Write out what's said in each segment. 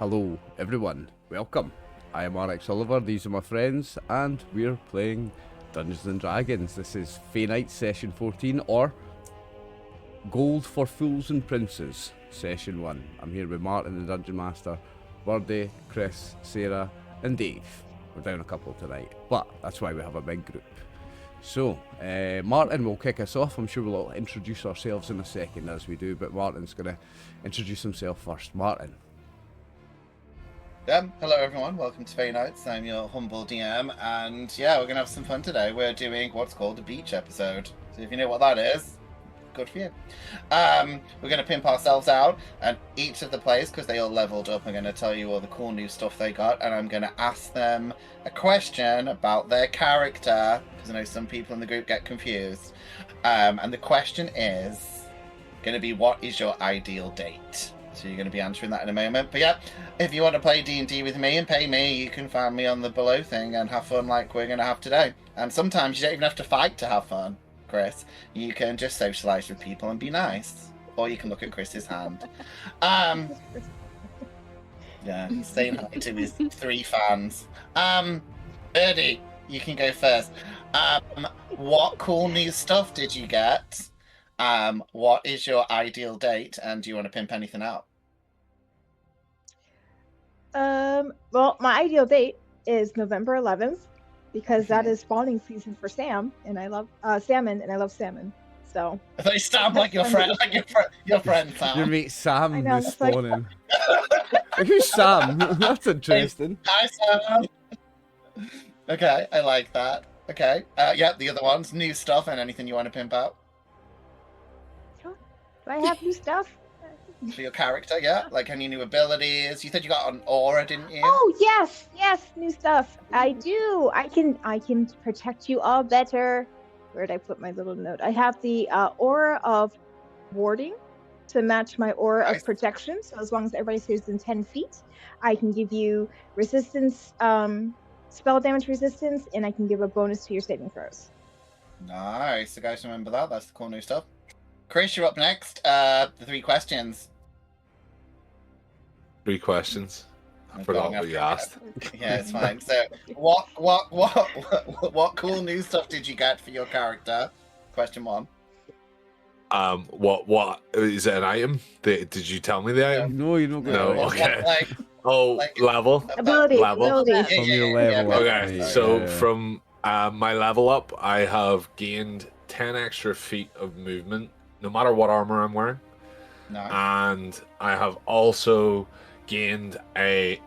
Hello everyone, welcome. I am RxOliver, these are my friends, and we're playing Dungeons and Dragons. This is Fey Night Session 14, or Gold for Fools and Princes, Session 1. I'm here with Martin, the Dungeon Master, Birdie, Chris, Sarah, and Dave. We're down a couple tonight, but that's why we have a big group. So, Martin will kick us off. I'm sure we'll introduce ourselves in a second as we do, but Martin's going to introduce himself first. Martin. Hello everyone, welcome to Fey Nights. I'm your humble DM, and yeah, we're going to have some fun today. We're doing what's called a beach episode. So if you know what that is, good for you. We're going to pimp ourselves out, and each of the players, because they all leveled up, I'm going to tell you all the cool new stuff they got, and I'm going to ask them a question about their character, because I know some people in the group get confused. And the question is going to be, what is your ideal date? So you're going to be answering that in a moment. But yeah, if you want to play D&D with me and pay me, you can find me on the below thing and have fun like we're going to have today. And sometimes you don't even have to fight to have fun, Chris. You can just socialise with people and be nice. Or you can look at Chris's hand. Yeah, he's saying hi to his 3 fans. Birdie, you can go first. What cool new stuff did you get? What is your ideal date, and do you want to pimp anything out? Well, my ideal date is November 11th because that is spawning season for Sam, and I love salmon, and I love salmon. So I thought you sound like your friend, your friend Sam. Your mate Sam know, who's it's like- spawning. Who's Sam? That's interesting. Hi, Sam. Okay, I like that. Okay, yeah, the other ones, new stuff, and anything you want to pimp out do I have new stuff? for your character? Yeah, like any new abilities? You said you got an aura, didn't you? Oh yes, new stuff. I do. I can protect you all better. Where did I put my little note? I have the aura of warding to match my aura of protection. So as long as everybody stays within 10 feet, I can give you resistance, spell damage resistance, and I can give a bonus to your saving throws. Nice. So guys, remember that. That's the cool new stuff. Chris, you're up next. The 3 questions. 3 questions. I forgot what you asked. Yeah, it's fine. So, what cool new stuff did you get for your character? Question 1. What is it? An item? Did you tell me the item? No, you're not going No, to. okay. Level. Ability. Yeah, From your level up. Okay, Right, so yeah. from my level up, I have gained 10 extra feet of movement, no matter what armor I'm wearing. Nice. And I have also gained a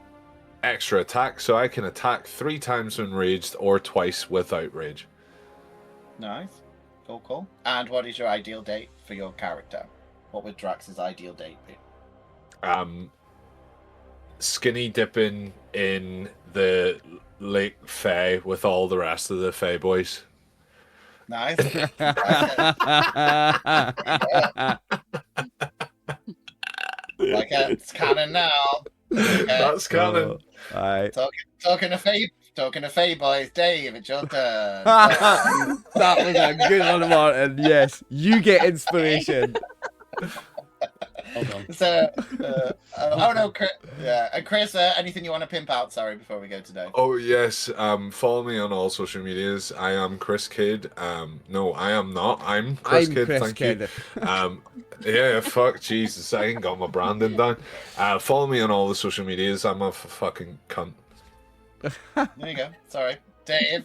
extra attack, so I can attack 3 times when raged or twice without rage. Nice. Cool. And what is your ideal date for your character? What would Drax's ideal date be? Skinny dipping in the Lake Fey with all the rest of the Fey boys. Nice. Like it's canon now. Okay. That's canon. Aye. Talking to Fae boys, Dave, it's your turn. That was a good one, Martin. Yes, you get inspiration. Hold on. So, oh no, Chris, yeah, and Chris, anything you want to pimp out? Sorry, before we go today. Oh yes, follow me on all social medias. I am Chris Kidd. No, I am not. I'm Chris Kidd. Chris Thank Kidd. you. Yeah, fuck Jesus, I ain't got my branding done. Follow me on all the social medias. I'm a fucking cunt. There you go. Sorry, Dave,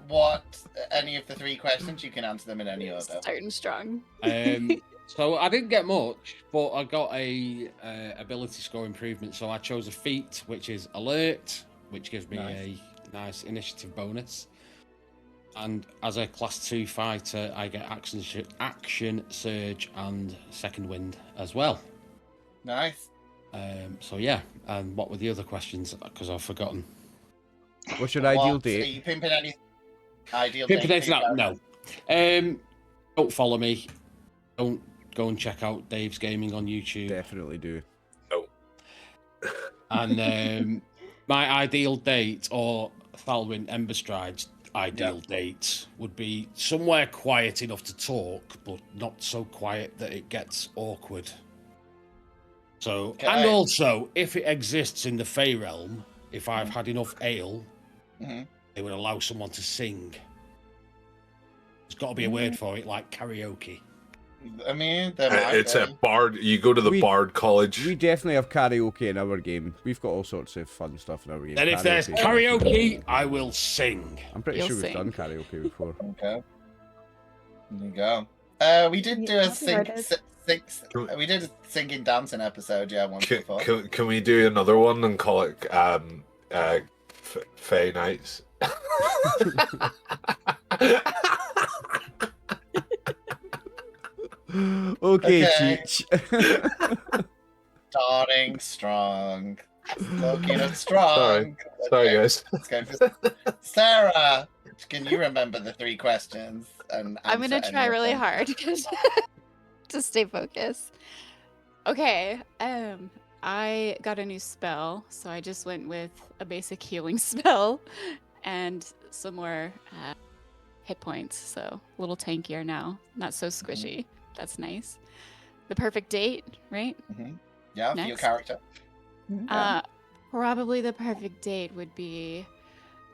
what? Any of the 3 questions, you can answer them in any order. Starting strong. So I didn't get much, but I got a ability score improvement. So I chose a feat, which is alert, which gives me a nice initiative bonus. And as a class 2 fighter, I get action surge and second wind as well. Nice. So yeah, and what were the other questions? Because I've forgotten. What's your ideal Are date? you pimping any ideal Pimping date? anything out? No. Don't follow me. Don't go and check out Dave's Gaming on YouTube. Definitely do. And my ideal date, or Thalwyn Emberstride's ideal date, would be somewhere quiet enough to talk, but not so quiet that it gets awkward. So, Okay. and also, if it exists in the Fey realm, if I've had enough ale, Mhm. it would allow someone to sing. There's got to be a word for it, like karaoke. I mean, there might It's be. a bard. You go to the bard college. We definitely have karaoke in our game. We've got all sorts of fun stuff in our game. And if there's karaoke, I will sing. I'm pretty You'll sure we've sing. done karaoke before. Okay. There you go. We did do a we did a singing dancing episode, once before. Can we do another one and call it Fey Nights? Okay, Okay. Cheech. Starting strong. Looking at strong. Sorry, guys. Let's go for Sarah. Can you remember the 3 questions? And I'm gonna answer try any of really them? hard to stay focused. Okay, I got a new spell, so I just went with a basic healing spell and some more hit points, so a little tankier now, not so squishy. That's nice. The perfect date, right? Yeah, for your Next. character. Probably the perfect date would be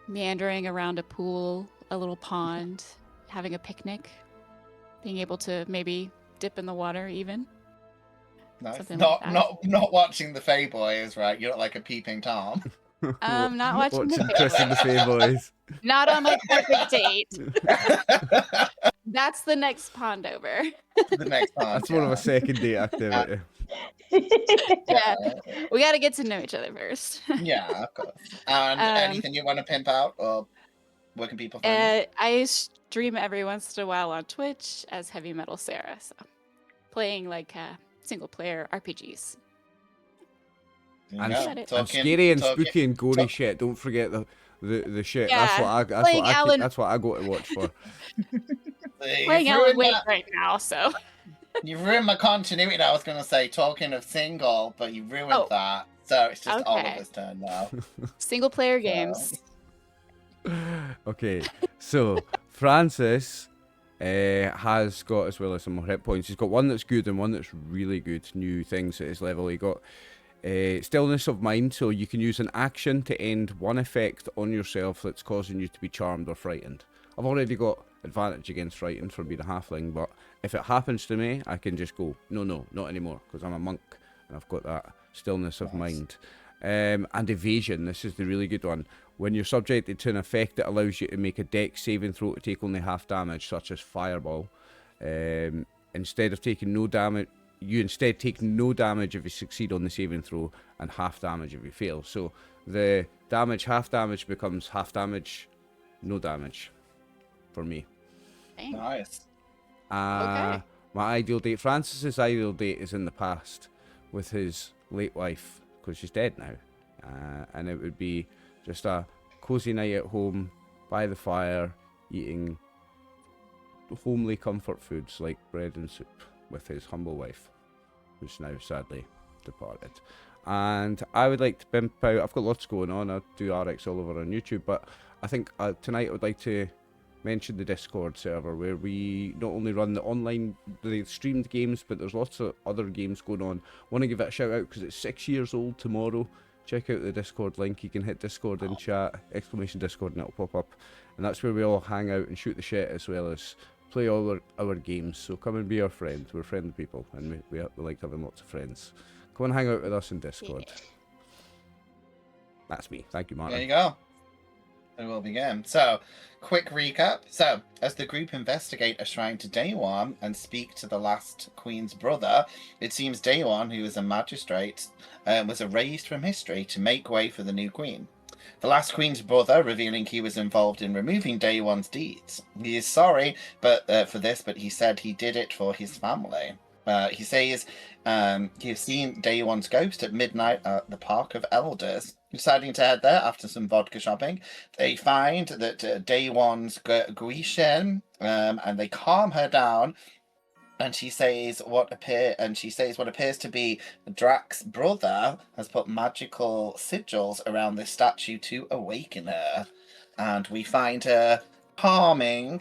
meandering around a pool, a little pond, having a picnic, being able to maybe dip in the water even. Nice. Something Not like that. not watching the Fey Boys, right? You're not like a peeping Tom. Not watching the Chris and the Fey Boys. Not on my perfect date. That's the next pond over. The next time. That's more of a second date activity. Yeah. We got to get to know each other first. Yeah, of course. And anything you want to pimp out, or where can people find you? I stream every once in a while on Twitch as Heavy Metal Sarah, so playing like single player RPGs. There you And, go. it. and scary and spooky and gory shit. Don't forget the shit. Yeah, That's what I go to watch for. Playing Alan Wake right now, so. You've ruined my continuity. I was going to say talking of single, but you ruined that. So it's just Okay. Oliver's turn now. Single player games. Okay, so Francis has got, as well as some more hit points, he's got one that's good and one that's really good. New things at his level. He got stillness of mind, so you can use an action to end one effect on yourself that's causing you to be charmed or frightened. I've already got advantage against frightened for being a halfling, but if it happens to me, I can just go, no, not anymore, because I'm a monk and I've got that stillness of mind. And evasion, this is the really good one. When you're subjected to an effect that allows you to make a dex saving throw to take only half damage, such as fireball, instead of taking no damage, you instead take no damage if you succeed on the saving throw and half damage if you fail. So the half damage becomes half damage, no damage for me. Dang. Nice. Okay. My ideal date, Francis's ideal date is in the past with his late wife, because she's dead now. And it would be just a cozy night at home by the fire, eating homely comfort foods like bread and soup with his humble wife, who's now sadly departed. And I would like to pimp out, I've got lots going on, I'll do RxOliver on YouTube, but I think tonight I would like to mention the Discord server, where we not only run the streamed games, but there's lots of other games going on. Want to give it a shout out because it's 6 years old tomorrow. Check out the Discord link. You can hit Discord in chat, exclamation Discord, and it'll pop up. And that's where we all hang out and shoot the shit, as well as play all our games. So come and be our friend. We're friendly people, and we like having lots of friends. Come and hang out with us in Discord. That's me. Thank you, Martin. There you go. And we'll begin. So, quick recap. So, as the group investigate a shrine to Daewon and speak to the last queen's brother, it seems Daewon, who is a magistrate, was erased from history to make way for the new queen. The last queen's brother, revealing he was involved in removing Daewon's deeds. He is sorry for this, but he said he did it for his family. He says he has seen Daewon's ghost at midnight at the Park of Elders. Deciding to head there after some vodka shopping, they find that Daewon's Grecian, and they calm her down. And she says what appears to be Drax's brother has put magical sigils around this statue to awaken her. And we find her calming,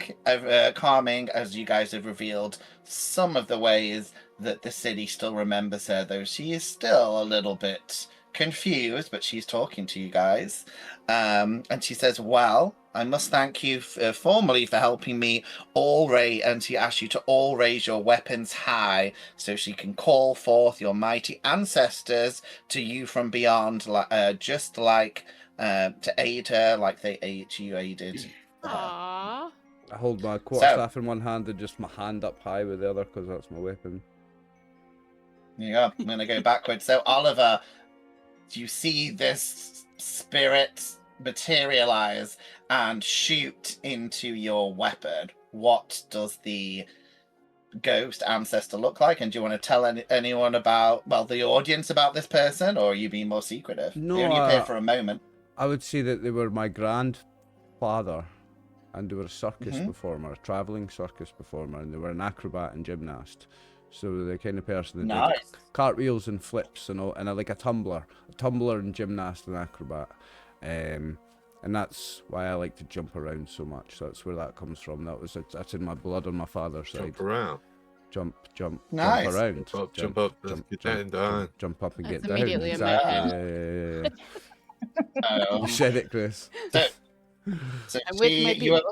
calming as you guys have revealed some of the ways that the city still remembers her, though she is still a little bit confused, but she's talking to you guys. And she says, well, I must thank you formally for helping me and she asks you to all raise your weapons high so she can call forth your mighty ancestors to you from beyond, just like to aid her like you aided her. Aww. I hold my quarterstaff in one hand and just my hand up high with the other because that's my weapon. There you go. I'm going to go backwards. So, Oliver, you see this spirit materialize and shoot into your weapon. What does the ghost ancestor look like? And do you want to tell anyone about, well, the audience about this person, or are you being more secretive? No, they only appear for a moment. I would say that they were my grandfather, and they were a circus performer, a travelling circus performer, and they were an acrobat and gymnast. So the kind of person that did cartwheels and flips and all, and like a tumbler and gymnast and acrobat. And that's why I like to jump around so much. So that's where that comes from. That's in my blood on my father's side. Jump around. Jump Nice. around. Jump up, get down. Jump up and That's get down. immediately Exactly. Yeah. You said it, Chris. So I'm with my people.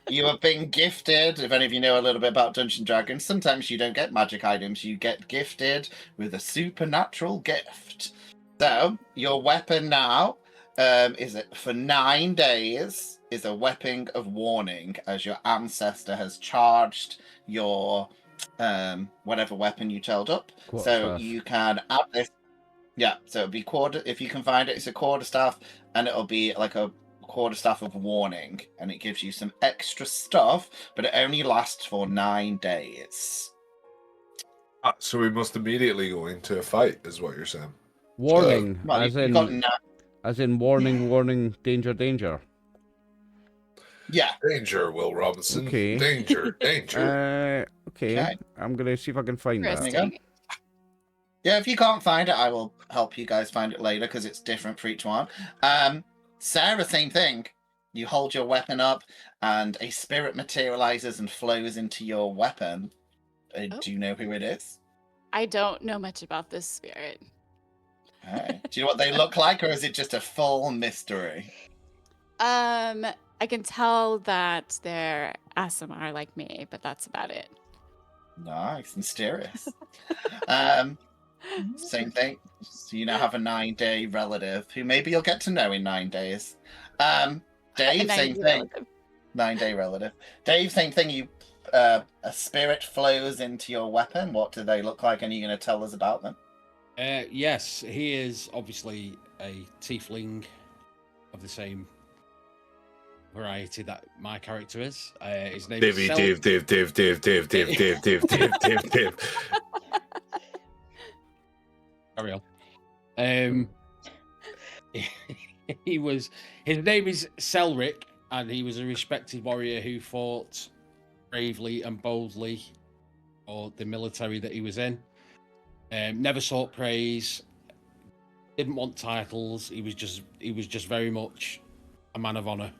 You have been gifted. If any of you know a little bit about Dungeons and Dragons, sometimes you don't get magic items. You get gifted with a supernatural gift. So your weapon now is it for 9 days is a weapon of warning, as your ancestor has charged your whatever weapon you told up. So you can add this. Yeah, so it'll be if you can find it, it's a quarterstaff, and it'll be like a quarterstaff of warning, and it gives you some extra stuff, but it only lasts for 9 days. So we must immediately go into a fight, is what you're saying? Warning, Well, as in warning, danger. Yeah. Danger, Will Robinson. Okay. Danger. Okay. I'm gonna see if I can find that. Interesting. Yeah, if you can't find it, I will help you guys find it later because it's different for each one. Sarah, same thing. You hold your weapon up, and a spirit materializes and flows into your weapon. Do you know who it is? I don't know much about this spirit. Okay. Do you know what they look like, or is it just a full mystery? I can tell that they're ASMR like me, but that's about it. Nice, mysterious. Same thing. So you now have a 9-day relative who maybe you'll get to know in 9 days. Dave, same thing. 9-day relative. Dave, same thing. You a spirit flows into your weapon. What do they look like? And are you going to tell us about them? Yes, he is obviously a tiefling of the same variety that my character is. His name is Dave. Carry on. His name is Selric, and he was a respected warrior who fought bravely and boldly for the military that he was in. Never sought praise, didn't want titles. He was just very much a man of honor.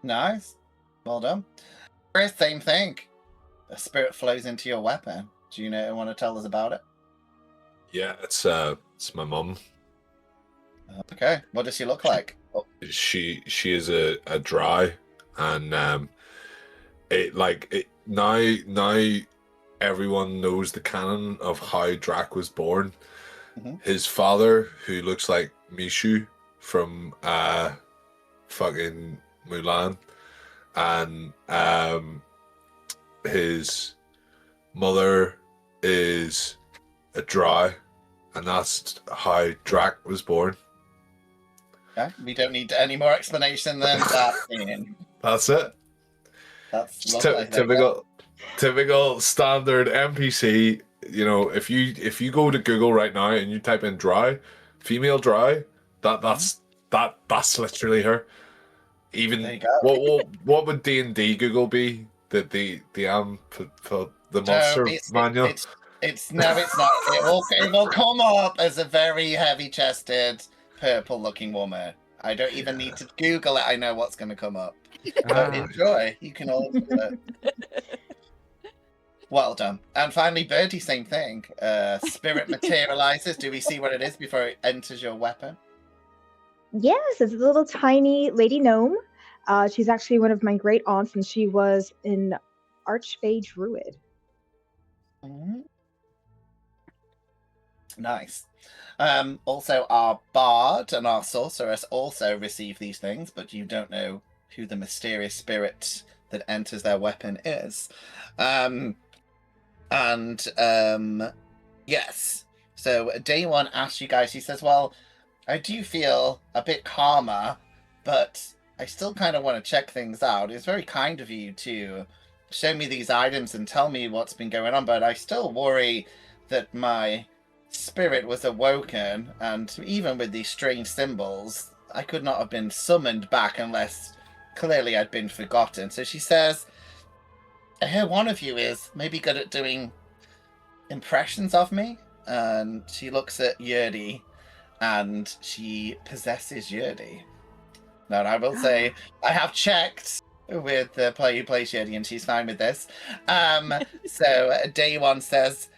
Nice. Well done. Chris, same thing. A spirit flows into your weapon. Do you want to tell us about it? Yeah, it's my mum. Okay. What does she look like? Oh. She is a dry, and now everyone knows the canon of how Drac was born. Mm-hmm. His father, who looks like Mishu from fucking Mulan, and his mother is a dry, and that's how Drac was born. Okay, we don't need any more explanation than that. That's it. That's typical standard NPC. You know, if you go to Google right now and you type in dry, female dry, that's literally her. Even what would D&D Google be? The monster manual. It's not. It will come up as a very heavy-chested, purple-looking woman. I don't even need to Google it. I know what's going to come up. But enjoy. You can all do it. Well done. And finally, Birdie, same thing. Spirit materializes. Do we see what it is before it enters your weapon? Yes, it's a little tiny lady gnome. She's actually one of my great aunts, and she was an archfey druid. Nice. Also, our bard and our sorceress also receive these things, but you don't know who the mysterious spirit that enters their weapon is. Yes. So Day One asks you guys, he says, well, I do feel a bit calmer, but I still kind of want to check things out. It's very kind of you to show me these items and tell me what's been going on, but I still worry that my spirit was awoken, and even with these strange symbols, I could not have been summoned back unless clearly I'd been forgotten. So she says, I hear one of you is maybe good at doing impressions of me. And she looks at Yurdi, and she possesses Yurdi. Now, I will say, I have checked with the player who plays Yurdi, and she's fine with this. So Day One says,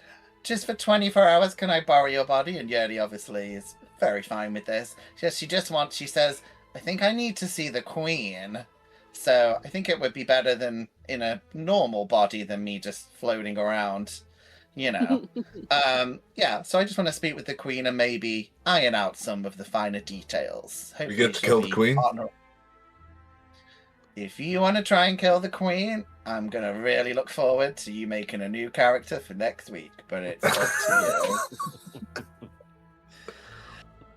just for 24 hours, can I borrow your body? And Yurdi obviously is very fine with this. She says, I think I need to see the Queen. So I think it would be better than in a normal body than me just floating around, you know. Yeah, so I just want to speak with the Queen and maybe iron out some of the finer details. We get to kill the Queen? If you want to try and kill the Queen, I'm going to really look forward to you making a new character for next week, but it's up to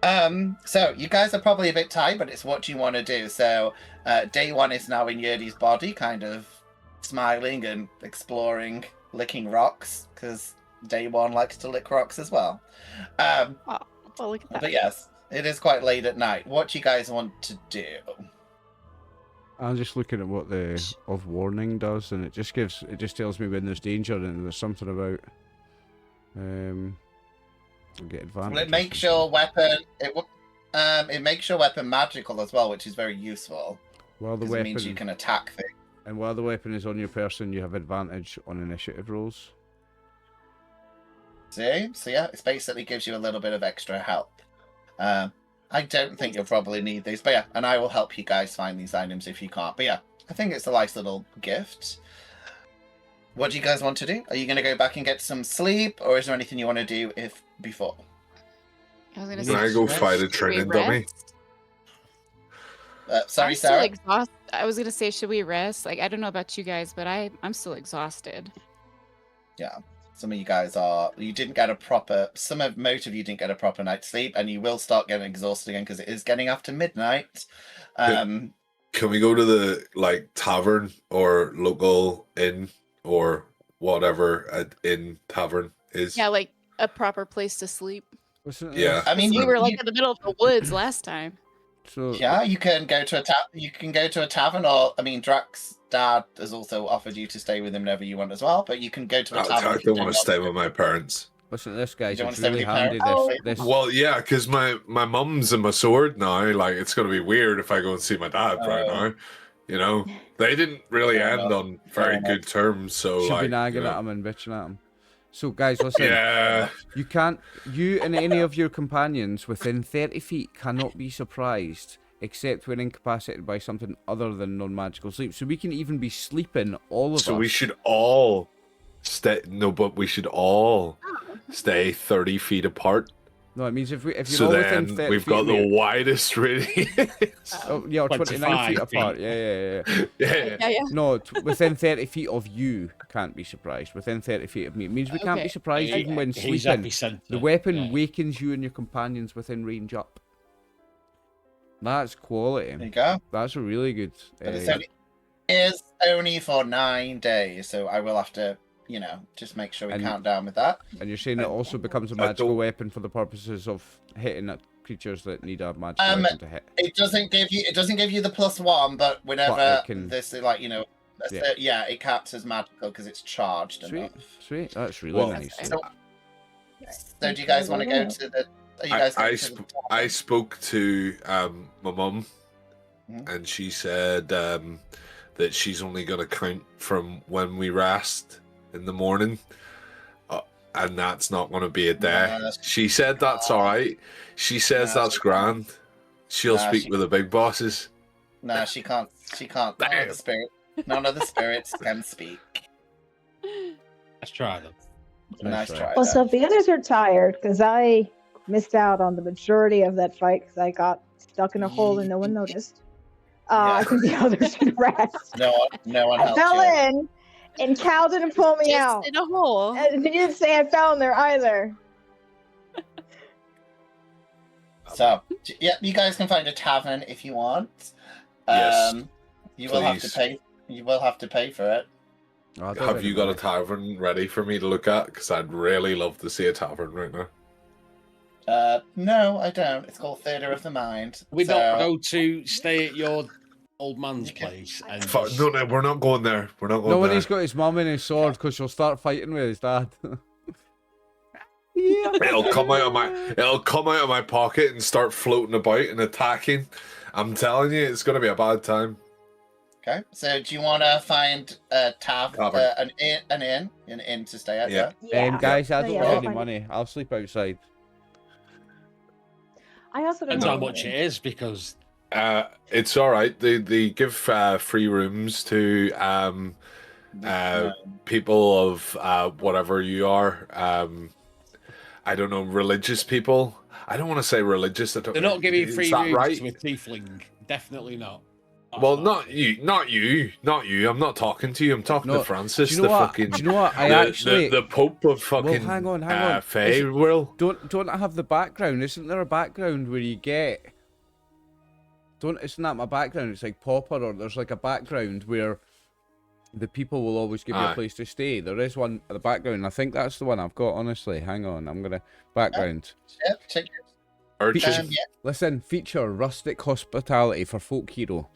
you. So you guys are probably a bit tired, but it's what you want to do. So Day One is now in Yurdi's body, kind of smiling and exploring, licking rocks, because Day One likes to lick rocks as well. Well, look at that. But yes, it is quite late at night. What do you guys want to do? I'm just looking at what the of warning does, and it just tells me when there's danger, and there's something about get advantage. Well, it makes your weapon it makes your weapon magical as well, which is very useful. While the weapon, weapon it means you can attack things. And while the weapon is on your person, you have advantage on initiative rolls. See? So yeah, it basically gives you a little bit of extra help. I don't think you'll probably need these, but yeah, and I will help you guys find these items if you can't. But yeah, I think it's a nice little gift. What do you guys want to do? Are you going to go back and get some sleep, or is there anything you want to do before? Can I go fight a training dummy? Sorry, I'm Sarah? still exhausted. I was going to say, should we rest? Like, I don't know about you guys, but I'm still exhausted. Yeah. Some of you guys you didn't get most of you didn't get a proper night's sleep, and you will start getting exhausted again because it is getting after midnight. Can we go to the tavern or local inn or whatever inn tavern is? Yeah, like a proper place to sleep. Yeah. I mean, we were in the middle of the woods last time. So yeah, you can go to a tavern, or I mean, Drax's dad has also offered you to stay with him whenever you want as well. But you can go to a tavern. I don't want to stay with my parents. Listen, this guy's It's really handy. This. Well, yeah, because my mum's and my sword now. Like, it's gonna be weird if I go and see my dad right now. You know, they didn't really end on very good terms. So should be nagging at him and bitching at him. So, guys, listen. Yeah. You and any of your companions within 30 feet cannot be surprised, except when incapacitated by something other than non-magical sleep. So we can even be sleeping, all of us. So we should all stay. No, but we should all stay 30 feet apart. No, it means if you're so all then within 30 we've feet got the widest radius. Oh, yeah, 29 feet apart. Yeah. No, within 30 feet of you can't be surprised. Within 30 feet of me. It means we can't be surprised even when sleeping. The weapon wakens you and your companions within range up. That's quality. There you go. That's a really good... But it's only for 9 days, so I will have to, just make sure we count down with that. And you're saying it also becomes a magical weapon for the purposes of hitting at creatures that need a magical weapon to hit. It doesn't give you the +1, but whenever it caps as magical because it's charged enough. Sweet, that's really nice. So do you guys want to go to the? I spoke to my mum and she said that she's only going to count from when we rest in the morning, and that's not going to be a day. She said that's all right. She says that's grand. She'll speak with the big bosses. No, she can't. She can't. None of the spirits can speak. Let's try them. Nice try. Well, so if the others are tired, because I missed out on the majority of that fight because I got stuck in a hole and no one noticed. I think the others should rest. No one I helped fell you. in, and Cal didn't pull me out. in a hole. And he didn't say I fell in there either. So, yeah, you guys can find a tavern if you want. Yes, you will have to pay. You will have to pay for it. Have you got a tavern ready for me to look at? Because I'd really love to see a tavern right now. No, I don't. It's called Theatre of the Mind. We don't go to stay at your old man's place. And No, we're not going there. We're not going there. No, when he's got his mum and his sword, because she'll start fighting with his dad. Yeah. It'll come out of my pocket and start floating about and attacking. I'm telling you, it's going to be a bad time. Okay, so do you want to find a an inn to stay at? Yeah. Guys, I don't have any money. I'll sleep outside. I also don't Depends know how much it is, because it's all right. They give free rooms to people of whatever you are. I don't know, religious people. I don't want to say religious. They're not giving free rooms right? to a tiefling. Definitely not. Well, not you. I'm not talking to you. I'm talking to Francis, do you know what? fucking. Do you know what? The Pope of fucking. Well, hang on. Fae world. Don't I have the background? Isn't there a background where you get? Isn't that my background? It's like pauper, or there's like a background where the people will always give you a place to stay. There is one at the background. I think that's the one I've got. Honestly, hang on. I'm gonna background. Yep, check it. Listen, feature rustic hospitality for folk hero.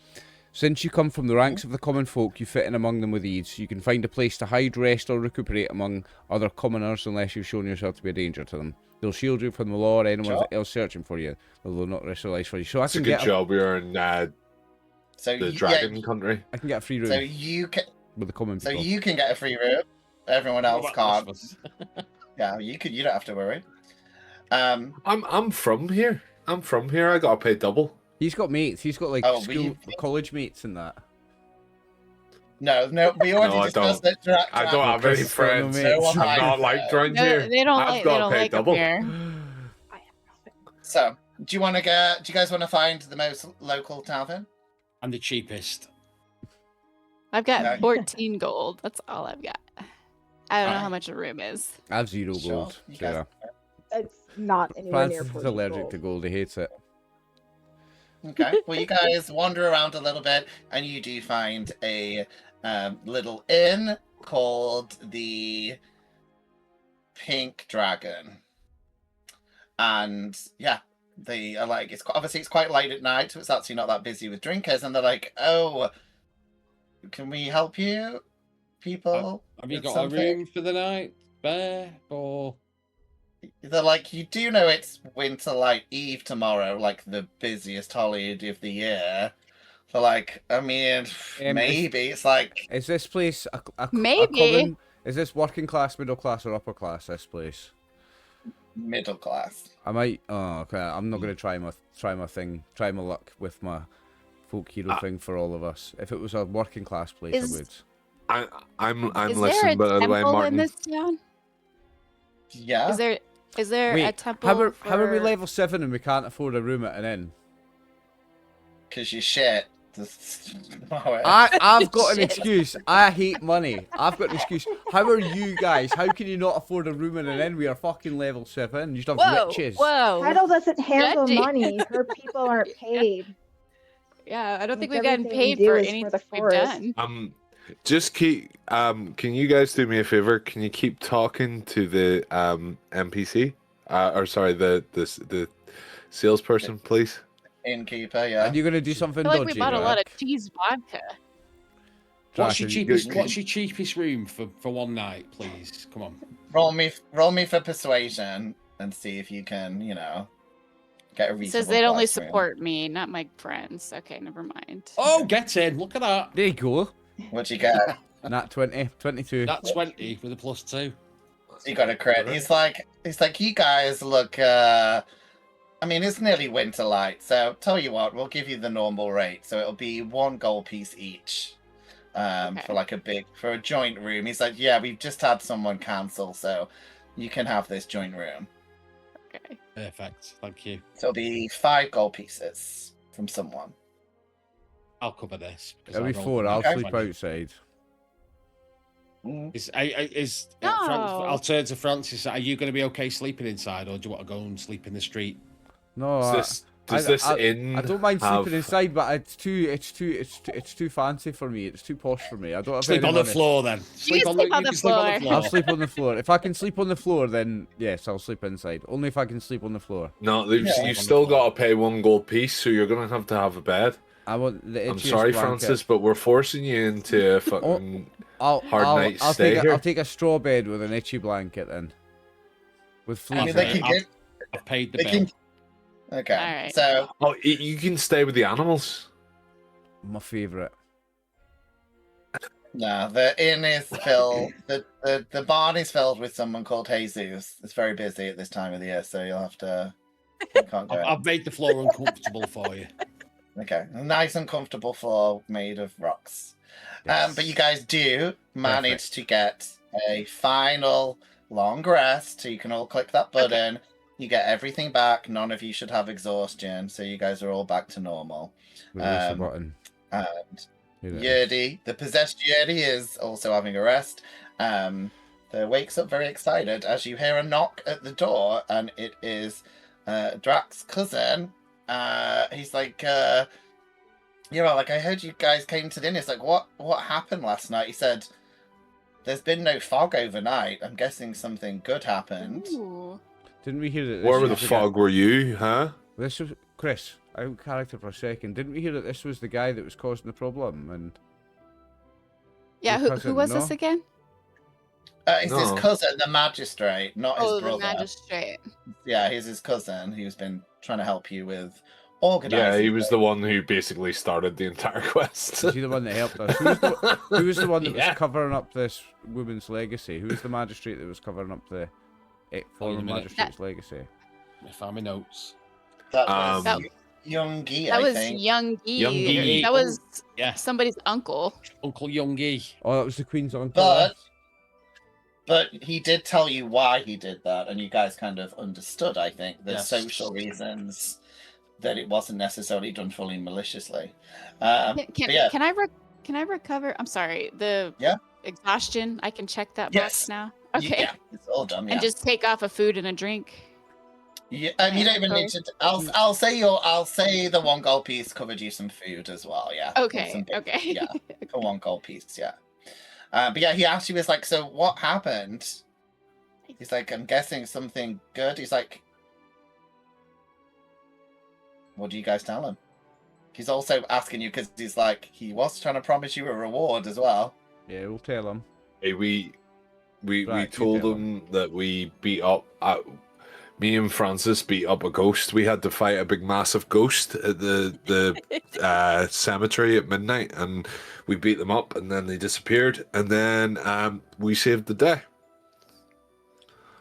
Since you come from the ranks of the common folk, you fit in among them with ease. You can find a place to hide, rest, or recuperate among other commoners unless you've shown yourself to be a danger to them. They'll shield you from the law or anyone else searching for you. They'll not risk their lives for you. So It's a good job we're in the dragon country. I can get a free room. So you can with the common people. So you can get a free room. Everyone else can't. Yeah, you could. You don't have to worry. I'm from here. I gotta pay double. He's got mates. He's got like college mates and that. No, we already discussed that. I don't have any friends. I'm not liked around here. They don't like double. Here. So, do you guys want to find the most local tavern? I'm the cheapest. I've got 14 gold. That's all I've got. I don't know how much a room is. I have 0 gold. So it's not anywhere near 14 allergic gold. to gold. He hates it. Okay. Well, you guys wander around a little bit, and you do find a little inn called the Pink Dragon. And yeah, they are like, it's quite late at night, so it's actually not that busy with drinkers. And they're like, "Oh, can we help you, people? Have you got a room for the night, Bear? Or they're like, you do know it's Winterlight Eve tomorrow, like the busiest holiday of the year. So, like, I mean, maybe it's like. Is this place maybe? Is this working class, middle class, or upper class? This place. Middle class. I might. Oh, okay. I'm not gonna try my luck with my folk hero thing for all of us. If it was a working class place, I would. I'm is listening, there a by the way, temple Martin. in this town? Yeah. Is there a temple? How are we level 7 and we can't afford a room at an inn? Because you shit. I've got an excuse. I hate money. I've got an excuse. How are you guys? How can you not afford a room in an inn? We are fucking level 7. You just have riches. Whoa. Title doesn't handle money. Her people aren't paid. Yeah, I don't think we've gotten paid for anything we've done. Just keep. Can you guys do me a favor? Can you keep talking to the NPC? Or sorry, the salesperson, please. Innkeeper, yeah. Are you gonna do something I feel dodgy? Like we bought a lot of cheese vodka. What's your cheapest room for one night, please? Come on. Roll me for persuasion and see if you can, Get a It reasonable says they'd only price room. support me, not my friends. Okay, never mind. Oh, get in. Look at that. There you go. What'd you get? Nat 20, 22. That 20 with a +2. You got a crit. He's like, you guys look. I mean, it's nearly winter light, so tell you what, we'll give you the normal rate. So it'll be 1 gold piece each. For like for a joint room. He's like, yeah, we've just had someone cancel, so you can have this joint room. Okay. Perfect. Thank you. So it'll be 5 gold pieces from someone. I'll cover this. It'll be 4. I'll Okay. sleep outside. I'll turn to Francis. Are you going to be okay sleeping inside, or do you want to go and sleep in the street? No, Does this inn I don't mind have... sleeping inside, but it's too fancy for me. It's too posh for me. I don't have Sleep any on the money. floor then. sleep on the floor. I'll sleep on the floor. If I can sleep on the floor, then yes, I'll sleep inside. Only if I can sleep on the floor. No, Yeah. you've still got to pay 1 gold piece, so you're going to have a bed. I want the I'm itchiest sorry, blanket. Francis, but we're forcing you into a fucking hard night stay here. I'll take a straw bed with an itchy blanket then. With fleas. I mean, in they it. can get. I've paid the They bill. can. Okay, Alright. so Oh, you can stay with the animals. My favourite. no, the inn is filled. The barn is filled with someone called Jesus. It's very busy at this time of the year, so you'll have to. You can't go. I've made the floor uncomfortable for you. Okay, a nice and comfortable floor made of rocks. Yes. But you guys do manage to get a final long rest, so you can all click that button. You get everything back. None of you should have exhaustion, so you guys are all back to normal. Release the button. And Here it is. Yerdy, the possessed Yerdy, is also having a rest. They wakes up very excited as you hear a knock at the door, and it is Drax's cousin. He's like, I heard you guys came to the inn. It's like, what happened last night? He said, there's been no fog overnight. I'm guessing something good happened. Ooh. Didn't we hear that? This Where was the guy- fog were you, huh? This was Chris. Out of character for a second. Didn't we hear that this was the guy that was causing the problem? And Yeah, Your who cousin, was no? this again? It's his No. cousin, the magistrate, not his Oh, the brother. magistrate. Yeah, he's his cousin who's been trying to help you with Yeah, organizing. he was the one who basically started the entire quest. is he the one that helped us? Who was the one that Yeah. was covering up this woman's legacy? Who was the magistrate that was covering up the former minute. magistrate's legacy? I found my notes. That was That- Young Guy, That I was think. Young Gee. Young Gee. That was Yeah, somebody's uncle. Uncle Youngie. Oh, that was the Queen's uncle. But he did tell you why he did that, and you guys kind of understood, I think, the Yes. social reasons that it wasn't necessarily done fully maliciously. But yeah, Can I recover? I'm sorry. The Yeah. exhaustion. I can check that Yes. box now. Okay. Yeah, it's all done. Yeah. And just take off a food and a drink. Yeah, and you don't even need to. I'll say the 1 gold piece covered you some food as well. Yeah. Okay. Some big- Okay. Yeah, for 1 gold piece. Yeah. But yeah, he asked you, was like, so what happened? He's like, I'm guessing something good. He's like, what do you guys tell him? He's also asking you because he's like, he was trying to promise you a reward as well. Yeah, we'll tell him. Hey, we Right, you told tell them that we beat up. Me and Francis beat up a ghost. We had to fight a big, massive ghost at the cemetery at midnight, and we beat them up, and then they disappeared, and then we saved the day.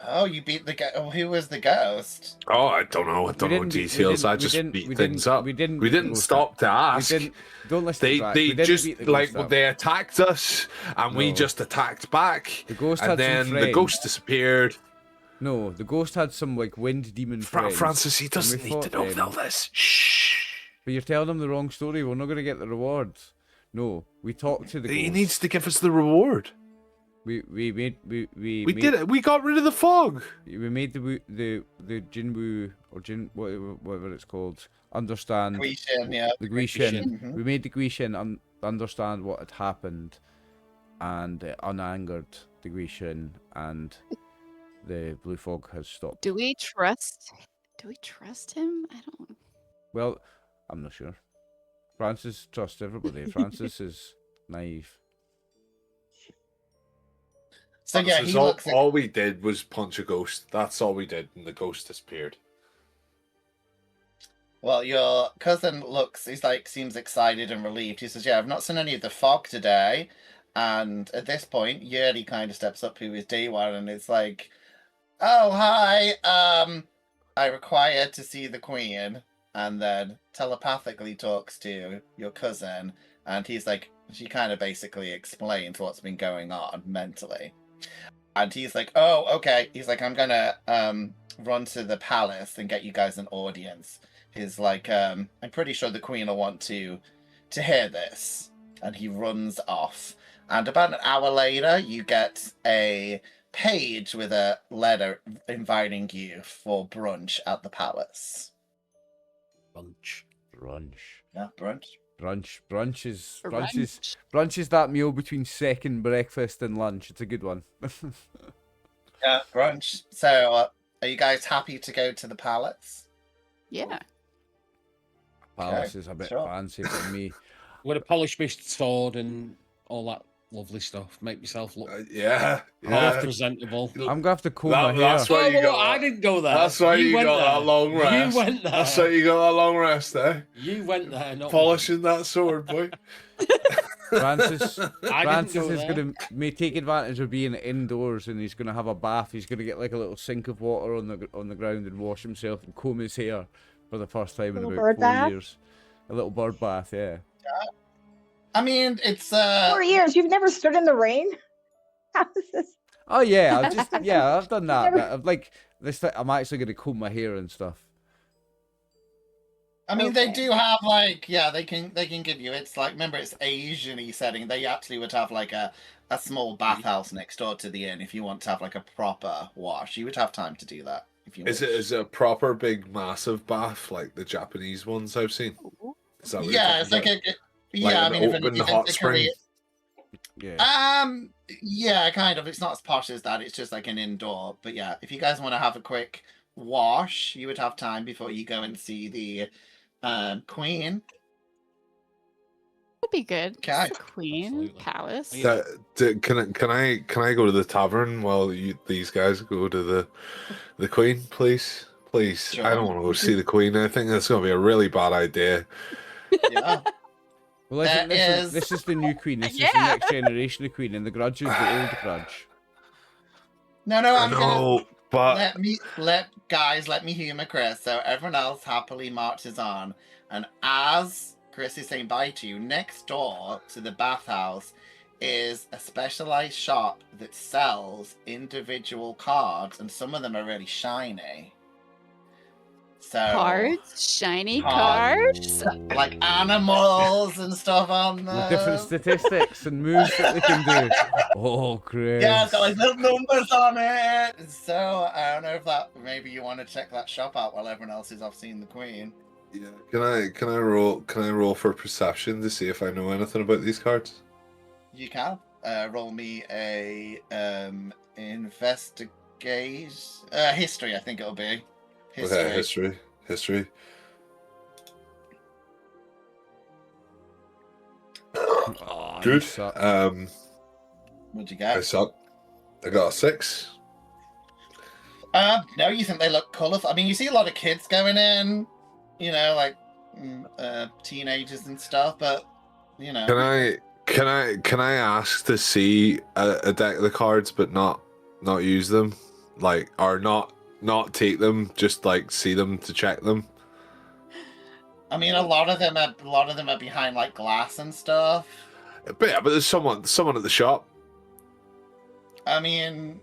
Oh, you beat the guy. Who was the ghost? Oh, I don't know. I don't know details. I just beat things up. We didn't. We didn't stop to ask. We didn't. Don't listen to Drax. They We didn't just beat the like ghost up. they attacked us, and we No. just attacked back. The ghost and had then some the friends. ghost disappeared. No, the ghost had some like wind demon friends. Francis, he doesn't we need to fought know them. all this. Shh. But you're telling him the wrong story. We're not going to get the rewards. No, we talked to the He ghost. needs to give us the reward. We did Did it. We got rid of the fog. We made the Jinwu or Jin whatever it's called understand Grecian, yeah. the Grecian. Mhm. We made the Grecian understand what had happened, and it unangered the Grecian, and the blue fog has stopped. Do we trust him? I don't. Well, I'm not sure. Francis trusts everybody. Francis is naive. So yeah, he all, looks. all we did was punch a ghost. That's all we did, and the ghost disappeared. Well, your cousin seems excited and relieved. He says, yeah, I've not seen any of the fog today. And at this point, Yuri kind of steps up, who is D1, and it's like, oh, hi, I require to see the Queen. And then telepathically talks to your cousin, and he's like, she kind of basically explains what's been going on mentally. And he's like, oh, okay. He's like, I'm gonna run to the palace and get you guys an audience. He's like, I'm pretty sure the Queen will want to hear this. And he runs off. And about an hour later, you get a page with a letter inviting you for brunch at the palace. Brunch. Yeah, brunch. Brunch is that meal between second breakfast and lunch. It's a good one. Yeah, brunch. So, are you guys happy to go to the palace? Yeah. Palace is a bit fancy for me. With a polished sword and all that lovely stuff. Make yourself look yeah. presentable. I'm gonna have to comb my hair. That's why you got. I didn't go there. That's why you went got there. that long rest. You went there. That's why you got that long rest, eh? You went there, not Polishing that sword, boy. Francis go is there. going to take advantage of being indoors, and he's going to have a bath. He's going to get like a little sink of water on the ground and wash himself and comb his hair for the first time in about 4 years. A little bird bath, yeah. I mean, it's 4 years. You've never stood in the rain? How is this? Oh yeah, I've done that. But I'm like I'm actually going to comb my hair and stuff. I mean, they do have they can give you. It's like, remember, it's Asian-y setting. They actually would have like a small bathhouse next door to the inn if you want to have like a proper wash. You would have time to do that if you. Is it a proper big massive bath like the Japanese ones I've seen? Is that what yeah, it's like I mean, open hot spring. Yeah. Yeah, kind of. It's not as posh as that. It's just like an indoor. But yeah, if you guys want to have a quick wash, you would have time before you go and see the Queen. That'd be good. Okay. It's a Queen Absolutely. palace. Yeah. Can I go to the tavern while these guys go to the Queen, please? Please, Sure. I don't want to go see the Queen. I think that's going to be a really bad idea. Yeah. Well, this is the new Queen. This is the next generation of Queen, and the Grudge is the old Grudge. No, I'm gonna but let me humor Chris. So everyone else happily marches on, and as Chris is saying bye to you, next door to the bathhouse is a specialized shop that sells individual cards, and some of them are really shiny. So Cards, shiny cards. like animals and stuff on With different statistics and moves that they can do. Oh, Chris. Yeah, it's got like little numbers on it. So I don't know if maybe you want to check that shop out while everyone else is off seeing the Queen. yeah, can I roll for perception to see if I know anything about these cards? You can roll me a investigate history. I think it'll be history. Okay, history. Oh, you Good. suck. What'd you I get? suck. I got a 6. No, you think they look colourful? I mean, you see a lot of kids going in, like teenagers and stuff, but Can I ask to see a deck of the cards but not use them, or not take them, just see them to check them? I mean, a lot of them are behind like glass and stuff. But there's someone at the shop. I mean,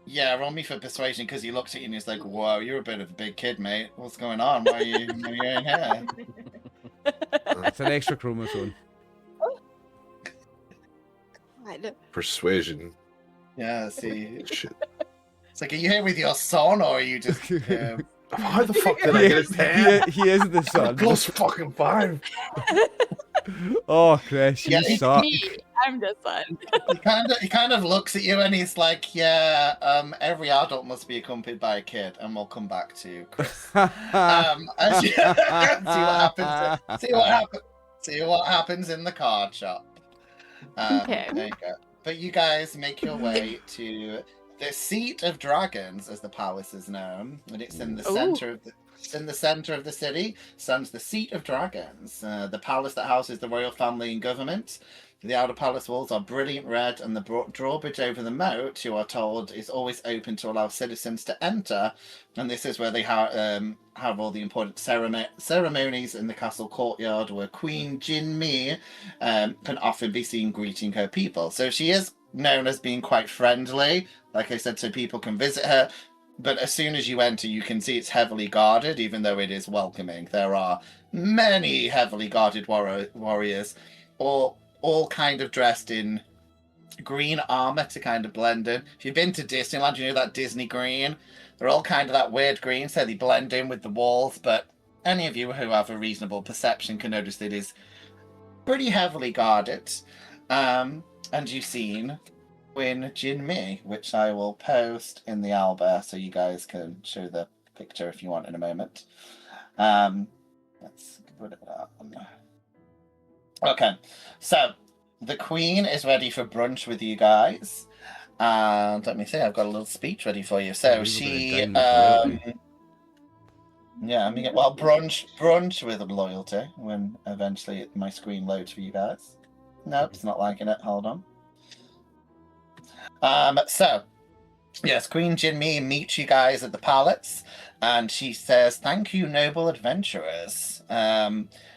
yeah, roll me for persuasion because he looks at you and he's like, "Whoa, you're a bit of a big kid, mate. What's going on? Why are you in here?" It's an extra chromosome. Persuasion. Yeah, see, Shit. it's like, are you here with your son or are you just? How the fuck did I get a 10? He is the son. Plus fucking 5. Oh, Chris, you Yeah, suck. Me, I'm the son. He kind of looks at you and he's like, "Yeah, every adult must be accompanied by a kid," and we'll come back to Chris. See what happens in the card shop. Okay. There you go. But you guys make your way to the seat of dragons, as the palace is known, and it's in the center of In the center of the city stands the seat of dragons, the palace that houses the royal family and government. The outer palace walls are brilliant red, and the drawbridge over the moat, you are told, is always open to allow citizens to enter. And this is where they have all the important ceremonies in the castle courtyard, where Queen Jinmi can often be seen greeting her people. So she is known as being quite friendly, like I said, so people can visit her. But as soon as you enter, you can see it's heavily guarded, even though it is welcoming. There are many heavily guarded warriors, all kind of dressed in green armor to kind of blend in. If you've been to Disneyland, you know that Disney green? They're all kind of that weird green, so they blend in with the walls. But any of you who have a reasonable perception can notice that it is pretty heavily guarded. And you've seen Queen Jinmi, which I will post in the Alba so you guys can show the picture if you want in a moment. Let's put it on. Okay, so the Queen is ready for brunch with you guys. And let me see, I've got a little speech ready for you. So she, yeah, I mean, well, brunch with loyalty when eventually my screen loads for you guys. Nope, it's not liking it. Hold on. So, yes, Queen Jinmi meets you guys at the palace, and she says, "Thank you, noble adventurers."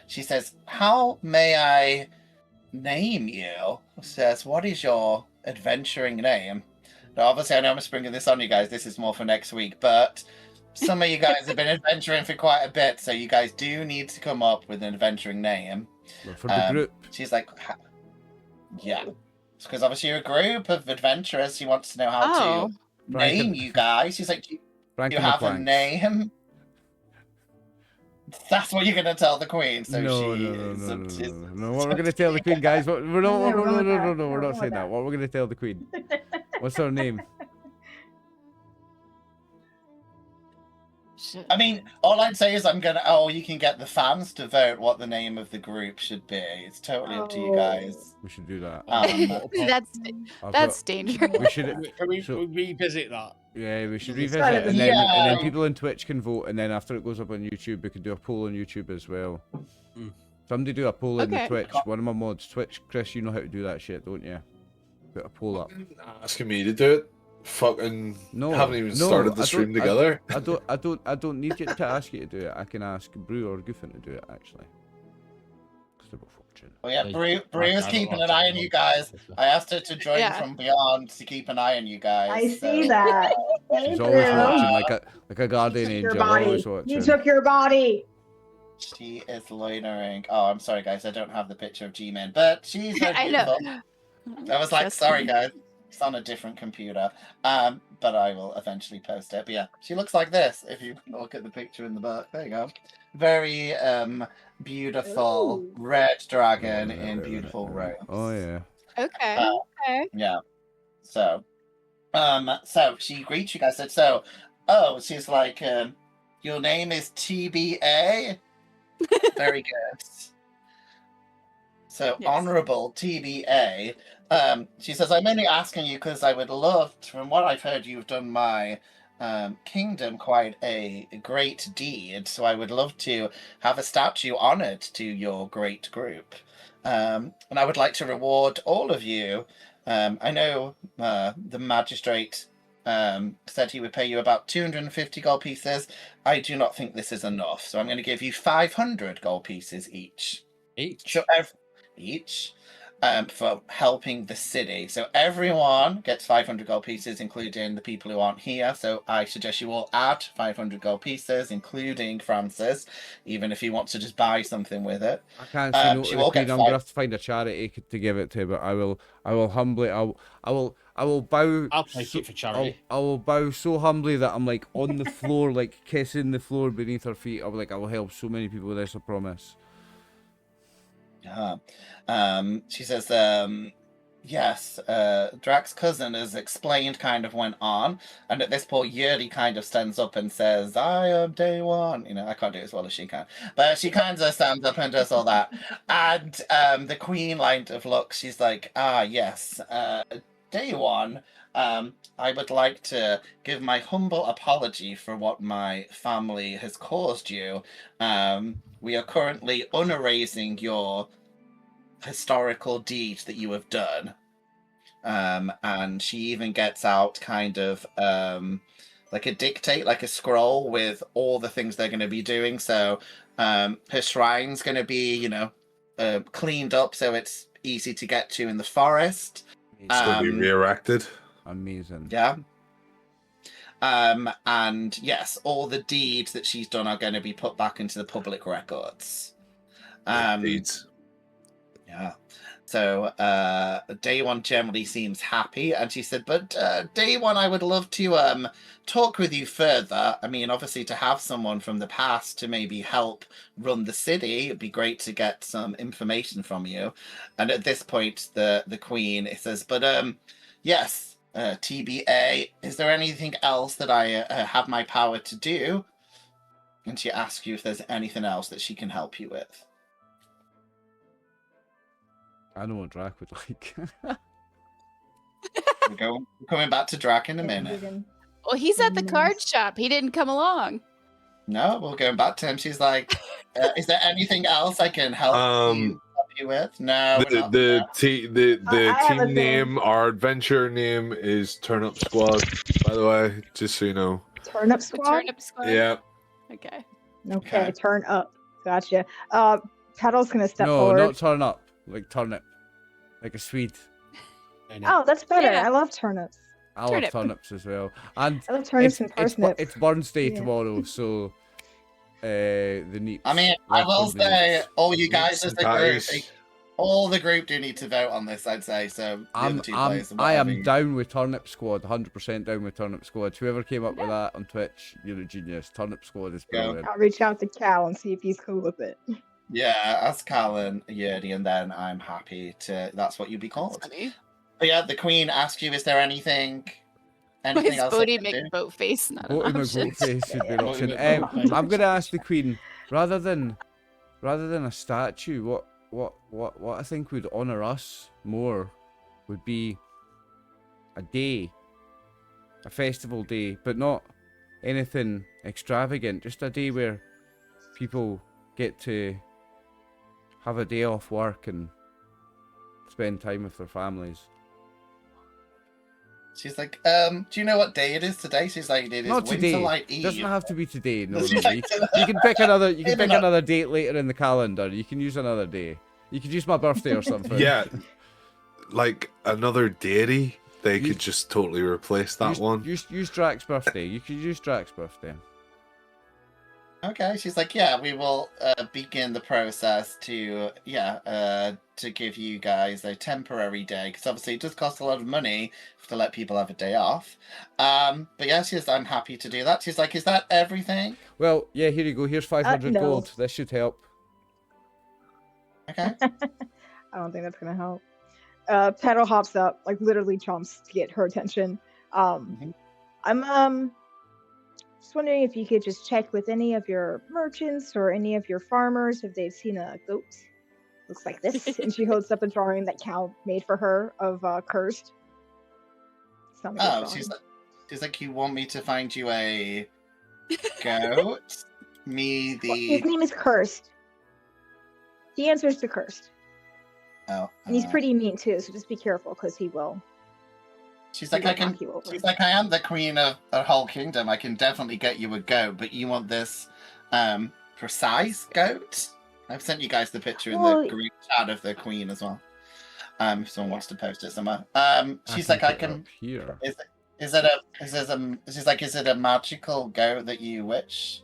She says, "How may I name you?" She says, "What is your adventuring name?" Now, obviously, I know I'm springing this on you guys. This is more for next week, but some of you guys have been adventuring for quite a bit, so you guys do need to come up with an adventuring name. Well, for the group. She's like, yeah. Because obviously you're a group of adventurers. She wants to know how to name you guys. She's like, do you have a name? That's what you're going to tell the Queen. So No, what we're going to tell the Queen, guys? We're not saying that. What we're going to tell the Queen? What's her name? I mean, all I'd say is you can get the fans to vote what the name of the group should be. It's totally up to you guys. We should do that. That's dangerous. We should revisit that. Yeah, we should revisit it, and then people on Twitch can vote, and then after it goes up on YouTube, we can do a poll on YouTube as well. Somebody do a poll in the Twitch. One of my mods, Twitch, Chris, you know how to do that shit, don't you? Put a poll up. Asking me to do it? Fucking haven't even started the stream together. I don't need you to ask you to do it. I can ask Brew or Goofin to do it actually. Oh yeah, Brew is keeping an eye on you guys. I asked her to join from beyond to keep an eye on you guys. I see that. She's always watching like a guardian angel. Always watching. You took your body. She is loitering. Oh, I'm sorry guys, I don't have the picture of G-Man, but she's very beautiful. I know. I was like, sorry guys. It's on a different computer, but I will eventually post it. But yeah, she looks like this. If you look at the picture in the back, there you go. Very beautiful red dragon in beautiful robes. Oh yeah. Okay. Yeah. So, so she greets you guys. Said so. Oh, she's like, your name is TBA. Very good. So yes. Honorable TBA. She says, I'm only asking you because I would love, from what I've heard, you've done my kingdom quite a great deed. So I would love to have a statue honored to your great group. And I would like to reward all of you. I know the magistrate said he would pay you about 250 gold pieces. I do not think this is enough. So I'm going to give you 500 gold pieces each. Each for helping the city. So everyone gets 500 gold pieces, including the people who aren't here. So I suggest you all add 500 gold pieces, including Francis, even if he wants to just buy something with it. I can't say no to the Queen. I'm gonna have to find a charity to give it to, but I will humbly, I will bow. I'll take it for charity. I will bow so humbly that I'm like on the floor, like kissing the floor beneath her feet. I'll be like, I will help so many people with this, I promise. She says, yes, Drax's cousin, as explained, kind of went on, and at this point Yuri kind of stands up and says, I am day one. You know, I can't do it as well as she can, but she kind of stands up and does all that. And the Queen kind of looks, she's like, yes, day one, I would like to give my humble apology for what my family has caused you. We are currently unerasing your historical deed that you have done. And she even gets out kind of like a dictate, like a scroll with all the things they're going to be doing. So her shrine's going to be, cleaned up so it's easy to get to in the forest. It's going to be re-erected. Amazing. Yeah. And yes, all the deeds that she's done are going to be put back into the public records. Deeds. Yeah. So day one generally seems happy, and she said, but day one I would love to talk with you further. I mean, obviously to have someone from the past to maybe help run the city, it'd be great to get some information from you. And at this point the queen says, but yes, TBA, is there anything else that I have my power to do? And she asks you if there's anything else that she can help you with. I know what Drac would like. We're coming back to Drac in a minute. Well, he's at the card shop. He didn't come along. No, we're going back to him. She's like, is there anything else I can help you with? No, the team name, our adventure name is Turnip Squad, by the way, just so you know. Turnip Squad? Turnip Squad? Yeah. Okay, turn up. Gotcha. Petal's gonna step forward. No, not turn up. Like turnip. Like a Swede. Oh, that's better. Yeah. I love turnips. I love turnips as well. And I love turnips and parsnips. It's Burns Day tomorrow, so the neeps. I mean, I will say, all you guys as the group, all the group do need to vote on this, I'd say. So I am down with Turnip Squad, 100% down with Turnip Squad. Whoever came up with that on Twitch, you're a genius. Turnip Squad is brilliant. I'll reach out to Cal and see if he's cool with it. Yeah, ask Callan, Yerdy, and then I'm happy to. That's what you'd be called. But yeah, the Queen asks you, is there anything else? Bodie McBoat face, not an option. Face would be an option. I'm gonna ask the Queen, rather than a statue, what I think would honor us more would be a day, a festival day, but not anything extravagant. Just a day where people get to have a day off work and spend time with their families. She's like, do you know what day it is today? She's like, it is Not today. Winterlight Eve. Doesn't have to be today. No. You can pick another. You can pick another date later in the calendar. You can use another day. You could use my birthday or something. Yeah, like another deity. They could just totally replace that one. Use Drac's birthday. You could use Drac's birthday. Okay, she's like, yeah, we will begin the process to give you guys a temporary day, because obviously it does cost a lot of money to let people have a day off. But yeah, I'm happy to do that. She's like, is that everything? Well, yeah, here you go. Here's 500 no. gold. This should help. Okay. I don't think that's gonna help. Petal hops up, like literally chomps to get her attention. I'm just wondering if you could just check with any of your merchants or any of your farmers if they've seen a goat. Looks like this. And she holds up a drawing that Cal made for her of Cursed. She's like, you want me to find you a goat? His name is Cursed. The answer is to Cursed. Oh. And he's pretty mean too, so just be careful because he will. She's like, I am the queen of a whole kingdom. I can definitely get you a goat, but you want this precise goat? I've sent you guys the picture in the group chat of the queen as well. If someone wants to post it somewhere. She's like, I can. Here. Is it a magical goat that you wish?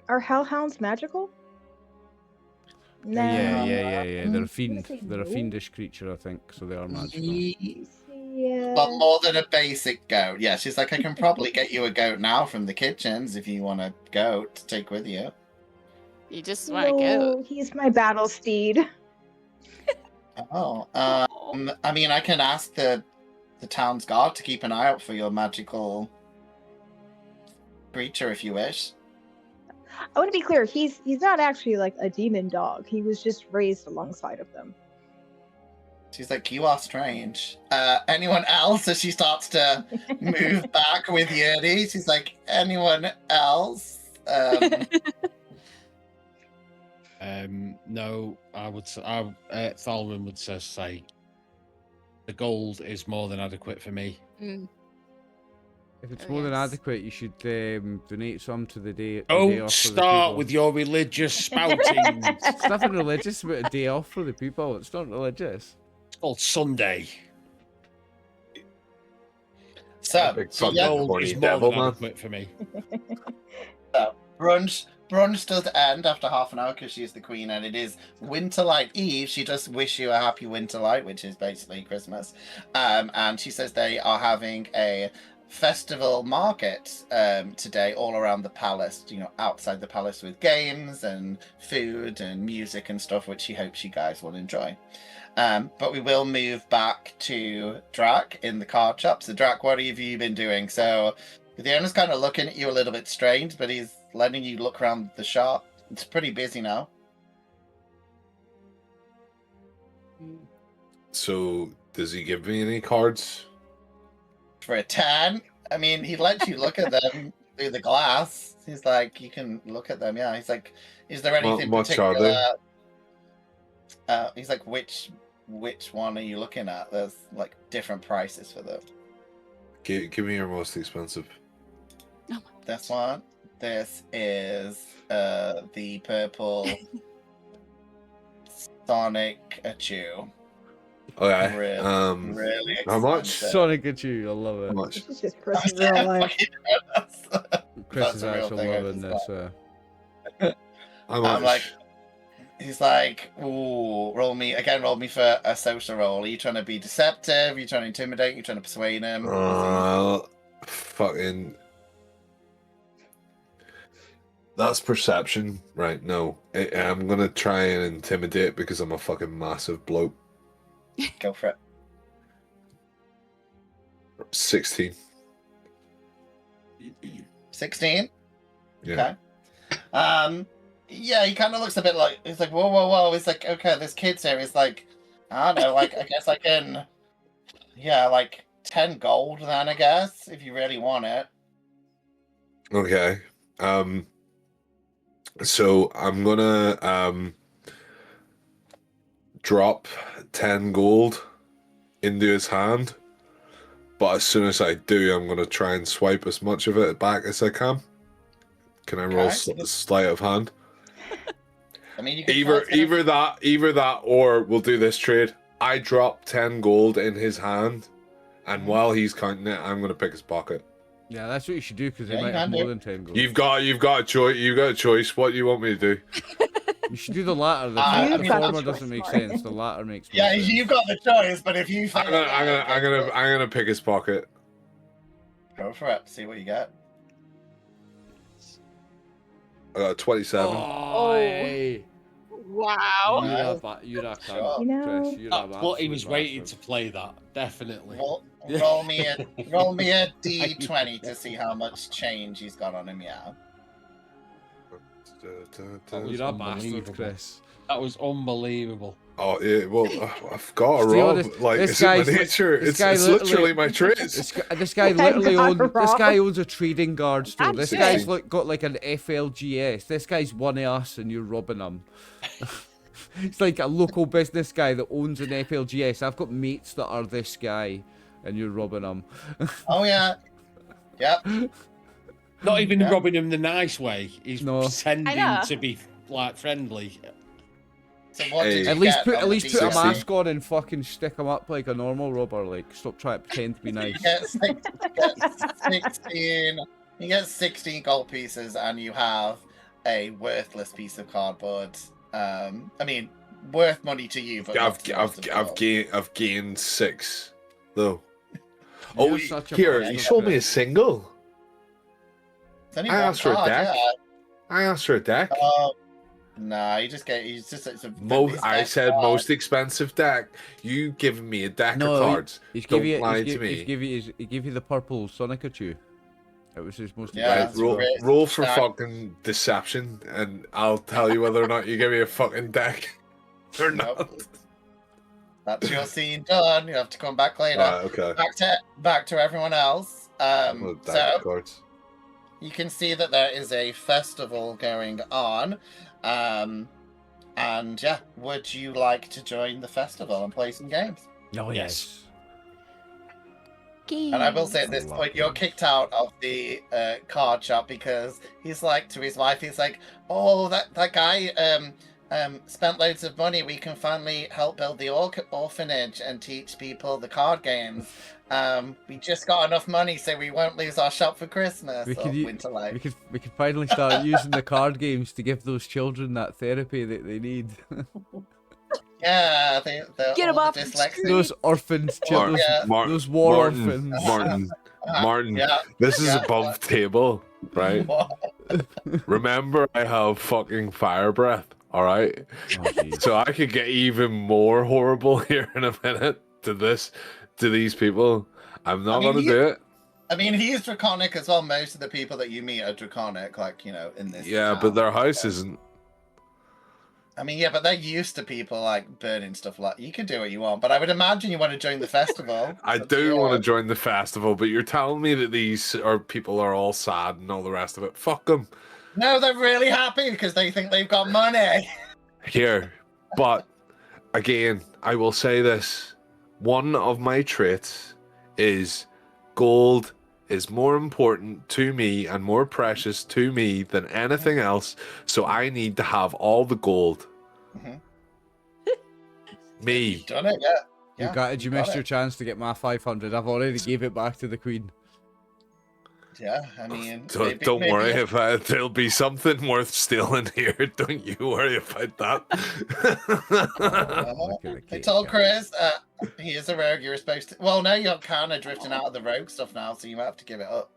Are hellhounds magical? No. Yeah. They're a fiend. They're a fiendish creature, I think, so they are magical. Yeah. But more than a basic goat. Yeah, she's like, I can probably get you a goat now from the kitchens if you want a goat to take with you. You just want a goat. He's my battle steed. I mean, I can ask the town's guard to keep an eye out for your magical creature if you wish. I want to be clear, he's not actually like a demon dog. He was just raised alongside of them. She's like, you are strange. Anyone else? As she starts to move back with Yuri, she's like, anyone else? No, I would say, Thalwyn would say the gold is more than adequate for me. Mm. If it's Oh, more than yes. adequate, you should donate some to the day. Don't start with your religious spouting. It's nothing religious about a day off for the people. It's not religious. It's called Sunday. So, Big So fucking yeah, gold horny is more devil, than man. adequate for me. brunch does end after half an hour because she's the queen, and it is Winterlight Eve. She does wish you a happy Winterlight, which is basically Christmas. And she says they are having a festival market today all around the palace, outside the palace, with games and food and music and stuff, which she hopes you guys will enjoy. But we will move back to Drac in the card shop. So Drac, what have you been doing? So the owner's kind of looking at you a little bit strange, but he's letting you look around the shop. It's pretty busy now. So, does he give me any cards? For a 10, I mean, he lets you look at them through the glass. He's like, you can look at them, yeah. He's like, is there anything much are particular? He's like, which one are you looking at? There's like different prices for them. Give me your most expensive. This one. This is the purple Sonic Achu. Okay. Really how much? expensive. Sonic at you, I love it. How much? This is just Chris's real life. Chris That's is a real actually thing, loving it's this. How much? I'm like, he's like, ooh, roll me for a social roll. Are you trying to be deceptive? Are you trying to intimidate? Are you trying to persuade him? Fucking. That's perception, right? No, I'm gonna try and intimidate because I'm a fucking massive bloke. Go for it. 16. 16? Yeah. Okay. Yeah, he kind of looks a bit like, he's like, whoa. He's like, okay, there's kids here. He's like, I don't know, like, I guess I can, yeah, like 10 gold then, I guess, if you really want it. Okay. So I'm gonna drop 10 gold into his hand, but as soon as I do, I'm gonna try and swipe as much of it back as I can. Can I roll sleight of hand? I mean, you can Either that, or we'll do this trade. I drop 10 gold in his hand, and while he's counting it, I'm gonna pick his pocket. Yeah, that's what you should do because Yeah, they you might have can more do. than 10 goals. You've got a choice. You got a choice. What do you want me to do? You should do the latter. The You've got former the doesn't choice, make Mark. sense. The latter makes more Yeah, sense. you've got the choice, but if you I'm gonna pick his pocket. go for it. See what you get. I got a 27. Oh, hey. Wow. You're a Sure. cunt, You know- Chris. You're That's what he absolute was waiting to bastard. play that, definitely. Roll me a d20 to see how much change he's got on him. Yeah. You're a bastard, Unbelievable. Chris. That was unbelievable. Oh yeah, well I've got to See, rob. this- Like this it's in my guy's li- nature. this It's guy literally literally- my traits. This guy Thank literally God, owns. This guy Rob. owns a trading guard store. I'm This sick. guy's got like an FLGS. This guy's one of us, and you're robbing him. It's like a local business guy that owns an FLGS. I've got mates that are this guy, and you're robbing him. Oh yeah. Yep. Not even Yeah. robbing him the nice way. He's No. pretending I know. to be like friendly. So what did you At least get put on at the least put a D20? mask on and fucking stick him up like a normal robber. Like stop trying to pretend to be nice. You get 16 gold pieces, and you have a worthless piece of cardboard. I mean, worth money to you, but not to us, of course. I've gained 6 though. You're Oh, such a here bastard, you sold me a Chris. single. It's only I one asked for a card, deck. yeah. I asked for a deck. Nah, you just get. It's a I said most expensive deck. You giving me a deck No, of cards. He's Don't give you. lie He's to me. he give you the purple Sonic at you. It was his most. Yeah, Right, that's roll, great. roll for Stack. fucking deception, and I'll tell you whether or not you give me a fucking deck or not. Nope. That's your scene done. You have to come back later. Okay. Back to everyone else. So Cards. you can see that there is a festival going on. And yeah, would you like to join the festival and play some games? Oh, yes. And I will say at this point, you're kicked out of the card shop because he's like to his wife, he's like, "Oh, that guy spent loads of money. We can finally help build the orphanage and teach people the card games. We just got enough money, so we won't lose our shop for Christmas." We Winterlight. could finally start using the card games to give those children that therapy that they need. Yeah, Get all them off the the dyslexic. Those orphans, children, those war orphans. Martin, Yeah. this is Yeah. above table, right? Remember, I have fucking fire breath, all right? Oh, So I could get even more horrible here in a minute to these people. I'm not gonna do it. I mean, he's draconic as well. Most of the people that you meet are draconic, like, you know, in this Yeah, town. but their house isn't. I mean, yeah, but they're used to people like burning stuff. Like, you can do what you want, but I would imagine you want to join the festival. I do want to join the festival, but you're telling me that these people are all sad and all the rest of it. Fuck them. No, they're really happy because they think they've got money. Here, but again, I will say this. One of my traits is gold is more important to me and more precious to me than anything else, so I need to have all the gold. Me. You've done it, yeah. You missed your chance to get my 500. I've already gave it back to the Queen. Yeah, I mean... Don't worry, if there'll be something worth stealing here. Don't you worry about that. I told Chris, he is a rogue, you're supposed to... Well, no, you're kind of drifting out of the rogue stuff now, so you might have to give it up.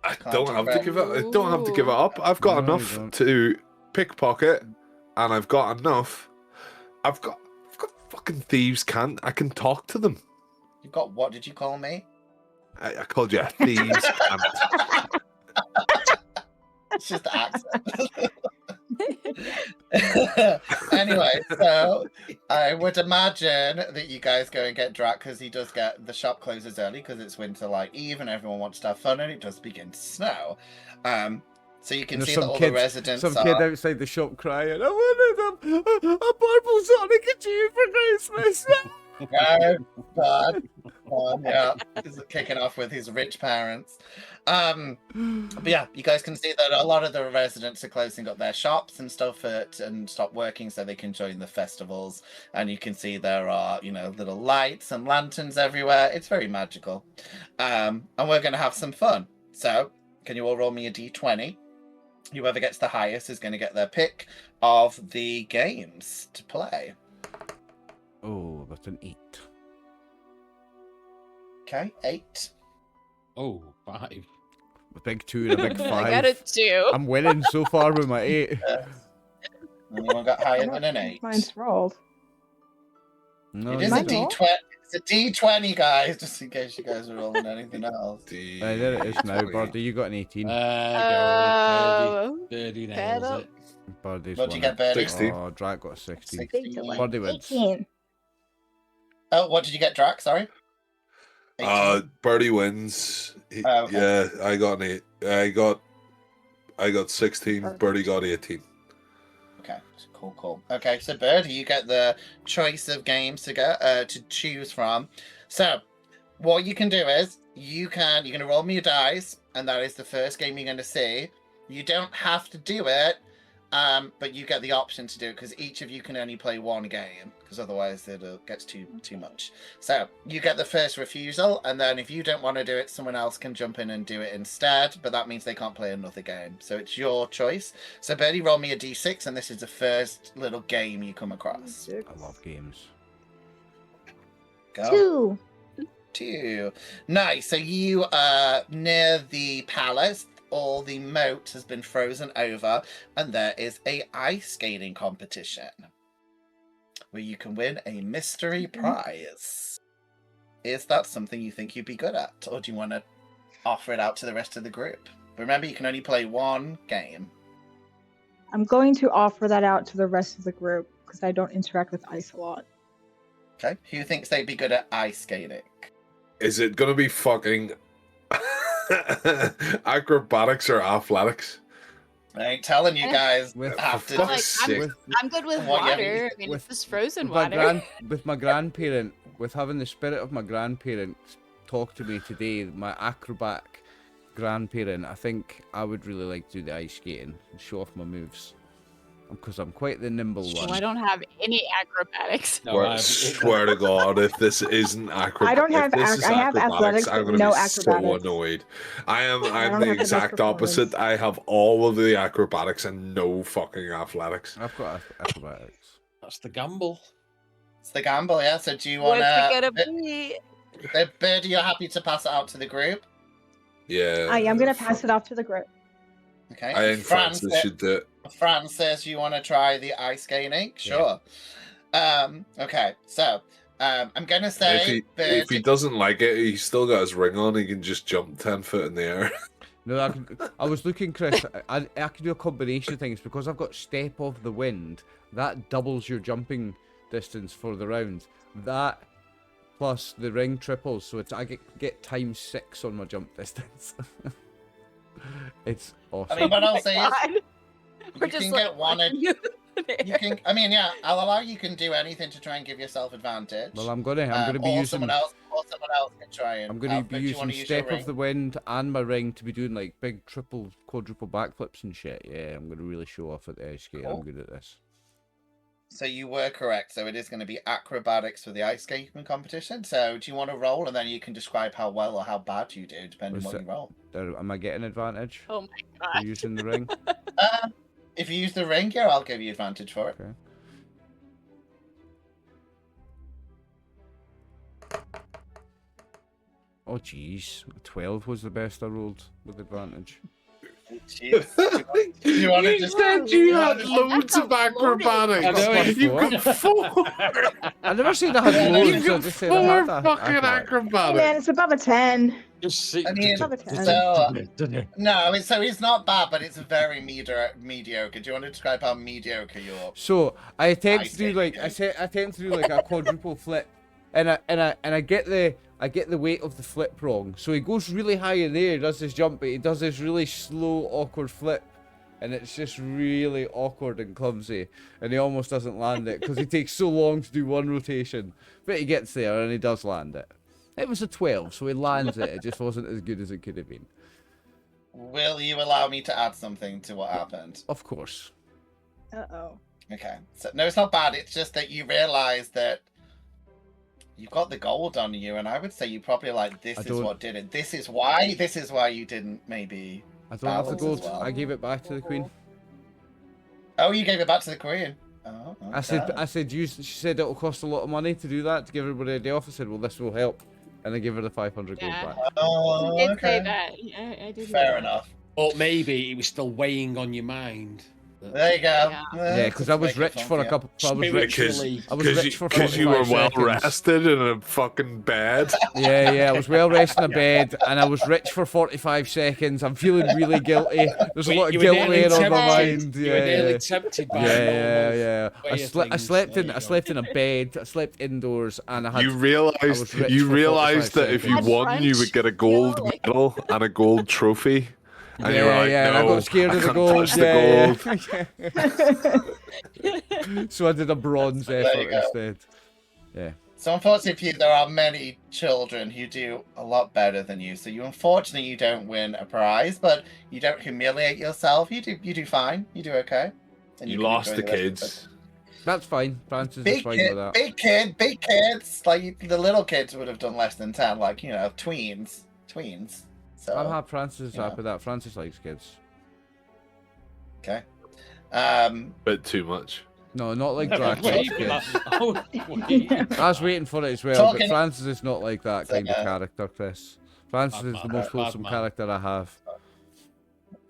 I don't have to give it up. I've got enough to pickpocket, and I've got enough. I've got fucking thieves I can talk to them. You've got what did you call me? I called you a thieves can't. It's just the accent. Anyway, so I would imagine that you guys go and get Drac because he does get the shop closes early because it's winter like Eve and everyone wants to have fun and it does begin to snow. So you can see that all the residents some kid outside the shop crying, "I wanted a purple Sonic and you for Christmas." God. Yeah, he's kicking off with his rich parents. But yeah, you guys can see that a lot of the residents are closing up their shops and stuff and stop working so they can join the festivals. And you can see there are, you know, little lights and lanterns everywhere. It's very magical. And we're going to have some fun. So, can you all roll me a d20? Whoever gets the highest is going to get their pick of the games to play. Oh, that's an 8. Okay, 8. Oh, 5. A big 2 and a big 5. I got a 2. I'm winning so far with my 8. Anyone got higher than an 8? Mine's rolled. No, It is a D20. It's a D20, guys, just in case you guys are rolling anything else. There it is now, Birdie. You got an 18. Birdie nails it. Birdie's What did you get, Birdie? 16. Oh, Drac got a 16. 16. Birdie wins. 18. Oh, what did you get, Drac? Sorry. 18? Birdie wins. Okay. Yeah, I got an 8. I got 16. Birdie got 18. Okay, cool. Okay, so Birdie, you get the choice of games to choose from. So, what you can do is you're going to roll me your dice, and that is the first game you're going to see. You don't have to do it, but you get the option to do it because each of you can only play one game because otherwise it gets too much. So you get the first refusal, and then if you don't want to do it, someone else can jump in and do it instead, but that means they can't play another game. So it's your choice. So Birdie, roll me a d6, and this is the first little game you come across. I love games. Go. 2. Nice. So you are near the palace. All the moat has been frozen over, and there is a ice skating competition where you can win a mystery prize. Is that something you think you'd be good at, or do you want to offer it out to the rest of the group? Remember, you can only play one game. I'm going to offer that out to the rest of the group because I don't interact with ice a lot. Okay. Who thinks they'd be good at ice skating? Is it gonna be fucking acrobatics or athletics? I ain't telling you guys. With- have to. for I'm like, fuck's sake. I'm good with What, yeah, water. I mean, with- it's just frozen with my water. with my grandparent, with having the spirit of my grandparent talk to me today, my acrobatic grandparent, I think I would really like to do the ice skating and show off my moves. Because I'm quite the nimble So one. I don't have any acrobatics. No, I have- Swear to God, if this isn't acrobatics, I don't have I have athletics, I'm but gonna no be so acrobatics. annoyed. I'm don't the have the best exact opposite. performance. I have all of the acrobatics and no fucking athletics. I've got acrobatics. That's the gamble. It's the gamble, yeah. So do you want What's it to? gonna be? Birdie, you're happy to pass it out to the group? Yeah. I am gonna pass it off to the group. Okay. I think Francis should do it. Fran says you want to try the ice skating. Sure. Okay. So I'm gonna say If he doesn't like it, he's still got his ring on. He can just jump 10 foot in the air. No, I was looking, Chris. I can do a combination of things because I've got step of the wind. That doubles your jumping distance for the round. That plus the ring triples, so I get times 6 on my jump distance. It's awesome. I mean, what I'll say is God. We're you just can like, get one. watching you You can. I mean, yeah. I'll allow you can do anything to try and give yourself advantage. Well, I'm gonna be or using. someone else can try and. I'm gonna be but do you wanna using use your step of ring? the wind and my ring to be doing like big triple, quadruple backflips and shit. Yeah, I'm gonna really show off at the ice skate. Cool. I'm good at this. So you were correct. So it is going to be acrobatics for the ice skating competition. So do you want to roll, and then you can describe how well or how bad you do, depending on Was what it- you roll. Am I getting advantage Oh my for god. using the ring? If you use the ring, yeah, I'll give you advantage for it. Okay. Oh jeez, 12 was the best I rolled with advantage. Jeez. Do you want to You just? said you had That's loads of not loaded. acrobatics. I know, You've got 4. I never said I had loads. You've I got just said I 4 had fucking Hey man, acrobatics. it's above a 10. Just see. I mean, Above a 10. No, so it's not bad, but it's very mediocre. Do you want to describe how mediocre you're? So I attempt I to do see, like yeah. I attempt to do like a quadruple flip, and I get the weight of the flip wrong. So he goes really high in the air, does his jump, but he does this really slow, awkward flip, and it's just really awkward and clumsy, and he almost doesn't land it because he takes so long to do one rotation. But he gets there and he does land it. It was a 12, so he lands it. It just wasn't as good as it could have been. Will you allow me to add something to what happened? Of course. Uh-oh. Okay. So no, it's not bad. It's just that you realise that you've got the gold on you, and I would say you probably like this I is don't- what did it. This is why you didn't maybe. I don't have the Balance as gold. well. I gave it back to the queen. Oh, you gave it back to the queen. Oh, I said, she said it'll cost a lot of money to do that, to give everybody a day off. I said, well, this will help. And I give her the 500 Yeah. gold back. Oh, I did say okay. that. Yeah, I did. Fair enough. Or maybe it was still weighing on your mind. There you go. Yeah. Yeah, because I was rich for a couple. I was rich. Spiritually. I was rich for Because you were 45 well seconds. rested in a fucking bed. Yeah, I was well rested in a bed, and I was rich for 45 seconds. I'm feeling really guilty. There's a lot of You were guilt nearly laying on my tempted. mind. You were nearly tempted by Yeah. way I of slept things. in. There you I go. slept in a bed. I slept indoors, and I had. You was realised rich you for realised 45 that if you seconds. won, you would get a gold like- medal and a gold trophy. And you were like, and I no, got scared I of the can't gold. touch the Yeah. So I did a bronze There you effort go. instead. Yeah. So unfortunately for you, there are many children who do a lot better than you. So unfortunately you don't win a prize, but you don't humiliate yourself. You do fine. You do okay. And You can lost enjoy the rest of kids. That's fine. Francis is Big fine kid, with that. big kids. Like the little kids would have done less than 10. Like tweens. So I'm happy. Francis is yeah. happy with that. Francis likes kids. okay. Bit too much. No, not like Wait, Drax Wait, likes but kids. that- oh, wait. I was waiting for it as well, Talking- but Francis is not like that kind of Yeah. character, Chris. Francis Bad is the man, most bad wholesome man. character I have.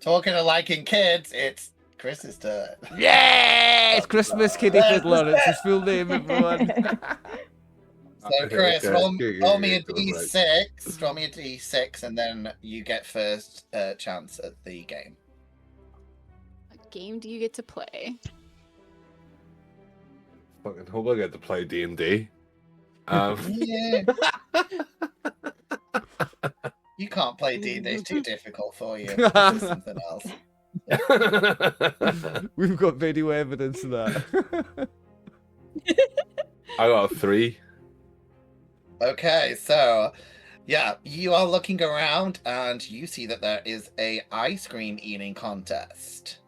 Talking of liking kids, it's Chris's turn. Yeah, it's Christmas Kitty Fiddler. It's his full name, everyone. So Chris, Okay, roll okay, me a go right. d6. Roll me a d6, and then you get first chance at the game. What game do you get to play? Fucking hope I get to play D&D. Yeah. You can't play D&D. It's too difficult for you. This is something else. We've got video evidence of that. I got a 3. Okay, so yeah, you are looking around and you see that there is a ice cream eating contest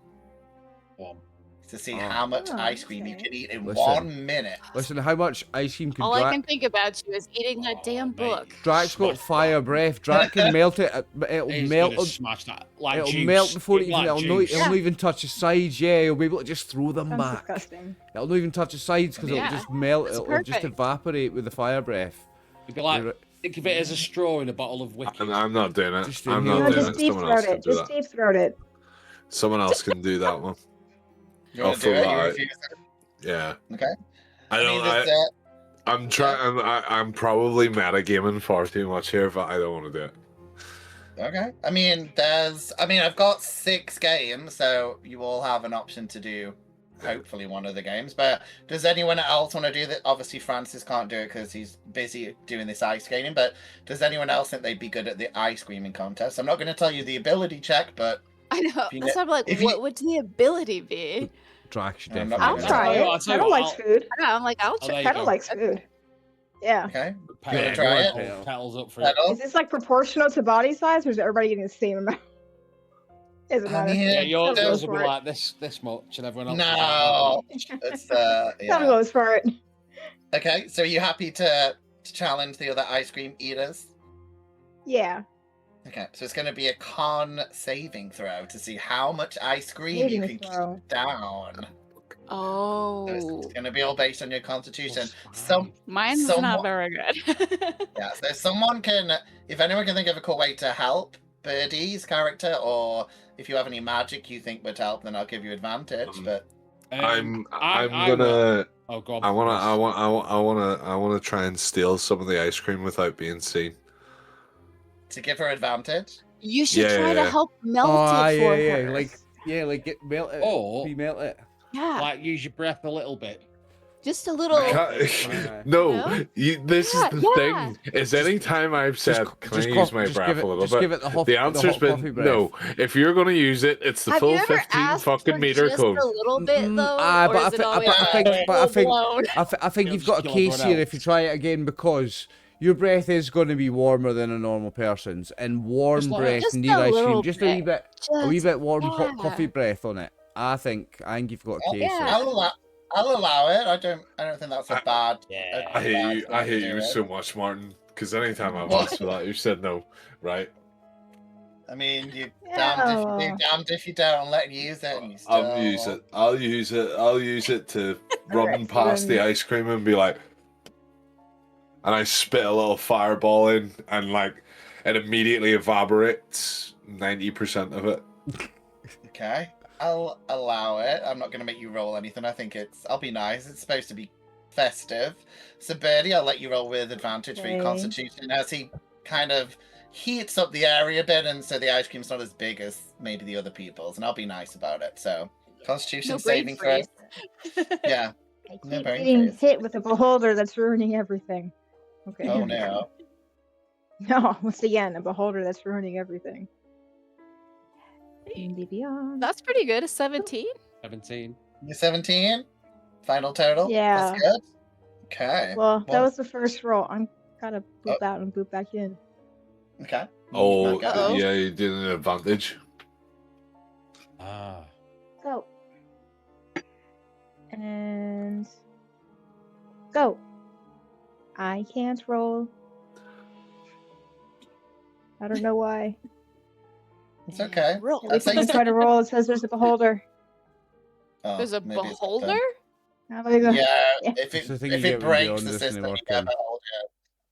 to see how much ice cream you can eat in 1 minute. Listen, how much ice cream can All I can think about you is eating that damn book. Drax got fire breath. Drax can melt it. It'll He's melt. gonna smash that. Like It'll juice. melt before it even. Like It'll juice. not even touch the sides. Yeah, he'll be able to just throw them Sounds back. disgusting. It'll not even touch the sides because Yeah, it'll just melt. that's It'll just perfect. evaporate with the fire breath. It'd be like, think of it as a straw in a bottle of whiskey. I'm not doing it. Just I'm inhale not it. doing Just it. deep Someone else throat can it. do Just that. deep throat it. Someone else can do that one. You want to do feel it? You alright. refuse it? Yeah. Okay. I don't. mean, I'm trying. I'm probably metagaming far too much here, but I don't want to do it. Okay. I mean, I've got 6 games, so you all have an option to do hopefully one of the games. But does anyone else want to do that? Obviously, Francis can't do it because he's busy doing this ice skating. But does anyone else think they'd be good at the ice creaming contest? I'm not going to tell you the ability check, but I know. you That's why I'm like, if you- what would the ability be? Drax I'm definitely. not I'll gonna- try I'll it. tell I you don't what, like food. I know. I'm like, I'll Oh, check. there you I don't go. like food. Yeah. okay. Pet- You want to try it? Pet- Petals up for it. Pedal? Is this like proportional to body size, or is everybody getting the same amount? Doesn't I matter. mean, Yeah, yours That will goes be for it. like this much, and everyone else. No. It's That yeah. goes for it. Okay, so are you happy to challenge the other ice cream eaters? Yeah. Okay, so it's going to be a con saving throw to see how much ice cream you Saving can throw. keep down. Oh, So it's going to be all based on your constitution. Some mine's somewhat- not very good. Yeah, so someone can, if anyone can think of a cool way to help Birdie's character, or if you have any magic you think would help, then I'll give you advantage. But I'm I gonna. Oh god. I wanna try and steal some of the ice cream without being seen. to give her advantage, You should Yeah, try yeah. to help melt Oh, it for yeah, her. like get melt it. Or- pre-melt it. Yeah, Like use your breath a little bit. just a little. No, No? this is Yeah, the yeah. thing. Is any time I've said, "Can I use my breath a little just bit?" give it the, The answer's hot coffee been breath. no. If you're gonna use it, it's the Have full you ever 15 asked fucking for meter just code. a little bit though? But or is it always I think full-blown? I think you've got a Just case kill here everyone if you try it again, because your breath is going to be warmer than a normal person's, and warm Just like- breath Just near a ice cream, little just a wee Just- bit warm hot yeah. coffee breath on it. I think you've got a case. Yeah. I'll allow it. I don't think that's a bad. Yeah. I hate you. I hate do you it. so much, Martin. Because anytime I've What? asked for that, you said no. Right? I mean, you Yeah. damned if you don't. I'm letting you use it. And you still... I'll use it. I'll use it. I'll use it to run Alright, past so the then- ice cream and be like, and I spit a little fireball in, and like, it immediately evaporates 90% of it. Okay, I'll allow it. I'm not going to make you roll anything. I think I'll be nice. It's supposed to be festive. So, Birdie, I'll let you roll with advantage for your Okay. constitution as he kind of heats up the area a bit, and so the ice cream's not as big as maybe the other people's, and I'll be nice about it. So, constitution No brain saving throw. freeze. Yeah. I No keep brain getting freeze. hit with a beholder that's ruining everything. Okay. Oh no. No, once again, a beholder that's ruining everything. D&D Beyond. That's pretty good. A 17. 17. You're 17. Final total. Yeah. That's good. Okay. Well, that Well- was the first roll. I'm gotta boop Oh. out and boop back in. Okay. Oh, Okay. Uh-oh. yeah, you did an advantage. Ah. Go. And go. I can't roll. I don't know why. It's okay. Roll. Every time I try to roll, it says there's a beholder. Oh, There's a maybe it's not beholder? done. How do I go? Yeah, Yeah. if It's the it thing if you it get when you're breaks on the this and system, they you work get a in. beholder.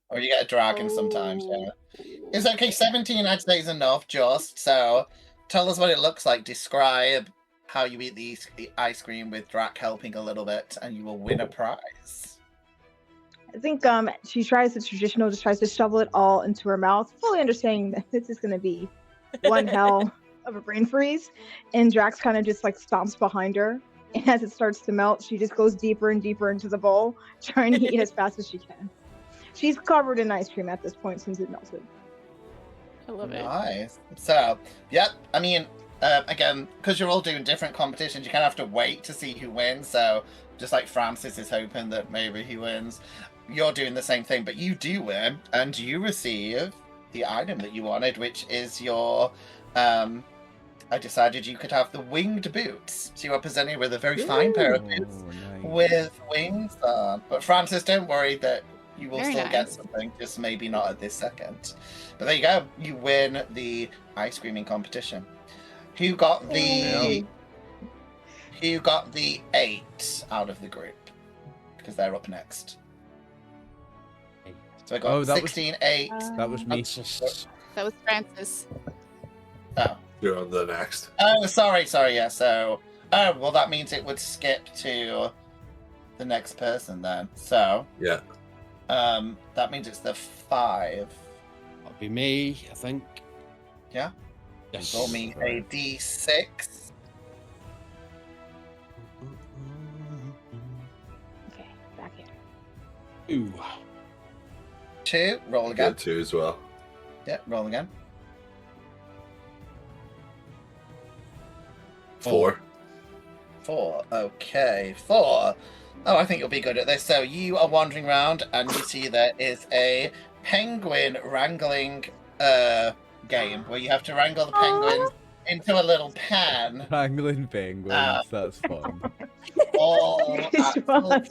Or you get a dragon sometimes, yeah. Oh. It's okay, 17 I'd say is enough, just. So, tell us what it looks like. Describe how you eat the ice cream with Drac helping a little bit, and you will win a prize. I think she tries the traditional, just tries to shovel it all into her mouth, fully understanding that this is gonna be one hell of a brain freeze. And Drax kind of just like stomps behind her, and as it starts to melt, she just goes deeper and deeper into the bowl, trying to eat as fast as she can. She's covered in ice cream at this point since it melted. I love it. Nice. So, yep. I mean, again, because you're all doing different competitions, you kind of have to wait to see who wins. So, just like Francis is hoping that maybe he wins, you're doing the same thing, but you do win, and you receive the item that you wanted, which is your. I decided you could have the winged boots. So you are presented with a very fine pair of boots with wings on. But Francis, don't worry that you will still get something, just maybe not at this second. But there you go. You win the ice creaming competition. Who got the 8 out of the group? Because they're up next. So I got 16, 8. That was me. That was Francis. Oh. You're on the next. Oh, sorry, yeah. So, well, that means it would skip to the next person then. So, yeah. That means it's the 5. That'll be me, I think. Yeah. Yes. Roll me a d6. Okay, back here. Ooh. 2. Roll I again. got 2 as well. Yeah, roll again. 4. 4. Okay, 4. Oh, I think you'll be good at this. So you are wandering around and you see there is a penguin wrangling game where you have to wrangle the penguins into a little pan. Wrangling penguins, that's fun. All It's fun.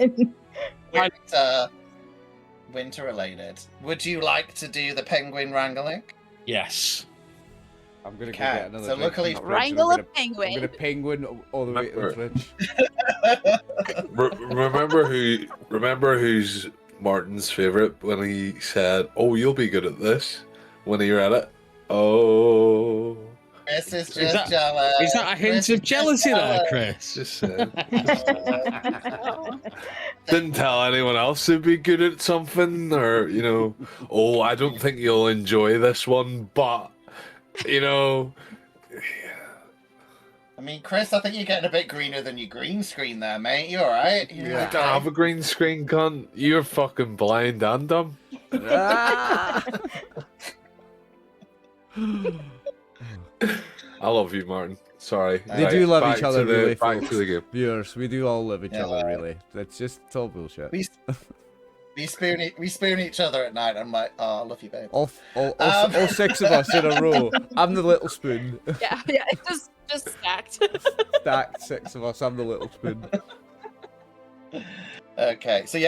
winter related. Would you like to do the penguin wrangling? Yes. I'm gonna go Okay, get another so drink luckily- from the fridge, and Wrangle a I'm gonna penguin. penguin all the way to the fridge. Remember who's Martin's favorite when he said, "Oh, you'll be good at this" when he read it. Oh, Chris is just Is that- jealous. Is that a hint Chris of is just jealousy there, jealous. Chris? just said. Oh. Didn't tell anyone else who'd be good at something, or oh, I don't think you'll enjoy this one, but I mean, Chris, I think you're getting a bit greener than your green screen there, mate. You alright? I don't have a green screen, cunt. You're fucking blind and dumb. Ah! I love you, Martin. Sorry. They do love back each other, to the- really, Back folks. to the game. Viewers, we do all love each Yeah. other, really. It's all bullshit. We spoon each other at night. I'm like, oh, I love you, babe. All 6 of us in a row. I'm the little spoon. Yeah, it's just stacked. Stacked 6 of us. I'm the little spoon. Okay, so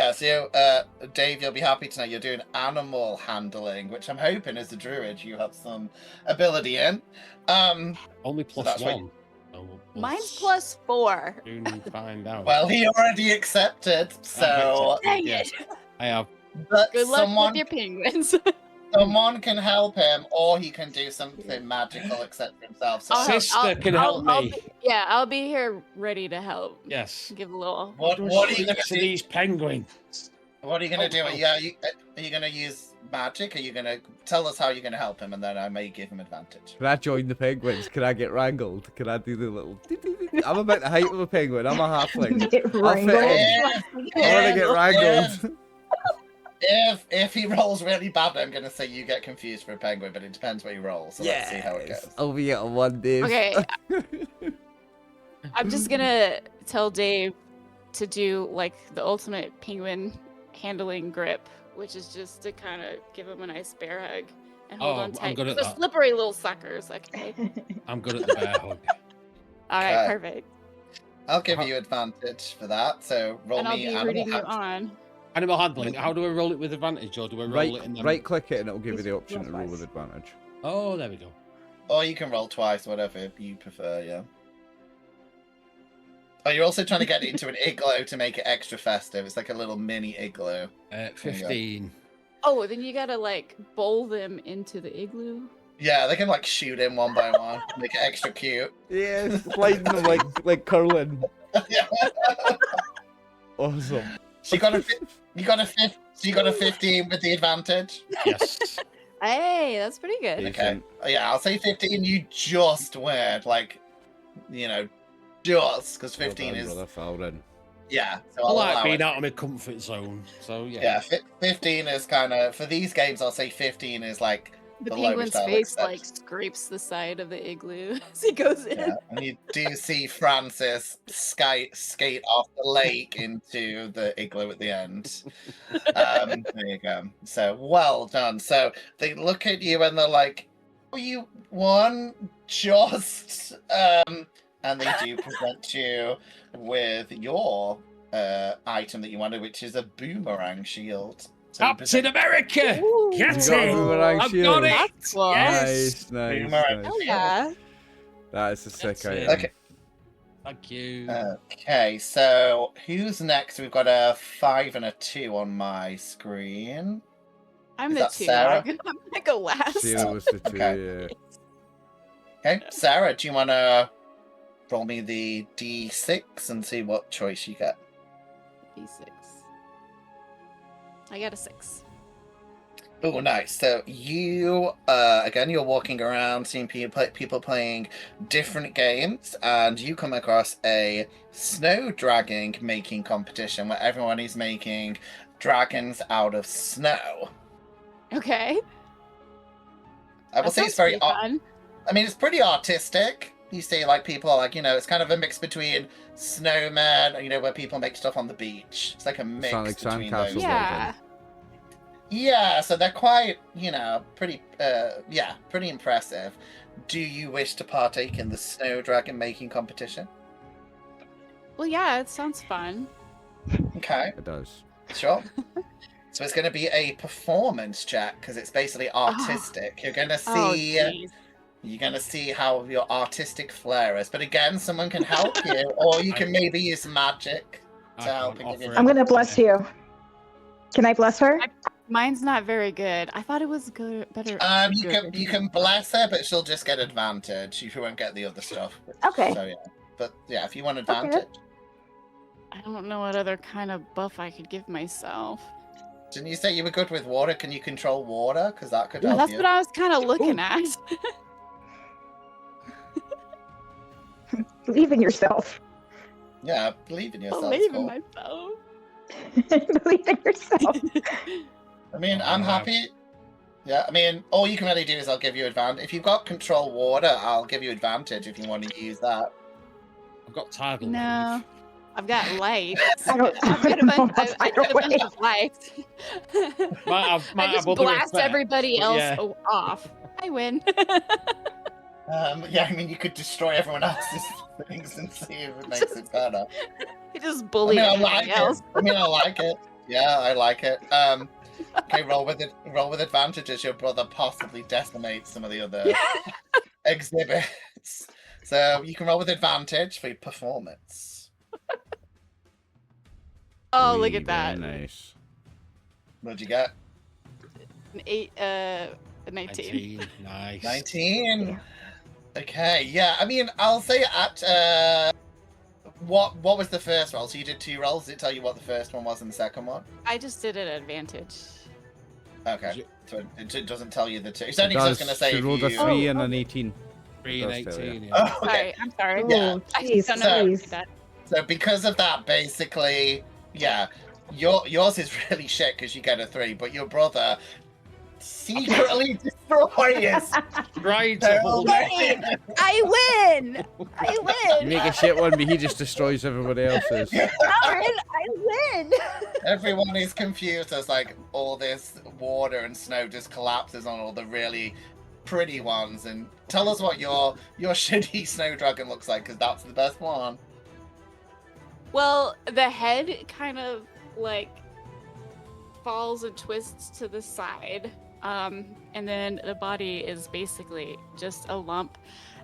Dave, you'll be happy to know you're doing animal handling, which I'm hoping as a druid you have some ability in. Only So plus that's why- 1. Oh, we'll Mine's +4. soon find out. Well, he already accepted, so Dang Yes. it. I have. but Good luck someone with your penguins. someone can help him, or he can do something magical except for himself. So Sister can help me. I'll be here ready to help. Yes. Give a little. what are you gonna to do? these penguins? What are you gonna do? Oh. Yeah, are you gonna use magic? Are you gonna tell us how you're gonna help him, and then I may give him advantage. Can I join the penguins? Can I get wrangled? Can I do the little... I'm about the height of a penguin. I'm a halfling. Get I'll fit wrangled. in. I want to get wrangled. If he rolls really bad, I'm gonna say you get confused for a penguin, but it depends what you roll. So let's see how it goes. I'll be at one day. Okay. I'm just gonna tell Dave to do like the ultimate penguin handling grip, which is just to kind of give him a nice bear hug and hold Oh, on I'm tight. good at They're that. slippery little suckers. Okay. I'm good at the bear hug. All right. Okay. Perfect. I'll give you advantage for that. So roll And I'll me be animal rooting you hand- on. Animal handling. How do I roll it with advantage, or do I roll it in the Right click it and it'll give you the Just option to roll roll twice. with advantage. Oh, there we go. Or you can roll twice, whatever you prefer. Yeah. Oh, you're also trying to get it into an igloo to make it extra festive. It's like a little mini igloo. 15. Oh, then you gotta like bowl them into the igloo. Yeah, they can like shoot in one by one, make it extra cute. Yeah, sliding them like curling. Awesome. So you got a 15 with the advantage. Yes. Hey, that's pretty good. Okay. Decent. Yeah, I'll say 15. You just win, like, just because 15 Well done, is brother Falden. Yeah. So I I'll like allow being it. out of my comfort zone. So Yeah, 15 is kind of, for these games, I'll say 15 is like The the penguin's lowest I'll face accept. like scrapes the side of the igloo as he goes in. Yeah, and you do see Francis skate off the lake into the igloo at the end. There you go. So well done. So they look at you and they're like, "Oh, you won just," and they do present you with your item that you wanted, which is a boomerang shield. So you Captain America! Ooh. Get You got a it! boomerang I've shield. got it! That's cool. Yes! Nice. Boomerang. Hell yeah. That is a sick That's it. item. Okay. Thank you. Okay, so who's next? We've got a 5 and a 2 on my screen. I'm Is the that 2. Sarah? I'm gonna go last. Sarah was the 2, Okay. yeah. Okay, Sarah, do you want to roll me the D6 and see what choice you get? D6. I got a 6. Oh, nice. So you, again, you're walking around, seeing people playing different games, and you come across a snow dragon making competition where everyone is making dragons out of snow. Okay. I will That say sounds it's very. pretty fun. I mean, it's pretty artistic. You see, like, people are like, it's kind of a mix between snowmen, where people make stuff on the beach. It's like a mix Sound like between sandcastles. those. Yeah. Yeah, so they're quite, pretty, pretty impressive. Do you wish to partake in the snow dragon making competition? Well, yeah, it sounds fun. Okay, It does. sure. So it's going to be a performance check because it's basically artistic. You're going to Oh, see, jeez. you're going to see how your artistic flair is. But again, someone can help you, or you can maybe use magic to help. And give you I'm gonna bless you. Can I bless her? Mine's not very good. I thought it was good, better. You can bless her, but she'll just get advantage. You won't get the other stuff. Okay. So yeah, but yeah, if you want advantage, I don't know what other kind of buff I could give myself. didn't you say you were good with water? Can you control water? Because that could Yeah, help that's you. what I was kind of looking at. Believe in yourself. Yeah, believe in yourself. Believe in Cool. myself. Believe in yourself. I mean, I'm happy. Yeah, I mean, all you can really do is I'll give you advantage. If you've got control water, I'll give you advantage if you want to use that. I've got tidal No. wave. I've got light. I don't I've got a know bunch, about I got a bunch tidal of light. Might I have just other blast effects, everybody but else yeah. off. I win. Yeah, I mean, you could destroy everyone else's things and see if it makes it better. I just I bully mean, I everybody like else. it. I mean, I like it. Yeah, I like it. Okay, roll with advantage as your brother possibly decimates some of the other exhibits. So you can roll with advantage for your performance. Oh, look at Very that. nice. What'd you get? A 19. 19. Nice. 19. Yeah. Okay, yeah. I mean, I'll say at what was the first roll? So you did 2 rolls. Did it tell you what the first one was and the second one? I just did it at advantage. Okay, so it doesn't tell you the 2. It's It only because I was does. going to say She if rolled a you... 3 and an 18. 3 and It does tell you. 18. Yeah. Oh, okay. I'm sorry. Yeah. I jeez, just don't know how to please. do that. So because of that, basically, yeah, yours is really shit because you get a 3, but your brother secretly destroys. Right. their hold own on. game. I win! I You win! make a shit one, but he just destroys everybody else's. Aaron, I win! Everyone is confused as like all this water and snow just collapses on all the really pretty ones. And tell us what your shitty snow dragon looks like, because that's the best one. Well, the head kind of like falls and twists to the side. And then the body is basically just a lump.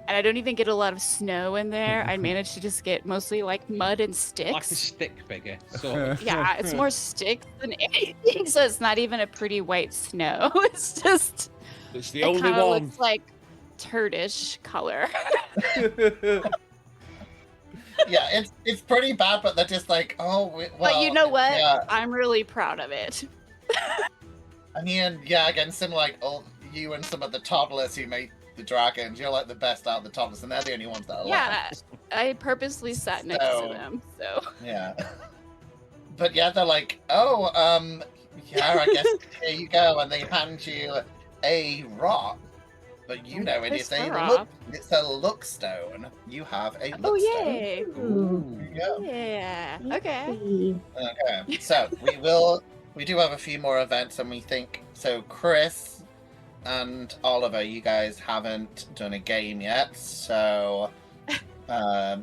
And I don't even get a lot of snow in there. I managed to just get mostly like mud and Like a sticks. stick figure. So Yeah, it's more sticks than anything. So it's not even a pretty white snow. It's just it's the it only kind of one. looks like turdish color. Yeah, it's pretty bad, but they're just like, oh, well. But you know what? Yeah, I'm really proud of it. I mean, yeah, again, similar like you and some of the toddlers who made the dragons, you're like the best out of the toddlers, and they're the only ones that are Yeah, I purposely sat next So- to them. So Yeah. but yeah, they're like, oh, yeah, I guess here you go, and they hand you a rock. But you know it is it's a look stone. You have a look stone. Yay! Ooh. There you go. Yeah. Okay. Okay. So we do have a few more events, and we think so. Chris and Oliver, you guys haven't done a game yet, so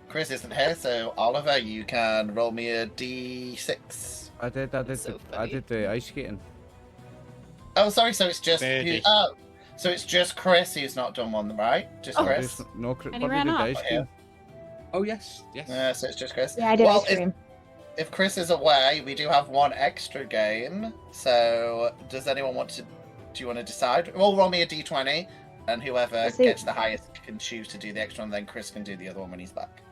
Chris isn't here. So Oliver, you can roll me a d6. I did the ice skating. Oh, sorry. So it's just Baby. so it's just Chris who's not done one, right? Just Chris. No, Chris. And he ran off. Ice skating. Oh yes. So it's just Chris. Yeah, I did ice cream. If Chris is away, we do have one extra game. So does anyone want to? Do you want to decide? Well, roll me a d20, and whoever gets the highest can choose to do the extra one. Then Chris can do the other one when he's back.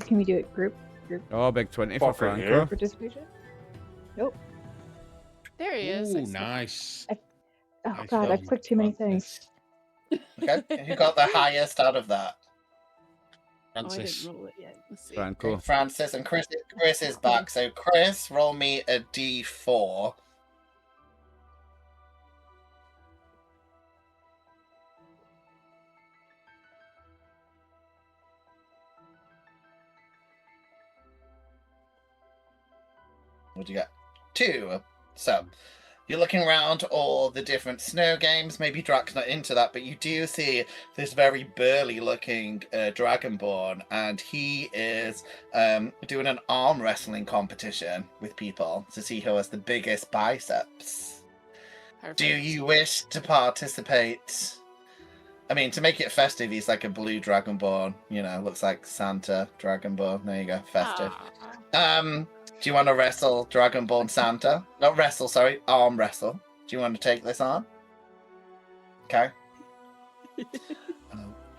Can we do it group Oh, big 20 for Franco. participation? Nope. There he is. Ooh, nice. Oh Nice god, I've going. clicked too many things. Okay. Who got the highest out of that? Oh, I Francis. didn't roll it yet. Let's see. Franco. Francis and Chris. Chris is back. So Chris, roll me a d4. What do you get? 2. So, you're looking around all the different snow games. Maybe Drax's not into that, but you do see this very burly-looking Dragonborn, and he is doing an arm wrestling competition with people to see who has the biggest biceps. Perfect. Do you wish to participate? I mean, to make it festive, he's like a blue Dragonborn. You know, looks like Santa Dragonborn. There you go, festive. Aw. Do you want to wrestle Dragonborn Santa? Not wrestle, sorry, arm wrestle. Do you want to take this on? Okay.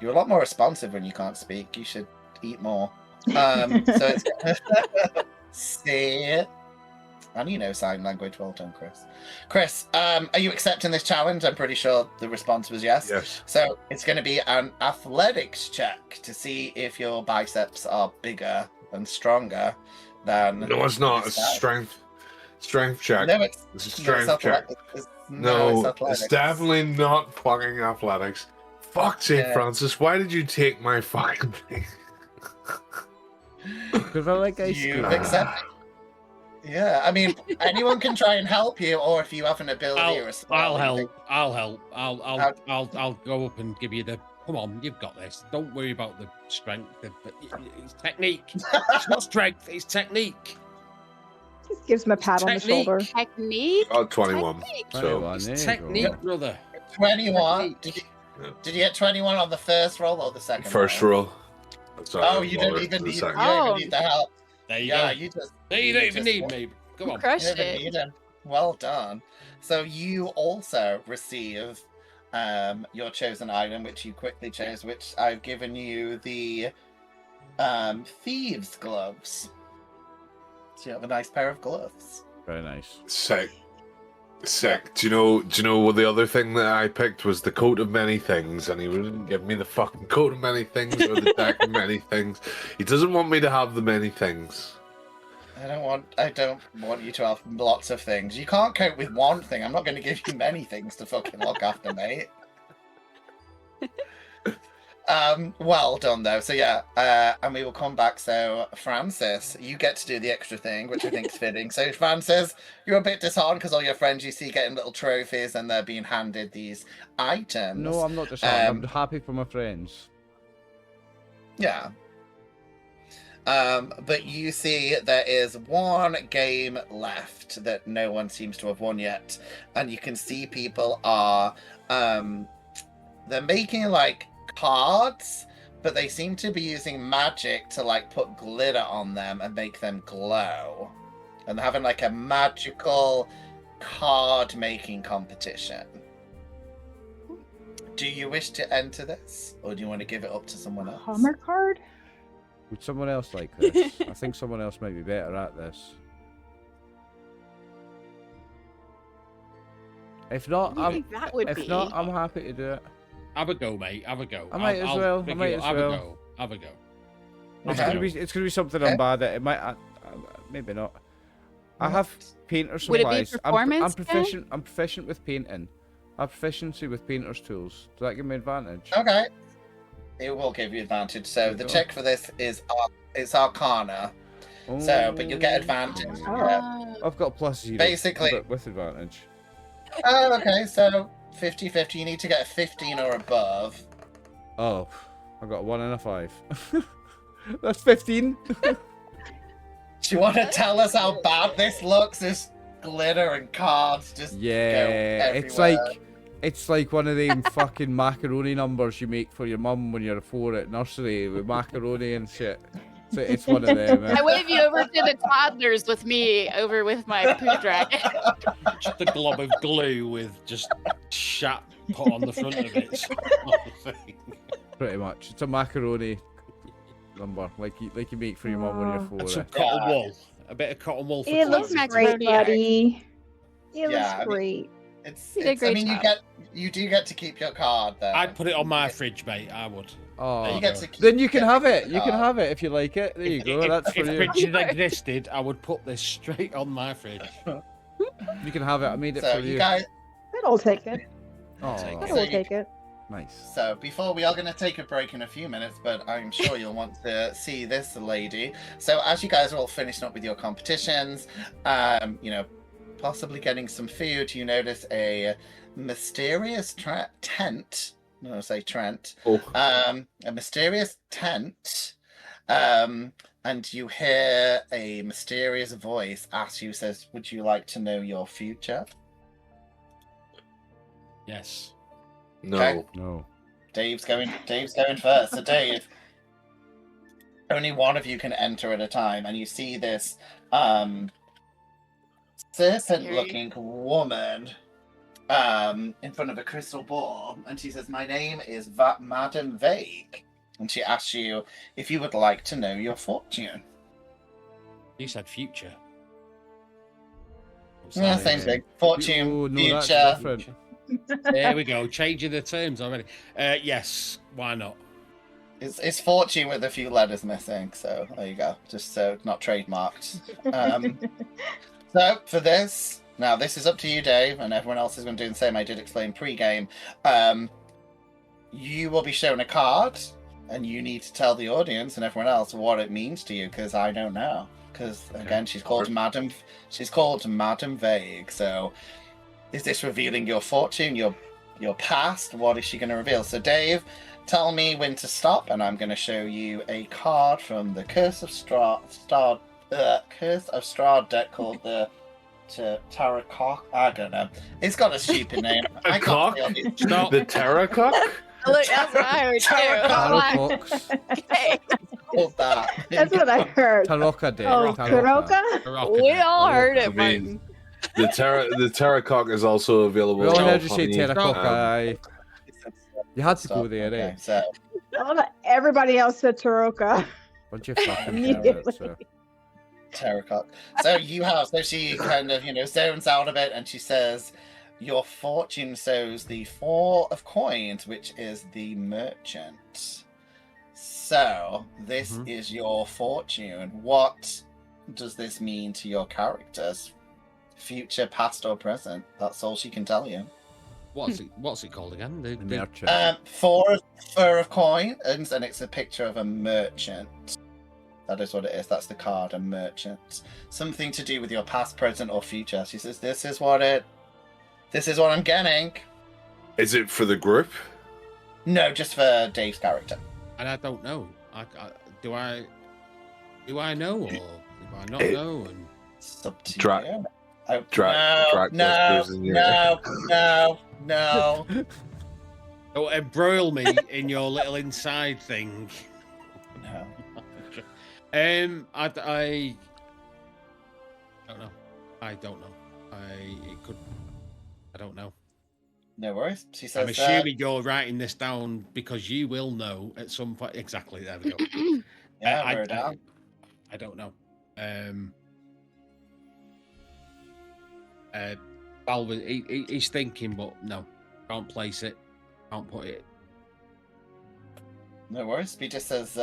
You're a lot more responsive when you can't speak. You should eat more. So it's see, and you know sign language. Well done, Chris. Chris, are you accepting this challenge? I'm pretty sure the response was yes. Yes. So it's going to be an athletics check to see if your biceps are bigger and stronger. No, it's not. It's strength check. No, it's a strength check. It's definitely not fucking athletics. Fuck's sake, Francis, why did you take my fucking thing? Because I like ice You cream. accept it. Yeah, I mean, anyone can try and help you, or if you have an ability or a skill. I'll help. I'll go up and give you the. Come on, you've got this. Don't worry about the strength. It's technique. It's not strength. It's technique. Just gives him a pat on the shoulder. Technique. Oh, 21. Technique. So It's There you technique, go. brother. 21. Did you get 21 on the first roll or the second? first roll? roll. Sorry, You Waller, don't even the need. You second. don't even need the help. There you Yeah, go. you just. You don't even need me. Come on. Crushed You don't it. need him. Well done. So you also receive your chosen item, which you quickly chose, which I've given you the thieves' gloves. So you have a nice pair of gloves. Very nice. Sick. Do you know what the other thing that I picked was the coat of many things, and he wouldn't give me the fucking coat of many things or the deck of many things. He doesn't want me to have the many things. I don't want you to have lots of things. You can't cope with one thing. I'm not going to give you many things to fucking look after, mate. Well done though. So yeah, and we will come back. So Francis, you get to do the extra thing, which I think is fitting. So Francis, you're a bit disheartened because all your friends you see getting little trophies and they're being handed these items. No, I'm not disheartened. I'm happy for my friends. Yeah. But you see there is one game left that no one seems to have won yet. And you can see people are they're making like cards, but they seem to be using magic to like put glitter on them and make them glow. And they're having like a magical card making competition. Do you wish to enter this? Or do you want to give it up to someone else? Hammer card? Would someone else like this? I think someone else might be better at this. If not, What do you think that would be? I'm happy to do it. Have a go, mate. Have a go. I might as well. Have a go. It's gonna be something I'm bad at. It might. maybe not. I have painter Would it be supplies. performance, I'm proficient with painting. I have proficiency with painter's tools. Does that give me advantage? Okay. It will give you advantage. So the check for this is it's Arcana. Oh, So, but you'll get advantage. Yeah. I've got plus 0. Basically- but with advantage. Oh, okay. So 50-50. You need to get a 15 or above. Oh, I got a 1 and a 5. That's 15. Do you want to tell us how bad this looks? This glitter and cards just go Yeah, everywhere. it's like one of them fucking macaroni numbers you make for your mum when you're 4 at nursery with macaroni and shit. So it's one of them. I wave you over to the toddlers with me over with my poo dragon. Just a glob of glue with just shat put on the front of it. sort of thing. Pretty much. It's a macaroni number, like you make for your mum when you're 4. And some cotton wool. A bit of cotton wool for It looks clothes. great, Macaroni art. buddy. It Yeah, looks I mean- great. It's, You did a I great mean, job. you do get to keep your card though. I'd put it on my fridge, mate. I would. Oh, You get to keep- then you can get have to it. keep You your can card. have it if you like it. There you go. That's for if you. fridges existed, I would put this straight on my fridge. You can have it. I made it So for you you. guys. I'll take it. Oh, take it. So I'll you- take it. nice. So before we are going to take a break in a few minutes, but I'm sure you'll want to see this lady. So as you guys are all finishing up with your competitions, possibly getting some food, you notice a mysterious tent. No, say Trent. Oh. A mysterious tent. And you hear a mysterious voice ask you, says, "Would you like to know your future?" Yes. No. Okay. No. Dave's going first. So Dave, only one of you can enter at a time, and you see this serpent-looking woman in front of a crystal ball, and she says, "My name is Madam Vague," and she asks you if you would like to know your fortune. You said future. What's Yeah, that? same thing. Fortune, Oh, no, that's future. different. There we go. Changing the terms already. Yes. Why not? It's fortune with a few letters missing, so there you go. Just so it's not trademarked. So for this, now this is up to you, Dave, and everyone else is going to do the same. I did explain pre-game. You will be shown a card, and you need to tell the audience and everyone else what it means to you, because I don't know. Because again, she's called Madam Vague. So, is this revealing your fortune, your past? What is she going to reveal? So, Dave, tell me when to stop, and I'm going to show you a card from the Curse of Strahd deck called the Tarot Cock. I don't know. It's got a stupid name. A I cock? can't feel it. Stop. The Terracock? Look, that's what I heard Tarot too. Tarot Okay. Called that. That's what I heard. Taroka Day. Oh, Kuroka? We all heard I it, mean, Martin. the Terracock is also available. We all on heard you say Honey. Terracotta. Um, Aye. You had to Stop. go there, Okay, eh? so Everybody else said Taroka. Bunch of fucking Immediately. carrots. Terracotta. So she kind of, zones out a bit, and she says, "Your fortune shows the 4 of coins, which is the merchant. So this is your fortune. What does this mean to your characters? Future, past, or present?" That's all she can tell you. What's it called again? The merchant. 4 of coins, and it's a picture of a merchant. That is what it is. That's the card, a merchant. Something to do with your past, present, or future. She says, this is what I'm getting. Is it for the group? No, just for Dave's character. And I don't know. Do I know or do I not know? And It's up to Dra- you. Oh, Drag no, whispers in your no. don't embroil me in your little inside thing. No. I don't know. I don't know. I don't know. No worries. She says, I'm assuming you're writing this down because you will know at some point. Exactly. There we go. yeah, I, we're down. I don't know. Balvin, he's thinking, but no, can't place it, can't put it. No worries. He just says,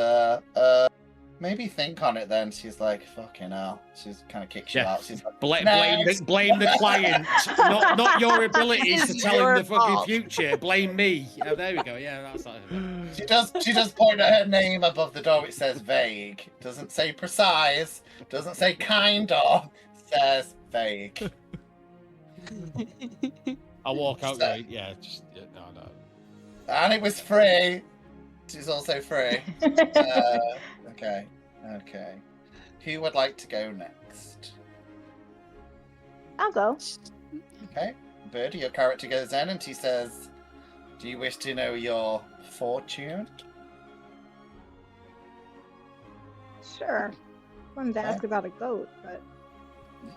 maybe think on it then. She's like, fucking hell. She's kind of kicks you Yeah. out. She's like, Blame "Next." the client, not your abilities to This is tell him your the fucking fault. future. Blame me. Oh, there we go. Yeah, that's not it. She does point at her name above the door, which says vague. Doesn't say precise. Doesn't say kind of. Says vague. I'll walk out. So- Going, yeah, just no. And it was free. She's also free. Okay. Who would like to go next? I'll go. Okay. Birdie, your character goes in and she says, do you wish to know your fortune? Sure. I wanted to ask about a goat, but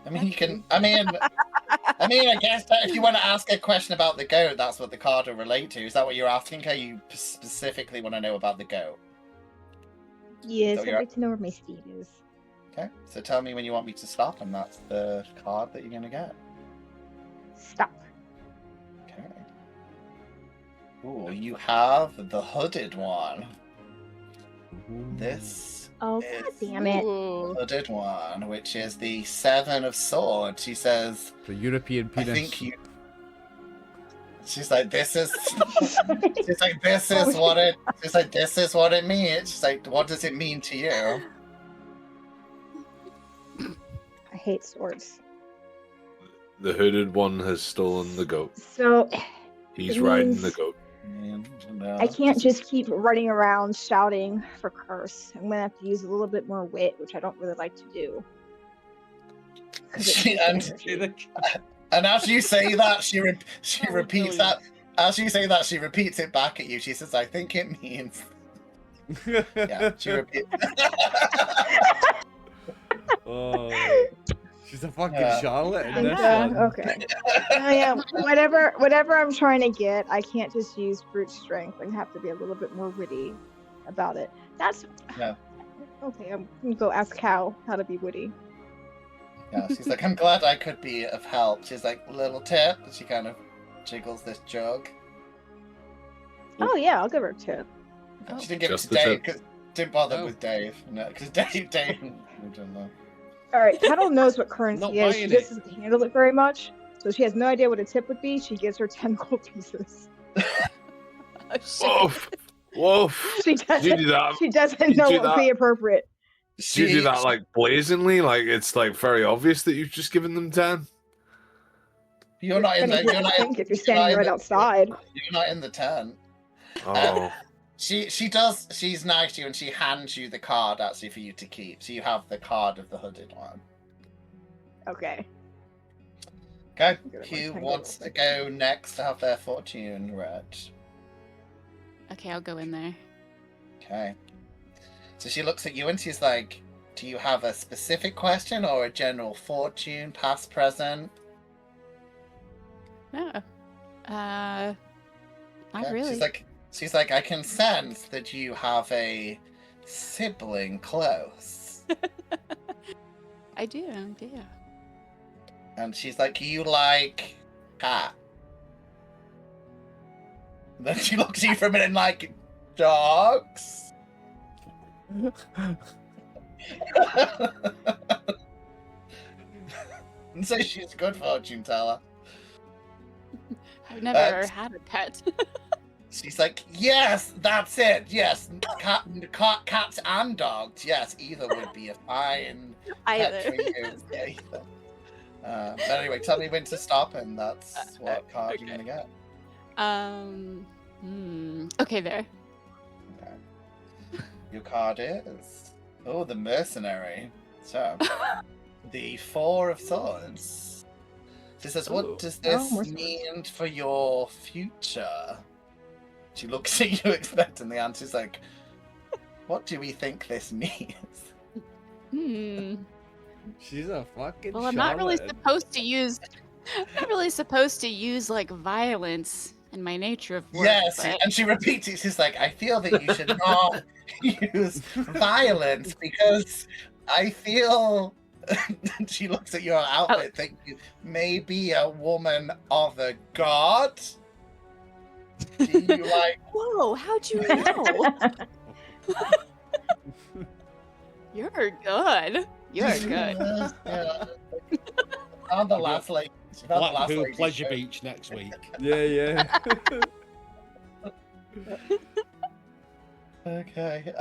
I mean, you can. I mean, I guess that if you want to ask a question about the goat, that's what the card will relate to. Is that what you're asking? Or you specifically want to know about the goat? yes, So I'd you're- like to know where my steed is. Okay. So tell me when you want me to stop, and that's the card that you're gonna get. Stop. Okay. Ooh, you have the hooded one. This Oh, is god damn it. Ooh. hooded one, which is the Seven of Swords. She says, The European I penis. think you. She's like, this is. She's like, this is what it. She's like, this is what it means. She's like, what does it mean to you? I hate swords. The hooded one has stolen the goat. So He's It riding means- the goat. I can't just keep running around shouting for curse. I'm gonna have to use a little bit more wit, which I don't really like to do. 'Cause it She- takes and- energy. And as you say that, she Oh, repeats that. As you say that, she repeats it back at you. She says, "I think it means." Yeah, she repeats. Oh, she's a fucking Yeah. Charlotte in And, this one. okay. Yeah, whatever I'm trying to get, I can't just use brute strength. I have to be a little bit more witty about it. That's Yeah. Okay, I'm gonna go ask Cal how to be witty. Yeah, she's like, "I'm glad I could be of help." She's like, "Little tip," and she kind of jiggles this jug. Oh yeah, I'll give her a tip. She didn't give it Just to the Dave tip. because didn't bother Oh. with Dave. No, because Dave, I don't know. All right, Petal knows what Not currency is. She buying just it. doesn't handle it very much, so she has no idea what a tip would be. She gives her 10 gold pieces. Oh, shit. Woof! Woof! She Did you doesn't. do that? She doesn't you know do what would be that? appropriate. Do you do that like blazingly? Like it's like very obvious that you've just given them 10? You're not in the. You're not. Think if you're not standing in right the- outside. You're not in the tent. Oh. She does. She's nice to you, and she hands you the card actually for you to keep. So you have the card of the hooded one. Okay. Okay. Good, Who I'm wants to go next to have their fortune read? Okay, I'll go in there. Okay. So she looks at you and she's like, "Do you have a specific question or a general fortune, past, present?" No. Not Okay. really. She's like, "I can sense that you have a sibling close." I do, yeah. And she's like, "You like cat?" And then she looks at you for a minute and like, "Dogs?" And so she's a good fortune teller. I've never had a pet. She's like, "Yes, that's it. Yes, cats and dogs. Yes, either would be a fine pet for Either. you." Yeah, either. But anyway, tell me when to stop, and that's what card you're okay. gonna get. Okay, there. Okay. Your card is the mercenary. So the Four of Swords. She says, "What does this more swords. mean for your future?" She looks at you expecting the answer. She's like, "What do we think this means?" She's a fucking Well, I'm not really Charlotte. supposed to use. I'm not really supposed to use like violence in my nature of work. Yes, but- and she repeats it. She's like, "I feel that you should not use violence because I feel." She looks at your outfit, thinking you may be a woman of a god. Do you like? Whoa! How'd you know? You're good. You're good. Yeah. On the last lady. Blackpool Pleasure Beach next week. Yeah. Okay.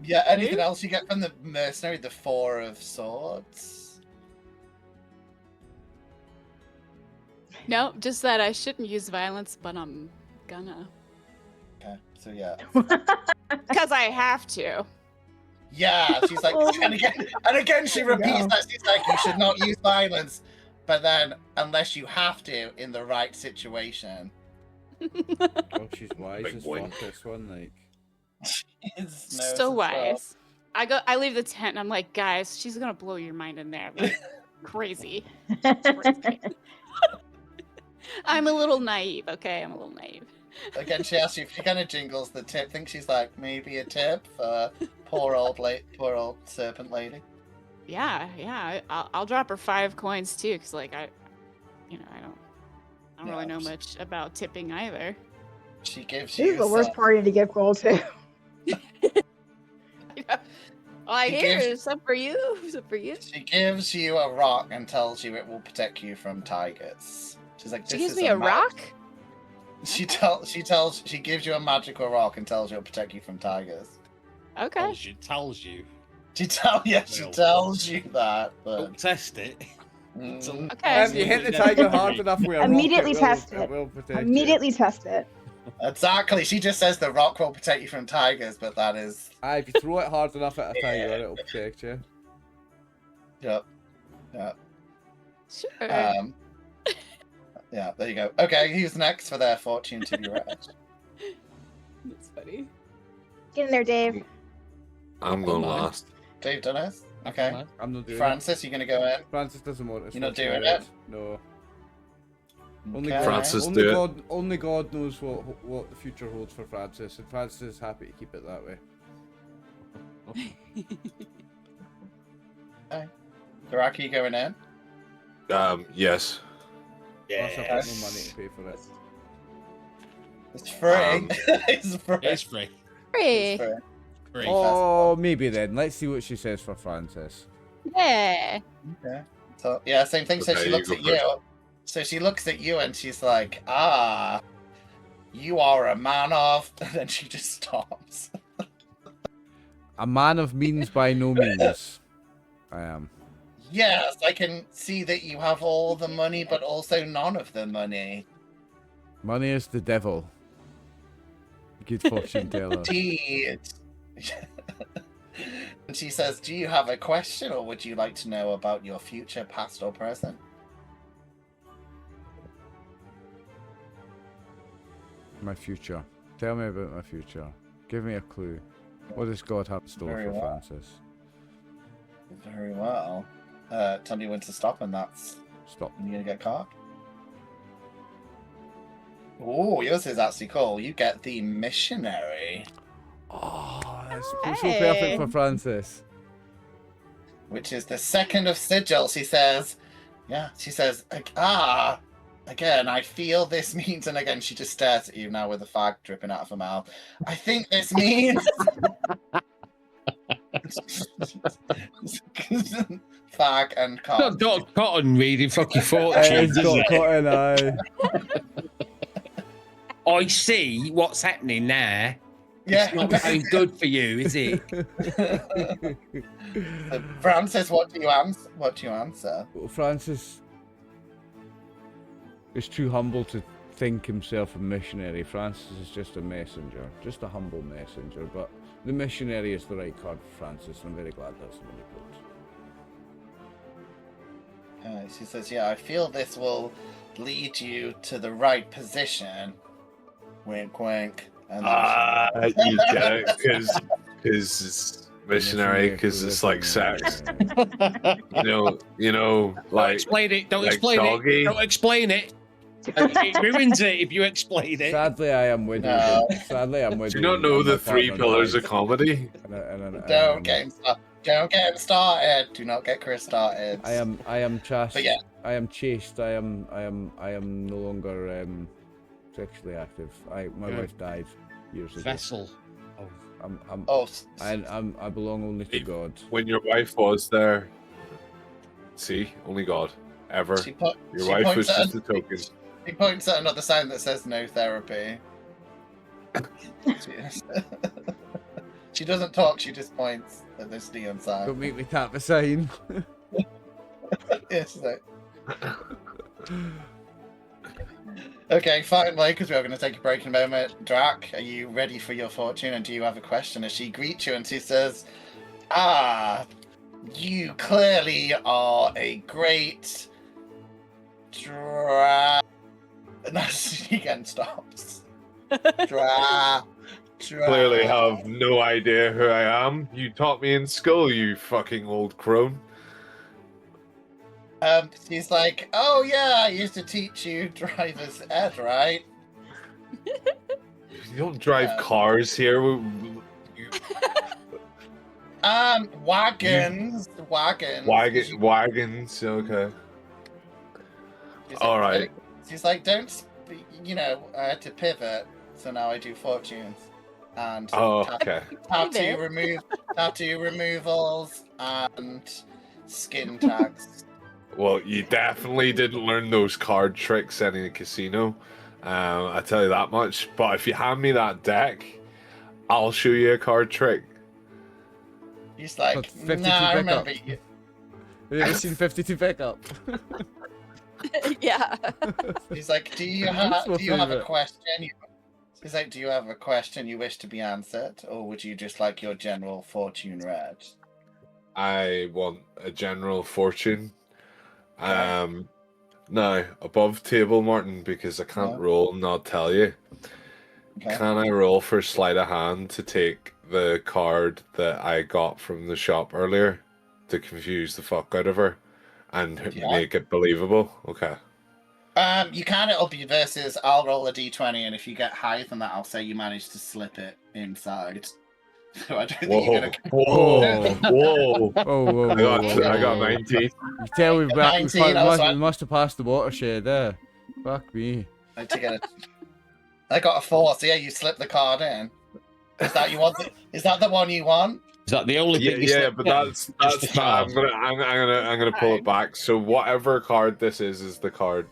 Yeah. Anything else you get from the mercenary? The 4 of Swords. No, just that I shouldn't use violence, but I'm gonna. Okay. So yeah. Because I have to. Yeah. She's like, and again, she repeats that. She's like, you should not use violence, but then unless you have to in the right situation. Oh, she's wise Big as boy. fuck, this one, like. So wise. I leave the tent and I'm like, guys, she's gonna blow your mind in there. Like, crazy. Crazy. I'm a little naive, okay? I'm a little naive. Again, she asks you if she kind of jingles the tip. Think she's like, maybe a tip for poor old serpent lady. Yeah. I'll drop her 5 coins too, because like I don't really know much about tipping either. She gives This you is the worst party to give gold to. All I hear is some for you, some for you. She gives you a rock and tells you it will protect you from tigers. She's like, She gives me a rock? She gives you a magical rock and tells you it'll protect you from tigers. Okay. Tells you. She tells you that. But... Don't test it. Okay. If you hit the tiger hard enough with a rock, Immediately it test will, it. will protect Immediately test it. Exactly. She just says the rock will protect you from tigers, but that is. If you throw it hard enough at a tiger, it'll protect you. Yep. Sure. Yeah, there you go. Okay, who's next for their fortune to be read? That's funny. Get in there, Dave. I'm going last. Dave Dennis? Okay. I'm not doing Francis, you gonna go in? it. Francis doesn't want it. You're not doing it? No. Only Okay. Francis, do it. Only God knows what the future holds for Francis, and Francis is happy to keep it that way. Okay. Garaki, you going in? Yes. Plus, I've got no money to pay for it. It's free. It's free. It's free. Free. Free. Oh, maybe then. Let's see what she says for Francis. Yeah. Okay. So yeah, same thing. So Okay, she you looks go at you. So she looks at you and she's like, you are a man of. And then she just stops. A man of means by no means. I am. Yes, I can see that you have all the money, but also none of the money. Money is the devil. Good fortune teller. Indeed. And she says, do you have a question, or would you like to know about your future, past or present? My future. Tell me about my future. Give me a clue. What does God have in store Very for well. Francis? Very well. Tell you when to stop, and that's Stop. when you're gonna get caught. Oh, yours is actually cool. You get the missionary, Oh, that's so Hey. perfect for Francis. which is the second of sigil. She says, again, I feel this means, and again, she just stares at you now with a fag dripping out of her mouth. I think this means fag and Not con. Dr. Cotton reading fucking It's fortunes, is got it? cotton eye. I see what's happening now. Yeah. It's not going good for you, is it? Francis, what do you answer? Well, Francis is too humble to think himself a missionary. Francis is just a messenger, just a humble messenger. But the missionary is the right card for Francis, and I'm very glad that's the one he pulled. She says, I feel this will lead you to the right position. Wink, wink. And You get it, because it's missionary, because it's like sex. You know, Don't like explain it. Don't like explain doggy. it. Don't explain it. It ruins it if you explain it. Sadly, I am widowed. No. Sadly, I'm widowed. Do you not know and the my 3 partner pillars died. of comedy? don't get him started. Don't get him started. Do not get Chris started. I am chaste. But yeah. I am chaste. I am no longer sexually active. My Yeah. wife died years ago. Vessel of I belong only to God. When your wife was there, see, only God ever. Your wife was just a token. He points at another sign that says no therapy. She doesn't talk, she just points at this neon sign. Don't make me tap the sign. Yes, okay, finally, because we are going to take a break in a moment. Drac, are you ready for your fortune? And do you have a question? As she greets you and she says, you clearly are a great And she again stops. Clearly have no idea who I am. You taught me in school, you fucking old crone. She's like, oh yeah, I used to teach you driver's ed, right? You don't drive cars here. Wagons. Wagons, okay. All right. She's like, don't speak, I had to pivot, so now I do fortunes. And tattoo removals and skin tags. Well, you definitely didn't learn those card tricks in a casino. I tell you that much. But if you hand me that deck, I'll show you a card trick. He's like, I remember you. Have you ever seen 52 pickup? Yeah. He's like, do you have a question? He's like, do you have a question you wish to be answered, or would you just like your general fortune read? I want a general fortune. Now, above table, Martin, because I can't roll and I'll tell you. Okay. Can I roll for sleight of hand to take the card that I got from the shop earlier to confuse the fuck out of her and make it believable? Okay. You can. It'll be versus. I'll roll a d20, and if you get higher than that, I'll say you managed to slip it inside. So I don't think you're gonna. Whoa! I got 19. You tell we must have passed the watershed there. Fuck me. I got a 4. So yeah, you slip the card in. Is that you want? Is that the one you want? Is that the only thing? Yeah, but that's I'm gonna pull it back. So whatever card this is the card.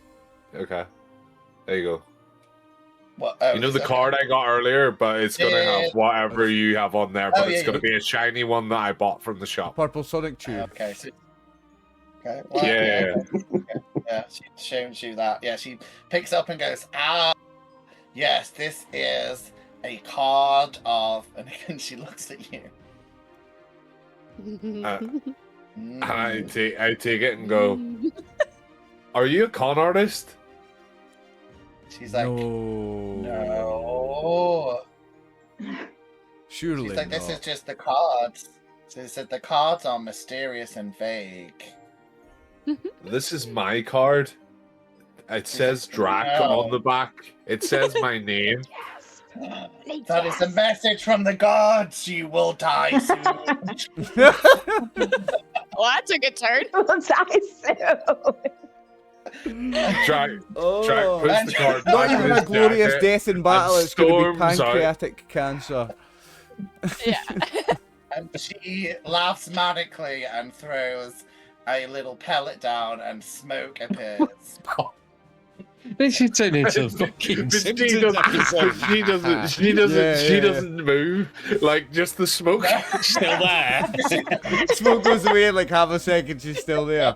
Okay, there you go. What, the card I got earlier, but it's gonna have whatever you have on there, but it's gonna be a shiny one that I bought from the shop. Purple Sonic Tube. Okay. So, Well, yeah. She shows you that. Yeah, she picks up and goes, yes, this is a card of, and again she looks at you. And I take it and go, are you a con artist? She's like, no. Surely She's like, this not. is just the cards. So they said the cards are mysterious and vague. This is my card. It says Drac on the back. It says my name. That is a message from the gods. You will die soon. Well, that took a turn. We'll die soon. Drac puts the card back. Not even a glorious jacket, death in battle, it's going to be storms pancreatic cancer. Yeah. And she laughs manically and throws a little pellet down, and smoke appears. This should turn into a fucking Simpsons episode. She doesn't move. Like, just the smoke Still there. Smoke goes away in like half a second, she's still there.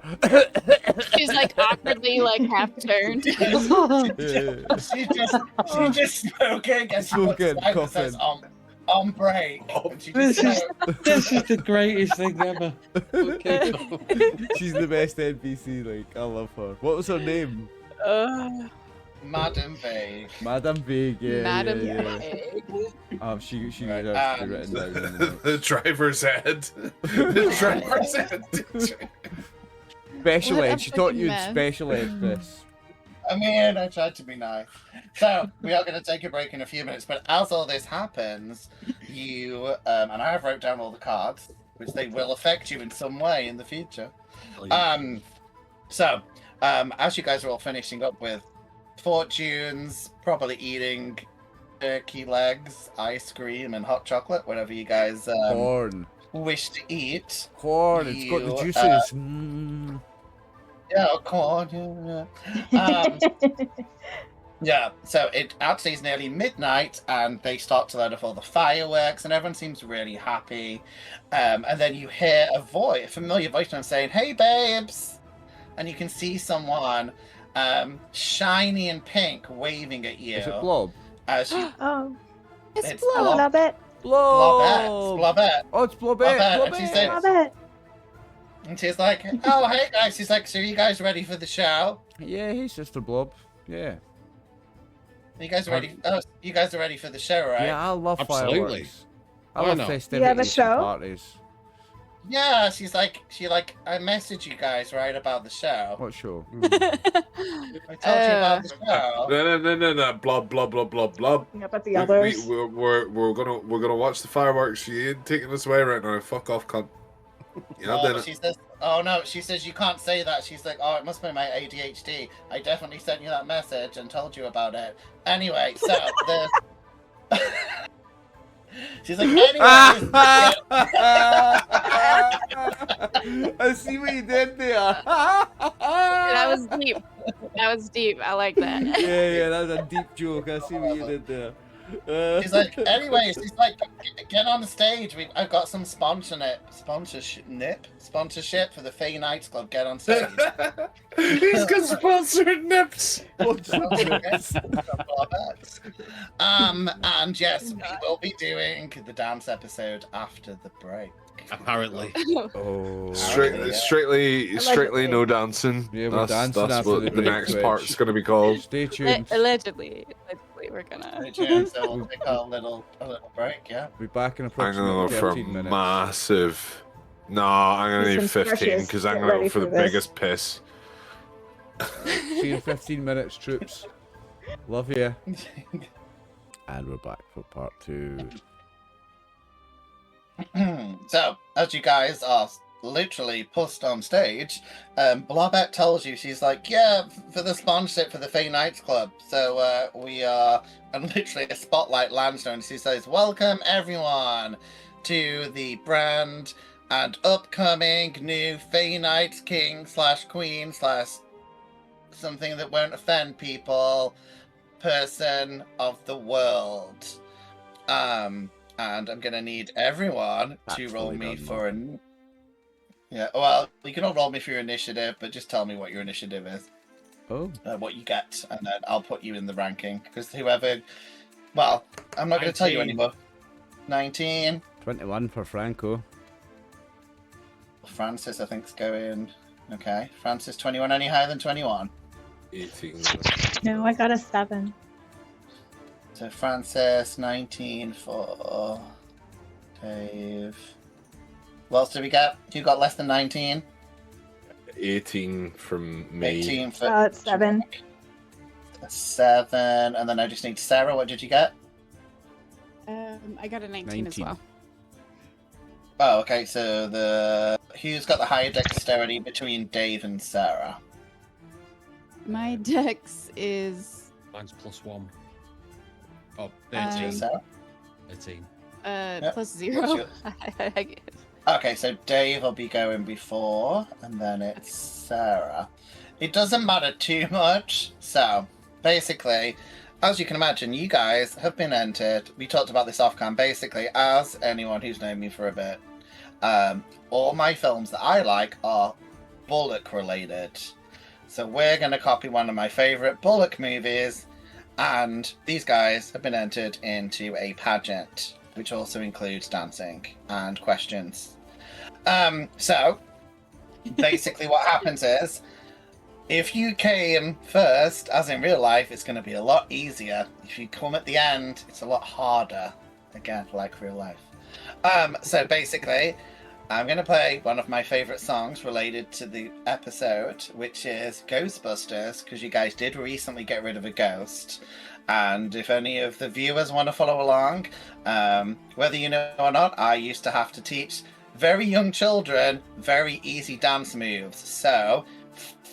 She's like awkwardly half turned. She's just smoking and coughing. On break. This is the greatest thing ever. Okay. She's the best NPC, like, I love her. What was her name? Madam Vague. Madam Vague, yeah. Madam Vague. She Right, actually written down. the driver's head. The driver's head. Special What a ed. She taught you in fucking special ed, Chris. I mean, I tried to be nice. So, we are going to take a break in a few minutes, but as all this happens, you, and I have wrote down all the cards, which they will affect you in some way in the future. As you guys are all finishing up with fortunes, probably eating turkey legs, ice cream, and hot chocolate, whatever you guys Corn. wish to eat. Corn. It's got the juices. Yeah, corn. Yeah, so it actually is nearly midnight, and they start to light off all the fireworks, and everyone seems really happy. And then you hear a familiar voice saying, "Hey, babes!" And you can see someone shiny and pink waving at you. Is it Blob? Oh, It's Blob. Love it. Blobette. Oh, it's Blobette. And she says, Love it. and she's like, "Oh, hey guys." She's like, "So are you guys ready for the show? Yeah, hey, Sister Blob. Yeah. Are you guys ready? Oh, you guys are ready for the show, right?" Yeah, I love Absolutely. fireworks. I Why love not? festivities You have a and show? parties. Yeah, I messaged you guys right about the show. What show? I told you about the show. No. Blah. Yeah, but the others. We're gonna watch the fireworks. You ain't taking this away right now. Fuck off, cunt. She says, "Oh no," she says, "You can't say that." She's like, "Oh, it must be my ADHD. I definitely sent you that message and told you about it." Anyway, so the she's like, "Anyway." I see what you did there. That was deep. That was deep. I like that. Yeah, that was a deep joke. I see what you did there. She's like, "Anyway," she's like, "Get on the stage. I've got some sponsorship for the Fey Nights Club. Get on stage." He's got sponsored nips. And yes, we will be doing the dance episode after the break. Apparently. Oh. Strictly no dancing. Yeah, we're dancing That's after what the the break, next Twitch. part's going to be called. Stay tuned. Allegedly, we're gonna. So we'll take a little break, yeah. We'll be back in I'm going to approximately go for 13 minutes. massive. No, I'm going to need Listen, 15 precious, because I'm get going to ready go for the for this. biggest piss. See you in 15 minutes, troops. Love you. And we're back for part 2. So, as you guys are literally pushed on stage, Blobette tells you, she's like, "Yeah, for the sponsorship for the Fey Nights Club." So we are, and literally a spotlight lands on, and she says, "Welcome everyone to the brand and upcoming new Fey Nights King / Queen / something that won't offend people, person of the world. And I'm gonna need everyone to roll me for Yeah, well, you can all roll me for your initiative, but just tell me what your initiative is. Oh. What you get, and then I'll put you in the ranking. Because whoever... Well, I'm not going to tell you 19. anymore. 19. 21 for Franco. Francis, I think, is going... Okay. Francis, 21. Any higher than 21? 18. No, I got a 7. So Francis, 19 for Dave. What else did we get? You got less than 19? 18 from me. 18 for... 7. 7. And then I just need Sarah. What did you get? I got a 19 as 19. well. Oh, okay. So who's got the higher dexterity between Dave and Sarah? My dex is Mine's +1. Oh, 13. 13. Sarah? 13. Yep. plus 0. Okay, so Dave will be going before, and then it's Sarah. It doesn't matter too much. So, basically, as you can imagine, you guys have been entered. We talked about this off-cam. Basically, as anyone who's known me for a bit, all my films that I like are Bullock-related. So we're going to copy one of my favourite Bullock movies, and these guys have been entered into a pageant, which also includes dancing and questions. So, basically what happens is, if you came first, as in real life, it's going to be a lot easier. If you come at the end, it's a lot harder. Again, like real life. So basically, I'm going to play one of my favourite songs related to the episode, which is Ghostbusters, because you guys did recently get rid of a ghost. And if any of the viewers want to follow along, whether you know or not, I used to have to teach very young children very easy dance moves. So,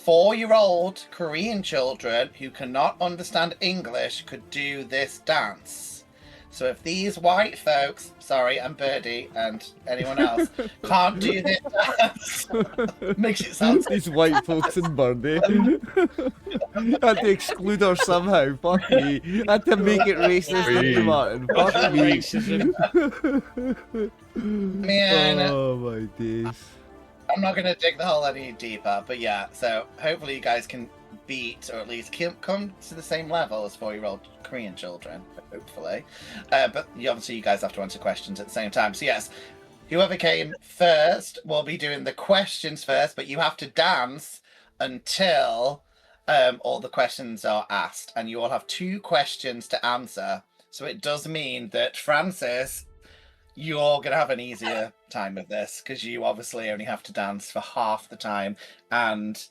4-year-old Korean children who cannot understand English could do this dance. So if these white folks, sorry, I'm Birdie and anyone else, can't do this dance, makes it sound so These white folks in Birdie. Had to exclude her somehow. Fuck me. Had to make it racist, didn't you, Martin? Fuck me. Racism. Man. Oh my days. I'm not going to dig the hole any deeper, but yeah, so hopefully you guys can beat, or at least come to the same level as 4-year-old Korean children, hopefully. But obviously you guys have to answer questions at the same time. So yes, whoever came first will be doing the questions first, but you have to dance until all the questions are asked, and you all have 2 questions to answer. So it does mean that Francis, you're going to have an easier time with this, because you obviously only have to dance for half the time, and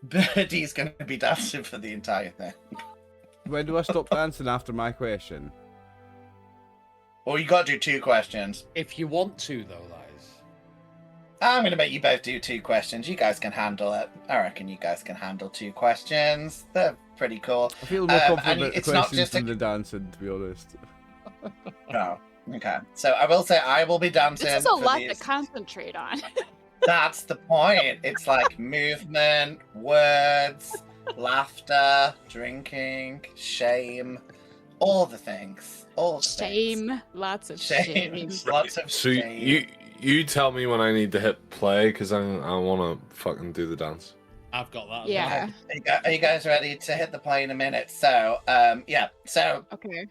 Birdie's going to be dancing for the entire thing. When do I stop dancing after my question? Well, you got to do 2 questions. If you want to, though, that is. I'm going to make you both do 2 questions. You guys can handle it. I reckon you guys can handle 2 questions. They're pretty cool. I feel more confident about the it's not questions just than the dancing, to be honest. No. Okay. So I will say I will be dancing. This is a for lot these. to concentrate on. That's the point. It's like movement, words, laughter, drinking, shame, all the things. All the Shame. things. Lots of Shame. shame. Lots of So shame. you tell me when I need to hit play, because I want to fucking do the dance. I've got that. Yeah. Are you guys ready to hit the play in a minute? So, yeah. So Okay.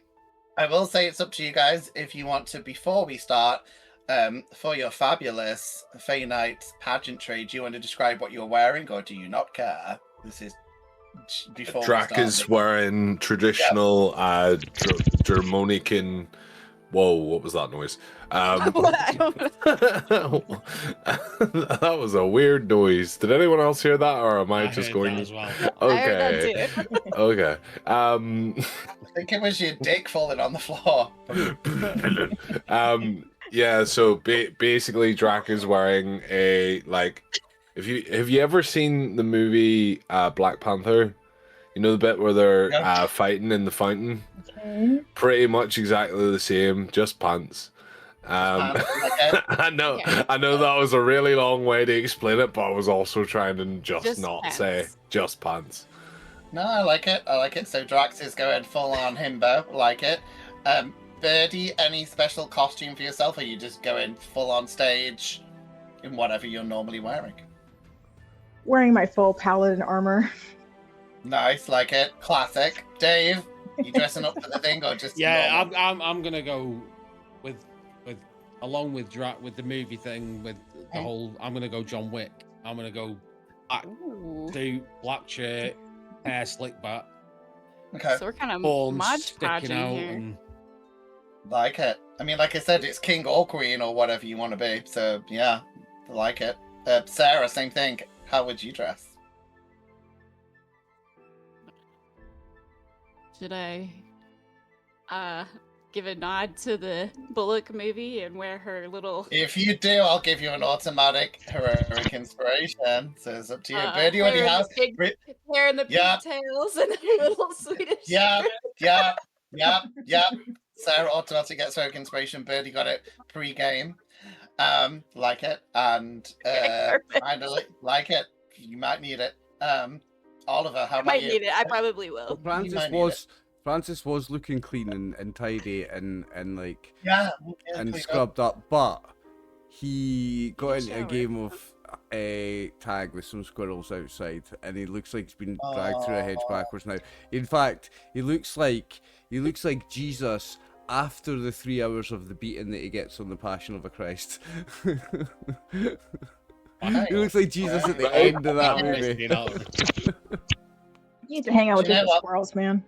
I will say it's up to you guys if you want to, before we start, for your fabulous Fey Night pageantry, do you want to describe what you're wearing, or do you not care? This is before we Drac start. is wearing traditional Germanican. Whoa, what was that noise? I don't know. That was a weird noise. Did anyone else hear that, or am I I just heard going? that as well. Okay. I heard that too. Okay. I think it was your dick falling on the floor. Yeah. So basically, Drac is wearing a like. Have you ever seen the movie Black Panther? You know the bit where they're fighting in the fountain? Okay. Pretty much exactly the same, just pants. I know that was a really long way to explain it, but I was also trying to just not pants. say just pants. No, I like it. I like it. So Drax is going full on himbo. Like it. Birdie, any special costume for yourself, or are you just going full on stage in whatever you're normally wearing? Wearing my full paladin armor. Nice, like it. Classic. Dave, you dressing up for the thing or just Yeah, normal? I'm gonna go with along with the movie thing with the whole. I'm gonna go John Wick. I'm gonna go black Ooh. suit, black shirt, hair slick back, Okay, So we're kind of horns mod sticking podging out, here. and like it. I mean, like I said, it's king or queen or whatever you want to be. So yeah, I like it. Sarah, same thing. How would you dress? Should I give a nod to the Bullock movie and wear her little If you do, I'll give you an automatic heroic inspiration. So it's up to you. Birdie already hair in has. the big hair and the Yeah. pigtails and her little Swedish Yeah, shirt. yeah. Sarah automatically gets heroic inspiration. Birdie got it pre-game. Like it. And Perfect. finally, like it. You might need it. Oliver, how I about might you? need it. I probably will. Francis was looking clean and tidy and like Yeah, and scrubbed up, but he got Good into a shower. game of a tag with some squirrels outside, and he looks like he's been dragged through a hedge backwards now. In fact, he looks like Jesus after the 3 hours of the beating that he gets on the Passion of the Christ. He looks like Jesus at the end of that movie. You need to hang out with Do you know different what? squirrels, man.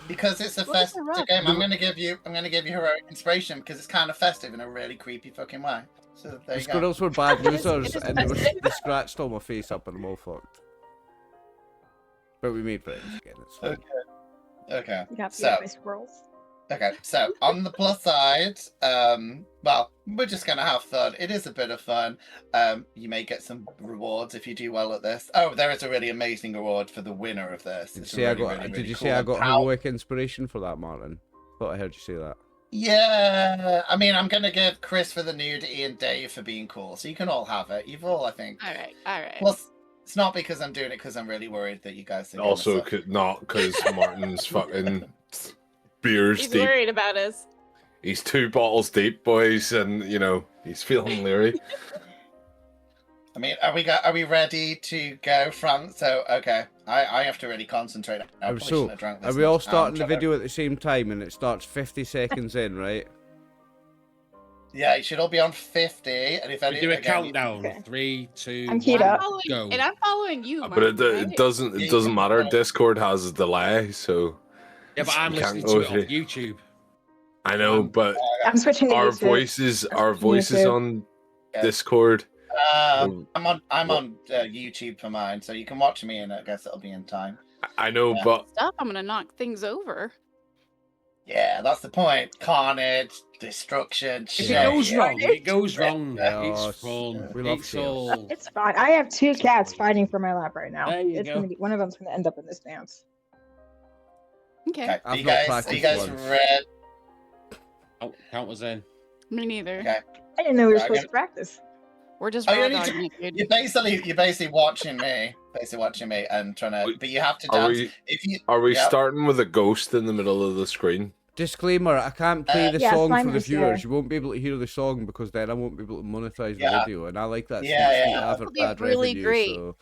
Because it's a What is festive the rock? game, I'm gonna give you heroic inspiration because it's kind of festive in a really creepy fucking way. So there The you go. squirrels were bad It is losers, and they festive. scratched all my face up, and I'm all fucked. But we made friends again. It's fine. Okay. You got to So- get my squirrels. Okay, so on the plus side, well, we're just gonna have fun. It is a bit of fun. You may get some rewards if you do well at this. Oh, there is a really amazing reward for the winner of this. Did you It's say I really, got? really, Did really you cool say I and got pow- heroic inspiration for that, Martin? Thought I heard you say that. Yeah, I mean, I'm gonna give Chris for the nudity and Dave for being cool, so you can all have it. You've all, I think. All right. Plus, it's not because I'm doing it because I'm really worried that you guys are gonna Also, suck. not because Martin's fucking beers He's deep. worried about us. He's 2 bottles deep, boys, and you know he's feeling leery. I mean, are we ready to go from? So okay, I have to really concentrate. I probably So, shouldn't have drank this are we much. all I'm starting the trying to- video at the same time and it starts 50 seconds in, right? Yeah, you should all be on 50, and if We any do a again, countdown. Okay. 3, 2, I'm keyed 1, up. go. And I'm following you, But it, Martin, right? it doesn't matter. Discord has a delay, so Yeah, but I'm you can't listening go to it off with YouTube. I know. But I'm switching to our YouTube. voices YouTube. on Yeah. Discord. I'm on YouTube for mine, so you can watch me, and I guess it'll be in time. I know, Yeah. but Stop! I'm gonna knock things over. Yeah, that's the point. Carnage, destruction. If it shit. goes wrong, it goes wrong. Yeah, It's fun. we love It's chaos. all. It's fine. I have 2 cats fighting for my lap right now. There you It's go. gonna be one of them's gonna end up in this dance. Okay. Okay, I've you not guys practiced once. ready? Oh, count us in. Me neither. Okay. I didn't know we were Right, supposed I to practice. We're just Oh, you raw need to- dogging it, dude. You're basically watching me, and trying to. But you have to are dance. we If you are we Yep. starting with a ghost in the middle of the screen? Disclaimer, I can't play the Yeah, song for the Slimer's viewers. there. You won't be able to hear the song because then I won't be able to monetize the Yeah. video. And I like that Yeah, sweet, sweet yeah. That'll be ad really revenue, great. so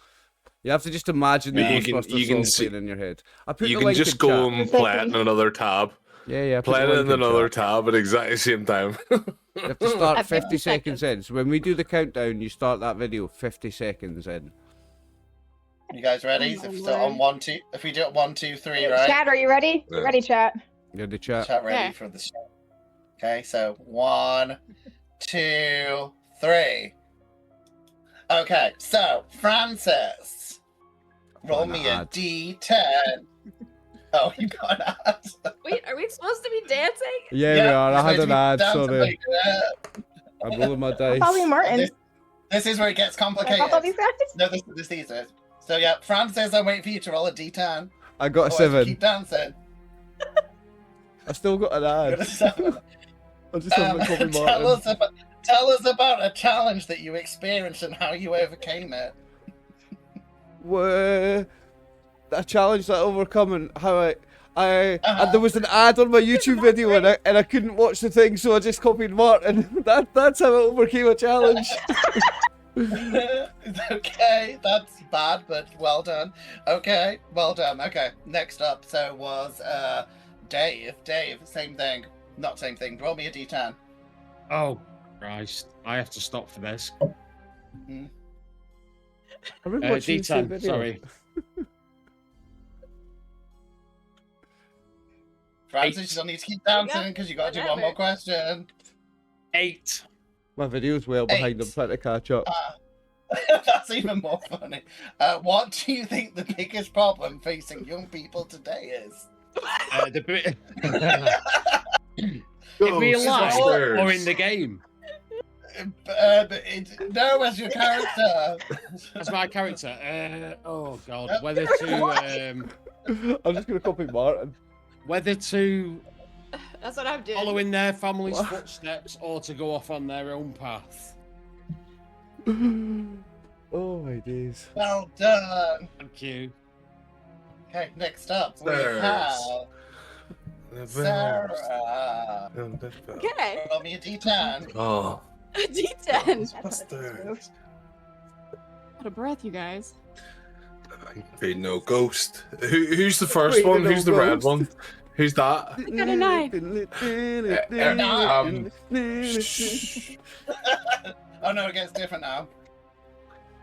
you have to just imagine the Yeah. Ghostbusters You can song see- playing in your head. I put You the can link just in go chat. and play it in another tab. Yeah, I put Play the it link in another chat. tab at exactly the same time. You have to start At 50 50 seconds in. So when we do the countdown, you start that video 50 seconds in. You guys ready? Oh, So my if, on word. 1, 2, if we do it 1, 2, 3, right? Chat, are you ready? Yeah. Ready, chat? You're in the chat. Chat ready Okay. for the show. Okay, so 1, 2, 3. Okay, so Francis, roll Got an me a ad. D10. Oh, you got an ad. Wait, are we supposed to be dancing? Yeah, we are. I had an ad, Dancing sorry. like that. I'm rolling my dice. Probably Martin. This is where it gets I complicated. all these guys. No, this is it. So yeah, Francis, I'm waiting for you to roll a D10. I got a Otherwise, 7. Keep dancing. I still got an You got ad. a 7. I'm just having a copy Martin. Tell us about a challenge that you experienced and how you overcame it. Were a challenge that I overcome and how I Uh-huh. and there was an ad on my YouTube video and I couldn't watch the thing, so I just copied Martin. That's how I overcame a challenge. Okay, that's bad, but well done. Okay, well done. Okay, next up, so was Dave. Dave, same thing. Not same thing. Roll me a D10. Oh, Christ. I have to stop for this. I remember watching the same D10, video. sorry. Francis, you Eight. still need to keep dancing because you got to do one more question. 8. My video's well behind. I'm 8. trying to catch up. That's even more funny. What do you think the biggest problem facing young people today is? The bit. In real life Ghostbusters. or in the game? No, as your character. That's my character. Oh God, Yep. whether to I'm just gonna copy Martin. whether to That's what I'm doing. follow in their family's What? footsteps or to go off on their own path. Oh my days. Well done. Thank you. Okay, next up we Stairs. have Sarah. Okay. Roll me a D10. Oh, D10. Ghostbusters. Out of breath, you guys. Ain't no ghost. Who's the first Wait, one? no Who's the red ghost. one? Who's that? I got a 9. Shh. Oh no, it gets different now.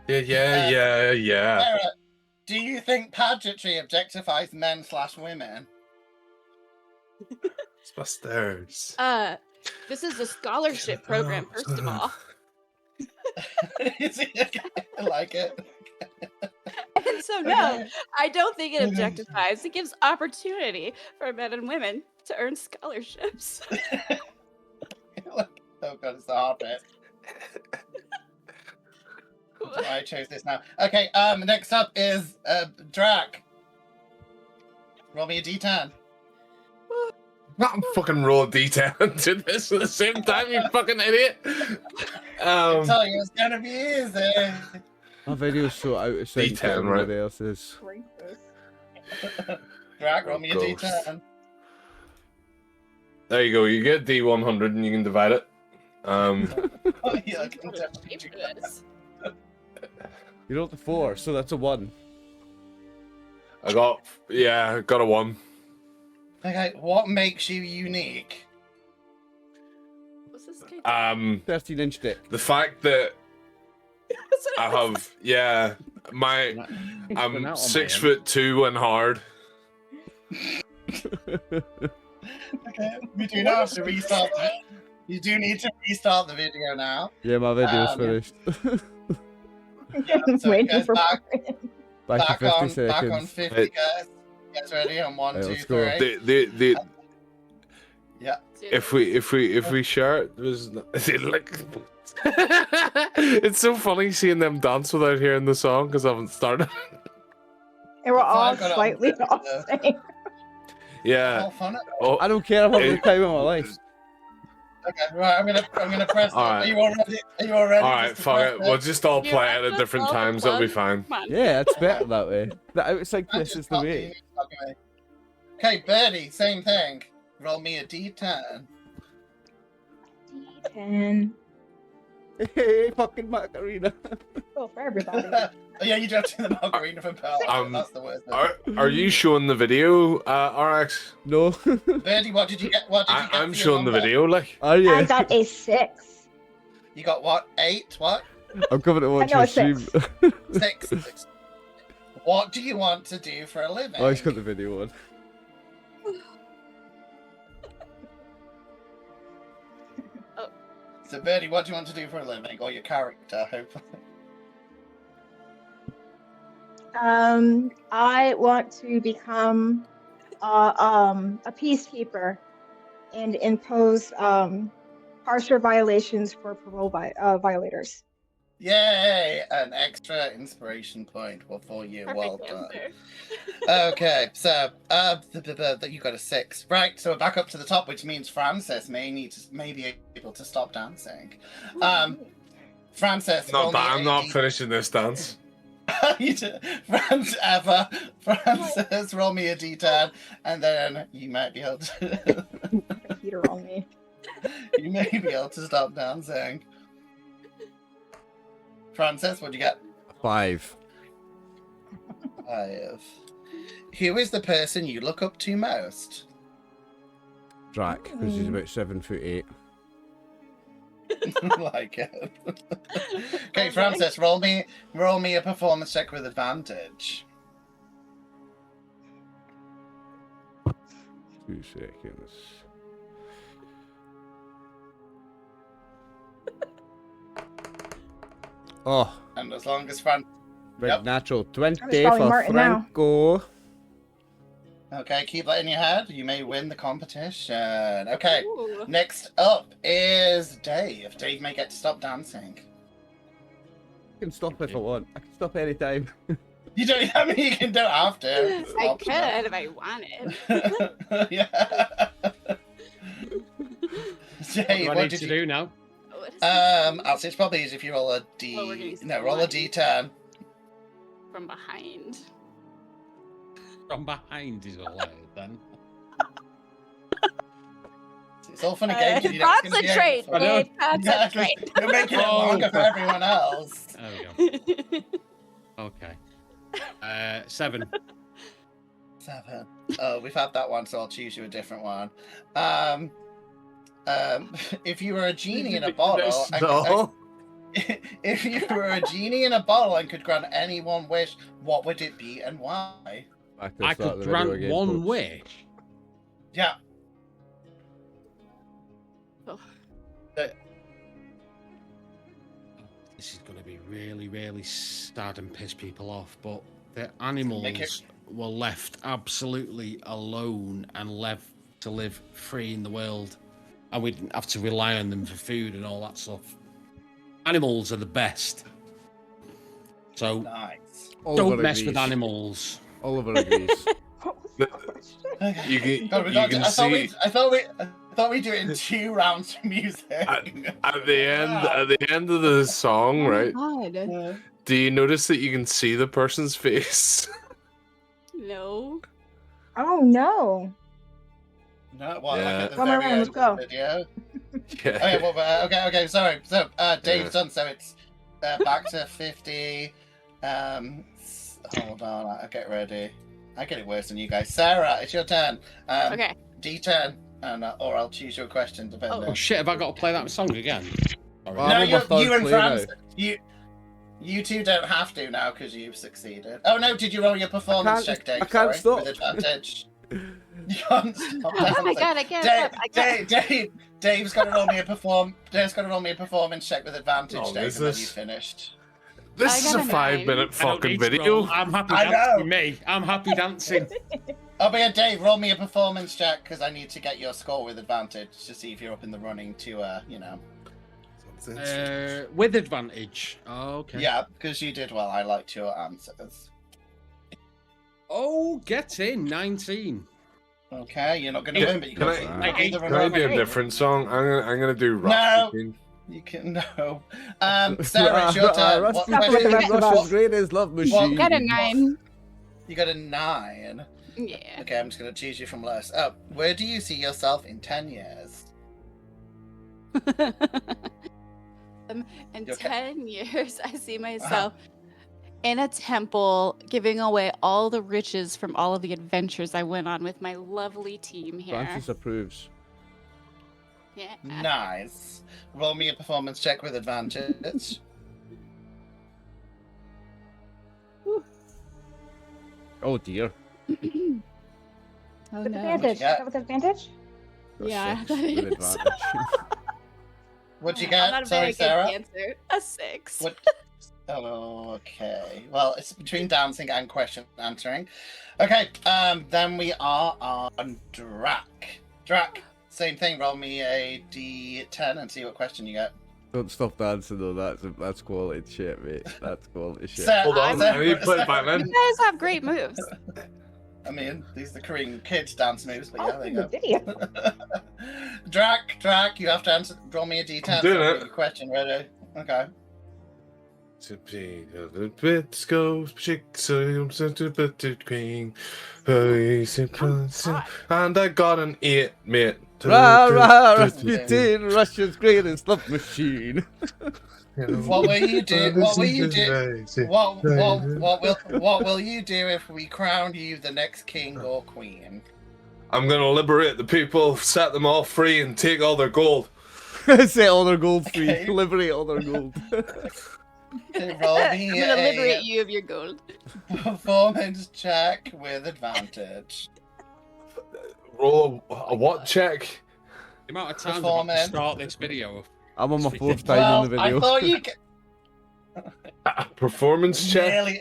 Yeah. Sarah, do you think pageantry objectifies men/women? Ghostbusters. This is a scholarship program, first of all. I like it. And so no, I don't think it objectifies. It gives opportunity for men and women to earn scholarships. Oh god, it's the hard bit. That's why I chose this now. Okay, next up is Drac. Roll me a D10. Not fucking roll a D10 and do this at the same time, you fucking idiot. I tell you, it's gonna be easy. My video's so out of sync with D10, everybody right? else's. Drag, roll me a Ghost. D10. There you go. You get D100 and you can divide it. Oh, yeah, I can definitely do that. You rolled a 4, so that's a 1. I got a 1. Okay, what makes you unique? What's this kid? 13-inch dick. The fact that I have, Went out I'm on 6'2" and hard. Okay, we do now have to restart that. You do need to restart the video now. Yeah, my video's finished. So it Waiting goes for back, Back in 50 seconds. back on 50, guys. Guys ready? On 1, Right, 2, let's go. 3. Yeah. If we share it, there's like it's so funny seeing them dance without hearing the song because I haven't started. They were all I've got it on slightly video. off sync. Yeah. All fun. Oh, I don't care, I'm having the time of my life. Okay, right. I'm gonna press. All right. Are you all ready? Are you all ready? all right, Just to fuck press it. We'll just all You play it ready? at different All the times. It'll be plugs? fine. Come on. Yeah, it's better that way. The outside I place just is the got you, way. you copy me. Okay, Birdie, same thing. Roll me a D10. D10. Hey, fucking Macarena. Oh, for everybody. Oh, yeah, you do have to do the margarita from Pearl. That's the worst. Are you showing the video, RX? No. Birdie, what did you get? What did you get? I'm for your showing the number? video, like. Are you? I got a 6. You got what? 8? What? I'm coming to watch know your it's stream. 6. 6. What do you want to do for a living? Oh, he's got the video on. So, Birdie, what do you want to do for a living? Or your character, hopefully. I want to become a peacekeeper and impose harsher violations for parole violators. Yay! An extra inspiration point for you. Well Perfect done. answer. Okay, so you got a 6, right? So we're back up to the top, which means Francis may be able to stop dancing. Francis, roll Not me that I'm a not D- finishing this dance. You do- Francis, roll me a D10, and then you might be able to. Heater on me. You may be able to stop dancing. Francis, what'd you get? 5. 5. Who is the person you look up to most? Drac, because he's about 7'8". Like it. Okay, Francis, roll me a performance check with advantage. 2 seconds. Oh, And as long as Fran... big Yep. natural 20 I'm just calling for Martin now. Franco. Okay, keep that in your head. You may win the competition. Okay, Ooh. next up is Dave. Dave may get to stop dancing. I can stop if I want. I can stop anytime. You don't... I mean, you can don't have to. It's I optional. could if I wanted. Yeah. Dave, What do I what need did to you... do now? What is I'll say it's probably easy if you roll a Oh, we're getting No, roll a one. D10. from behind? From behind is allowed then. It's all fun and games. if you don't skip the Concentrate, end. I know. Dave. Concentrate. You're making it Oh. longer for everyone else. There we go. Okay. 7. 7. Oh, we've had that one, so I'll choose you a different one. If you were a genie in a bottle, No. if you were a genie in a bottle and could grant any one wish, what would it be and why? Back to the I start of could the video grant again, one folks. wish. Yeah. This is going to be really, really sad and piss people off, but the animals were left absolutely alone and left to live free in the world, and we didn't have to rely on them for food and all that stuff. Animals are the best, so Nice. Oliver don't mess with agrees. animals. Oliver agrees. What was Okay. You can, God, you can see I thought we do it in 2 rounds of music. at the end of the song, right? Oh my God. Do you notice that you can see the person's face? No. Oh no. No, well, Yeah. like at the Come very around, end let's of go. the video. Yeah. Okay, well, okay, sorry. So, Dave's Yeah. done, so it's back to 50. Hold on, I'll get ready. I get it worse than you guys. Sarah, it's your turn. Okay. D10, and or I'll choose your question, depending. Oh shit! Have I got to play that song again? Sorry. Well, No, I'm on my third you and play Franz, now. you two don't have to now because you've succeeded. Oh no, did you roll your performance check, Dave? I can't Sorry, stop. With advantage. You can't stop Oh my dancing. God, I can't. Dave's got to roll me a performance check with advantage, Oh, Dave, is and then this- you finished. This I is got a a 5-minute 9. I don't fucking need to video. roll. I'm happy I dancing. know. Me, I'm happy dancing. Oh, but yeah, Dave, roll me a performance check because I need to get your score with advantage to see if you're up in the running to, With advantage. Oh, okay. Yeah, because you did well. I liked your answers. Oh, get in 19. Okay, you're not going to win, but you Can can I- either Can I do a remember. different song? I'm gonna do No. Rasputin. You can no. Sarah, it's your turn. What Stop with the rest of us. Russia's greatest love machine. Got a 9. You got a 9. Yeah. Okay, I'm just going to choose you from less. Oh, where do you see yourself in 10 years? In You okay? 10 years, I see myself in a temple giving away all the riches from all of the adventures I went on with my lovely team here. Francis approves. Yeah. Nice. Roll me a performance check with advantage. Oh dear. Oh With no. advantage. Yeah. Is that with advantage? Got Yeah, 6 that with is. advantage. What'd you I'm not get? a Sorry, very Sarah. good dancer. A 6. What? Oh, okay. Well, it's between dancing and question answering. Okay, then we are on Drac. Drac, same thing. Roll me a D10 and see what question you get. Don't stop dancing though. That's quality shit, mate. That's quality shit. Hold on, I need to put it back You in. guys have great moves. I mean, these are the Korean kids dance moves, but yeah, Oh, there you the go. video. Drac, you have to answer. Roll me a D10. I'm doing so it. your question ready? Okay. To be the bits go jigsaw to the queen. And I got an 8, mate. Rah rah, Rasputin, Russia's greatest love machine. What will you do? What will you do? What will you do if we crown you the next king or queen? I'm gonna liberate the people, set them all free, and take all their gold. Set all their gold free. Okay. Liberate all their gold. Roll I'm me gonna liberate a you of your gold. performance check with advantage. Roll a what check? The amount of times I've got Performance. to start this video. I'm on my It's 4th time Well, in the I video. thought you A performance check? nearly.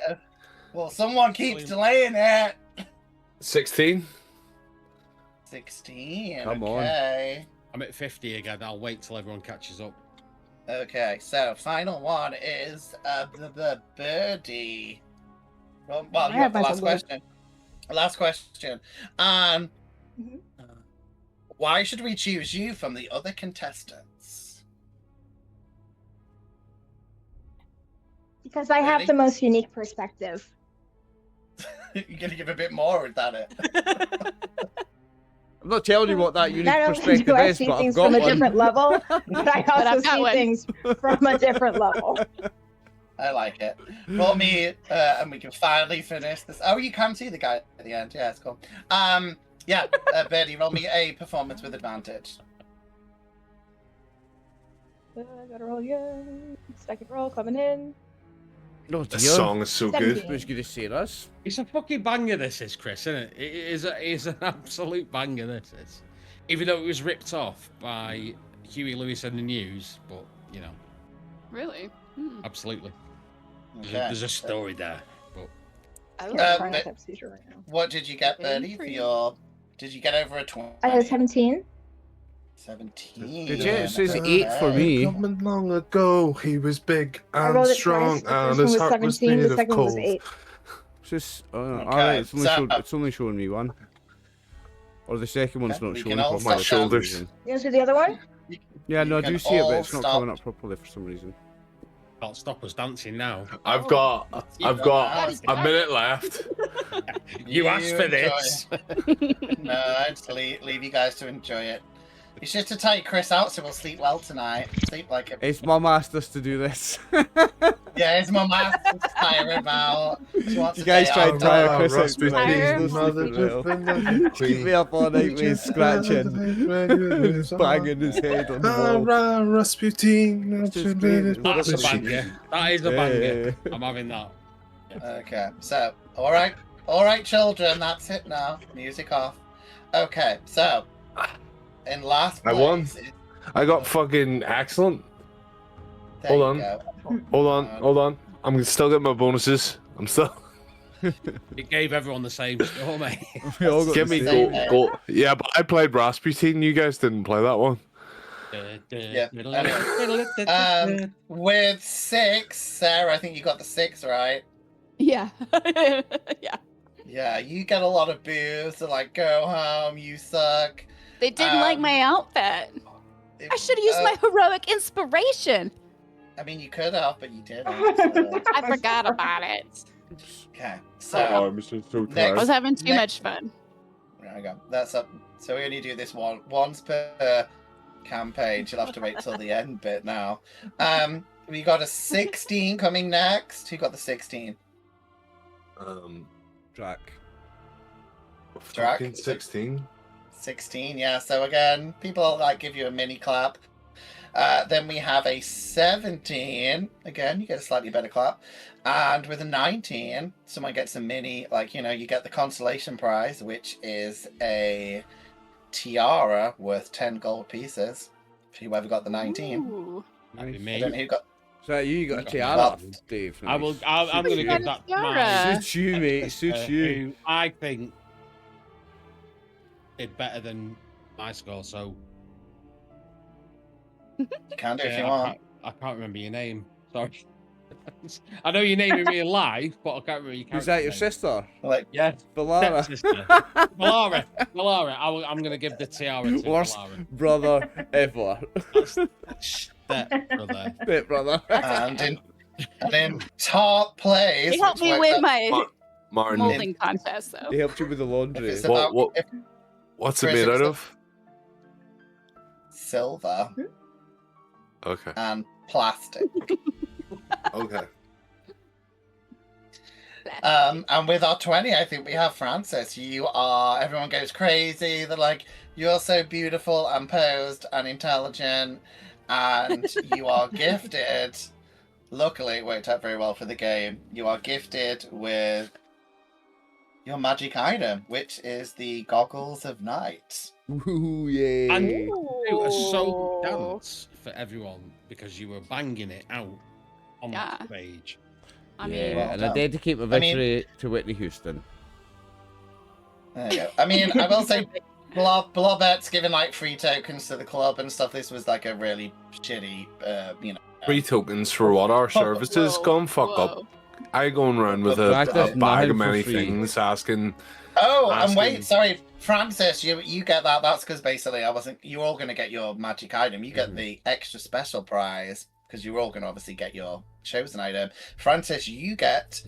Well, someone keeps delaying it. 16. 16. Come on. Okay. I'm at 50 again. I'll wait till everyone catches up. Okay, so final one is the birdie. Well, you I have have the last myself question. Last question. Mhm. Why should we choose you from the other contestants? Because I have Really? the most unique perspective. You're gonna give a bit more, is that it? I'm not telling you what that unique Not only perspective do I is, see but I've things got from a one. different level, but I also I've got see one. things from a different level. I like it. Roll me, and we can finally finish this. Oh, you can see the guy at the end. Yeah, it's cool. Yeah, Birdie, roll me a performance with advantage. I gotta roll again. Second roll coming in. No, dear. This song is so good. Who's going to say this? It's a fucking banger, this is, Chris, isn't it? It is an absolute banger, this is. Even though it was ripped off by Huey Lewis and the News, but, you know, Really? absolutely. Okay. There's a story there. But I I'm love trying but- to type seizure right now. What did you get, Birdie, for your... Did you get over a 20? I had 17. 17. Did you? It says 8 for me. Coming long ago, he was big I and rolled it strong, twice. and The his first one heart was was 17, made the of second one was cold. 8. It's just, Okay, alright, so- it's only showing me one. Or the second one's Okay, not we showing can all properly. My shoulders. For some reason. You want to do the other one? Yeah, no, I can do see it, but all it's not stop. coming up properly for some reason. Can't stop us dancing now. I've got a minute left. You asked for enjoy this. No, I'd just leave you guys to enjoy it. You should have to take Chris out so we'll sleep well tonight. Sleep like a... His mum asked us to do this. Yeah, his mum asked to tire him out. She wants You a guys day tried out. trying to Chris out Rasputin, tonight. He's no Mother sleeping well. Keep me up all night with his scratching, banging his head on the wall. Rasputin. It's just great. That's a banger. That is a banger. Yeah. I'm having that. Okay, so, alright, children, that's it now. Music off. Okay, so, in last I place... won. I got fucking excellent. There Hold you on. go. Hold on. I'm still getting my bonuses. I'm still. It gave everyone the same score, mate. We all got Give the me same. gold. Yeah, but I played Rasputin. You guys didn't play that one. Yeah. With 6, Sarah, I think you got the 6, right? Yeah. Yeah. Yeah, you get a lot of boos. They're like, go home, you suck. They didn't like my outfit. I should have used my heroic inspiration. I mean, you could have, but you didn't. So. I forgot about it. Okay, so I'm so I was having too Next- much fun. there we go. That's up. So we only do this once per campaign. You'll have to wait till the end bit now. We got a 16 coming next. Who got the 16? Drac. Drac? Fucking 16. 16, yeah. So again, people like give you a mini clap. Then we have a 17. Again, you get a slightly better clap. And with a 19, someone gets a mini, like, you know, you get the consolation prize, which is a tiara worth 10 gold pieces. For whoever got the 19. Ooh. That'd be I me. don't know who got. So you got a Got tiara, well, Dave. I'm Nice. going to give that to mine. Suits you, mate. Suits you. Who I think did better than my score. So You can do if you I want. can't remember your name. Sorry. I know your name in real life, but I can't remember your character. Is that your name. sister? Like, Yes. Valara. Valara. I'm going to give the tiara to Worst Valara. brother ever. Step brother. Step brother. and in top place. They helped which me works win my Martin, molding contest, though. They helped you with the if laundry. it's about if what's it Chris, made if out it's of? silver Okay. and plastic. Okay. And with our 20, I think we have Francis. Everyone goes crazy. They're like, you're so beautiful and posed and intelligent, and you are gifted. Luckily, it worked out very well for the game. You are gifted with your magic item, which is the Goggles of Night. Ooh, yay. And do a soul dance for everyone because you were banging it out on Yeah. the stage. I Yeah, mean, well and I done. dedicate my I mean- victory to Whitney Houston. There you go. I mean, I will say, Blobet's giving like free tokens to the club and stuff. This was like a really shitty, Free tokens for what? Our services? whoa, Go and fuck up. whoa. I going around with But a Practice bag nothing of for many free. things asking. Oh, and Asking- wait, sorry, Francis, you get that. That's because basically you're all going to get your magic item. You get the extra special prize because you're all going to obviously get your chosen item. Francis, you get,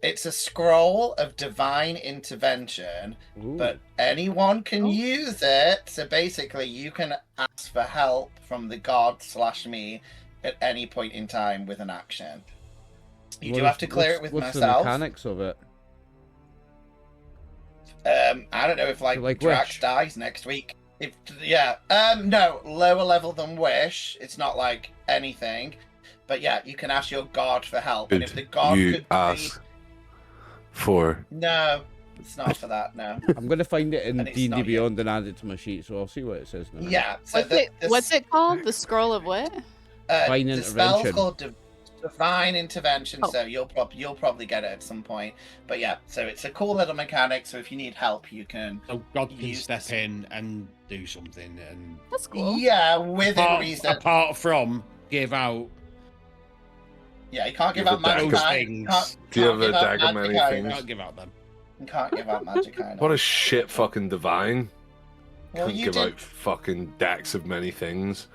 it's a scroll of divine intervention, Ooh. but anyone can use it. So basically you can ask for help from the god/me at any point in time with an action. You do have to clear it with what's myself. the mechanics of it? I don't know if like Like Drax Wish? dies next week. No, lower level than Wish. It's not like anything, but yeah, you can ask your god for help, and if the god You could ask for. no, it's not for that. No, I'm going to find it in And it's D&D not yet. Beyond and add it to my sheet, so I'll see what it says now. yeah. So What's it called? The scroll of what? Divine The spell's Intervention. called Divine Intervention. Oh. So you'll probably get it at some point. But yeah, so it's a cool little mechanic. So if you need help, you can. So God can Use step this. in and do something, and That's cool. Yeah, within reason. apart from give out Yeah, you can't give Give out a magic those items. things. Give a give out dagger magic many items. things. Can't give out them. You can't give out magic items. What a shit fucking divine. Well, couldn't you give did. out fucking decks of many things.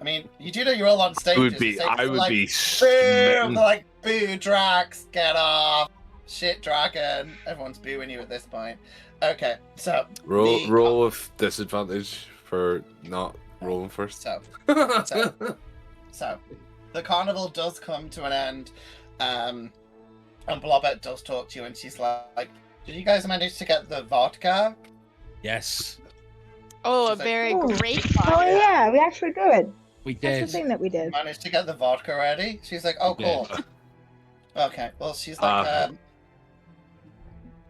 I mean, you do know you're all on stage. I would be Boo! smitten. They're like, boo, Drax, get off. Shit, Dragon. Everyone's booing you at this point. Okay, so Roll with disadvantage for not rolling first. So, the carnival does come to an end, and Blobette does talk to you, and she's like, "Did you guys manage to get the vodka?" Yes, Oh, She's a like, very "Oh, great Oh vodka. yeah, we actually did. we That's the did. thing that we did. Managed to get the vodka ready. She's like, "Oh, We cool." Okay, well, she's like,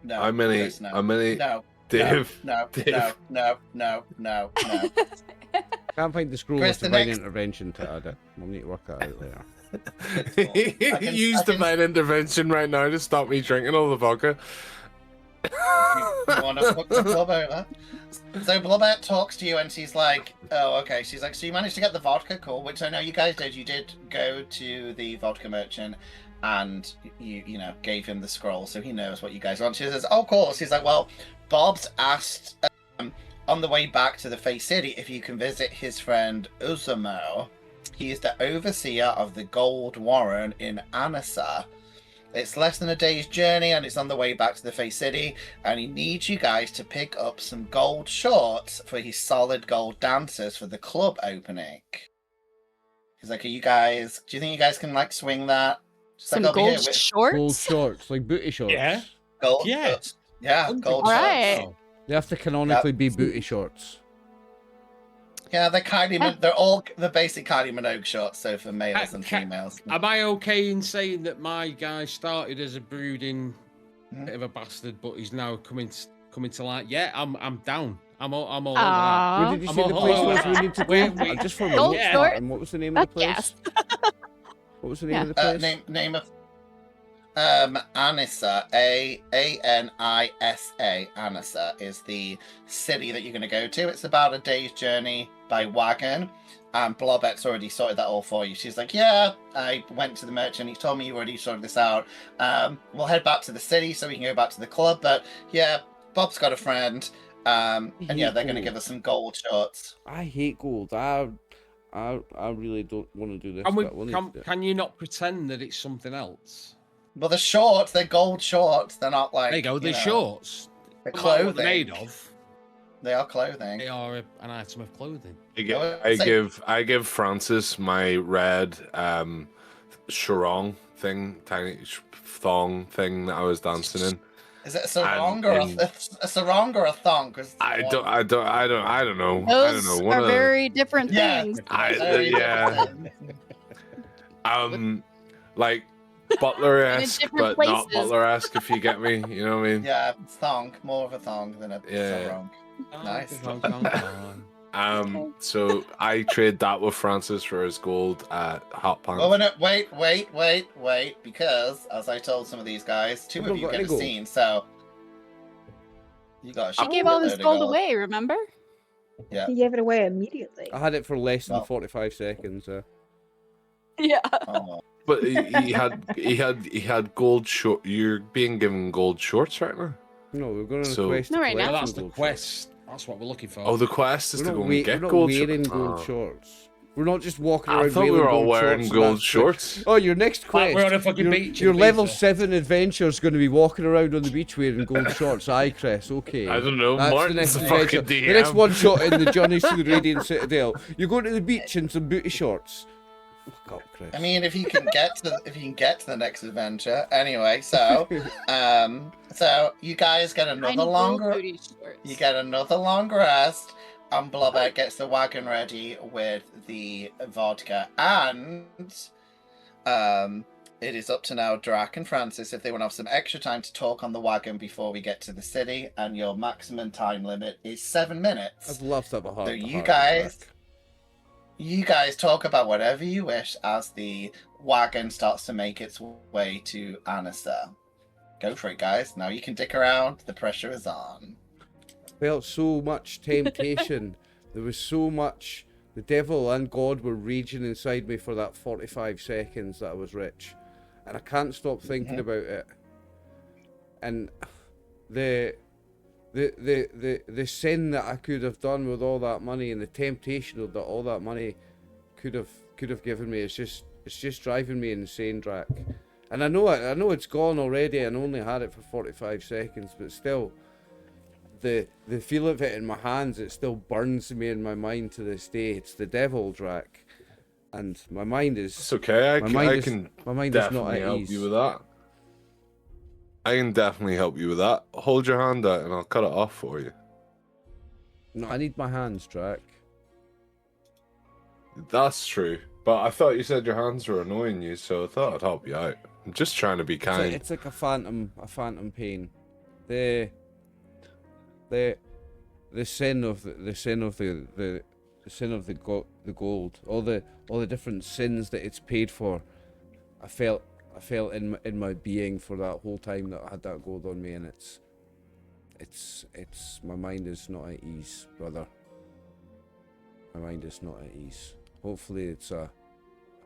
"No." How many? Chris, no. How many? No. Dave. No. Dave. No. Can't find the scroll Chris, of the divine next- intervention to add it. We'll need to work that out later. Use divine intervention right now to stop me drinking all the vodka. You want to fuck the club over? So Blobette talks to you and she's like, "Oh, okay." She's like, "So you managed to get the vodka, cool?" Which I know you guys did. You did go to the vodka merchant, and you know gave him the scroll, so he knows what you guys want. She says, "Oh, cool." She's like, "Well, Bob's asked on the way back to the Fey City if you can visit his friend Uzumo. He is the overseer of the Gold Warren in Anasa. It's less than a day's journey, and it's on the way back to the Fey City, and he needs you guys to pick up some gold shorts for his solid gold dancers for the club opening." He's like, do you think you guys can, like, swing that? She's Some like, "Over gold here, shorts. Gold shorts, like booty shorts. Yeah. gold Yeah. shorts." Yeah, gold All shorts. right. They have to canonically be booty shorts. Yeah, they're Kylie, they're all the basic Kylie Minogue shorts, so for males and females. Am I okay in saying that my guy started as a brooding Mhm. bit of a bastard, but he's now coming to light? Yeah, I'm down. I'm all over that. Where Aw. did you I'm say all the place over was that. we need to go? Wait. Just for a Gold minute. short? And what was the name of the place? Podcast. What was the name Yeah. of the place? Name of Anissa, Anisa. Anissa is the city that you're going to go to. It's about a day's journey by wagon. And Blobette's already sorted that all for you. She's like, "Yeah, I went to the merchant. He told me you already sorted this out. We'll head back to the city so we can go back to the club. But yeah, Bob's got a friend. And yeah, they're going to give us some gold shorts." I hate gold. I really don't want to do this. Can, but we'll need to do it. can you not pretend that it's something else? Well, the shorts, they're gold shorts. They're not like. There you go. The know, shorts. They're No matter what clothing. they're made of. They are clothing. They are an item of clothing. I give Francis my red sarong thing, tiny thong thing that I was dancing in. Is it a sarong or a sarong or a thong? 'Cause I don't know. I don't know. Those One are of the- very different Yeah. things. Very yeah. different. Like butler-esque, different but not places. butler-esque. If you get me, you know what I mean. Yeah, it's thong, more of a thong than a Yeah. sarong. Nice. So I trade that with Francis for his gold hot pants. Well, wait, because as I told some of these guys, two I've of not you got get any a gold. scene, so you got. She gave all this gold away, remember? Yeah. He gave it away immediately. I had it for less than Well. 45 seconds. Yeah. Oh, But he had gold short. You're being given gold shorts right now. No, we're going on a So- quest. No, to right collect now. Well, that's some the gold quest. That's what we're looking for. Oh, the quest is Shorts. to go We're and get not gold wearing shorts. gold Oh. shorts. We're not just walking I around thought we wielding were all gold wearing shorts, gold and that's it. shorts. Oh, your next Like quest. we're on a fucking your, beach. your in level Ibiza. 7 adventure is going to be walking around on the beach wearing gold shorts. Aye, Chris, okay. I don't know. That's the Martin's next the adventure. fucking The next DM. one shot in the journeys to the Radiant Citadel. You're going to the beach in some booty shorts. Fuck up, Chris. I mean, if you can get to the next adventure, anyway. So, so you guys get another Tiny gold longer. booty shorts. You get another long rest, and Blobber gets the wagon ready with the vodka, and it is up to now Drac and Francis if they want to have some extra time to talk on the wagon before we get to the city, and your maximum time limit is 7 minutes. I'd love to have a heart. So you guys talk about whatever you wish as the wagon starts to make its way to Anissa. Go for it, guys. Now you can dick around. The pressure is on. Felt so much temptation. There was so much. The devil and God were raging inside me for that 45 seconds that I was rich. And I can't stop thinking about it. And the the sin that I could have done with all that money and the temptation that all that money could have given me, it's just driving me insane, Drac. And I know it's gone already and only had it for 45 seconds, but still, the feel of it in my hands, it still burns me in my mind to this day. It's the devil, Drac, and my mind is. It's okay. My mind is not definitely at help ease. you with that. I can definitely help you with that. Hold your hand out and I'll cut it off for you. No, I need my hands, Drac. That's true. But I thought you said your hands were annoying you, so I thought I'd help you out. I'm just trying to be kind. It's like a phantom pain. The sin of the gold, all the different sins that it's paid for. I felt in my being for that whole time that I had that gold on me, and it's my mind is not at ease, brother. My mind is not at ease. Hopefully it's a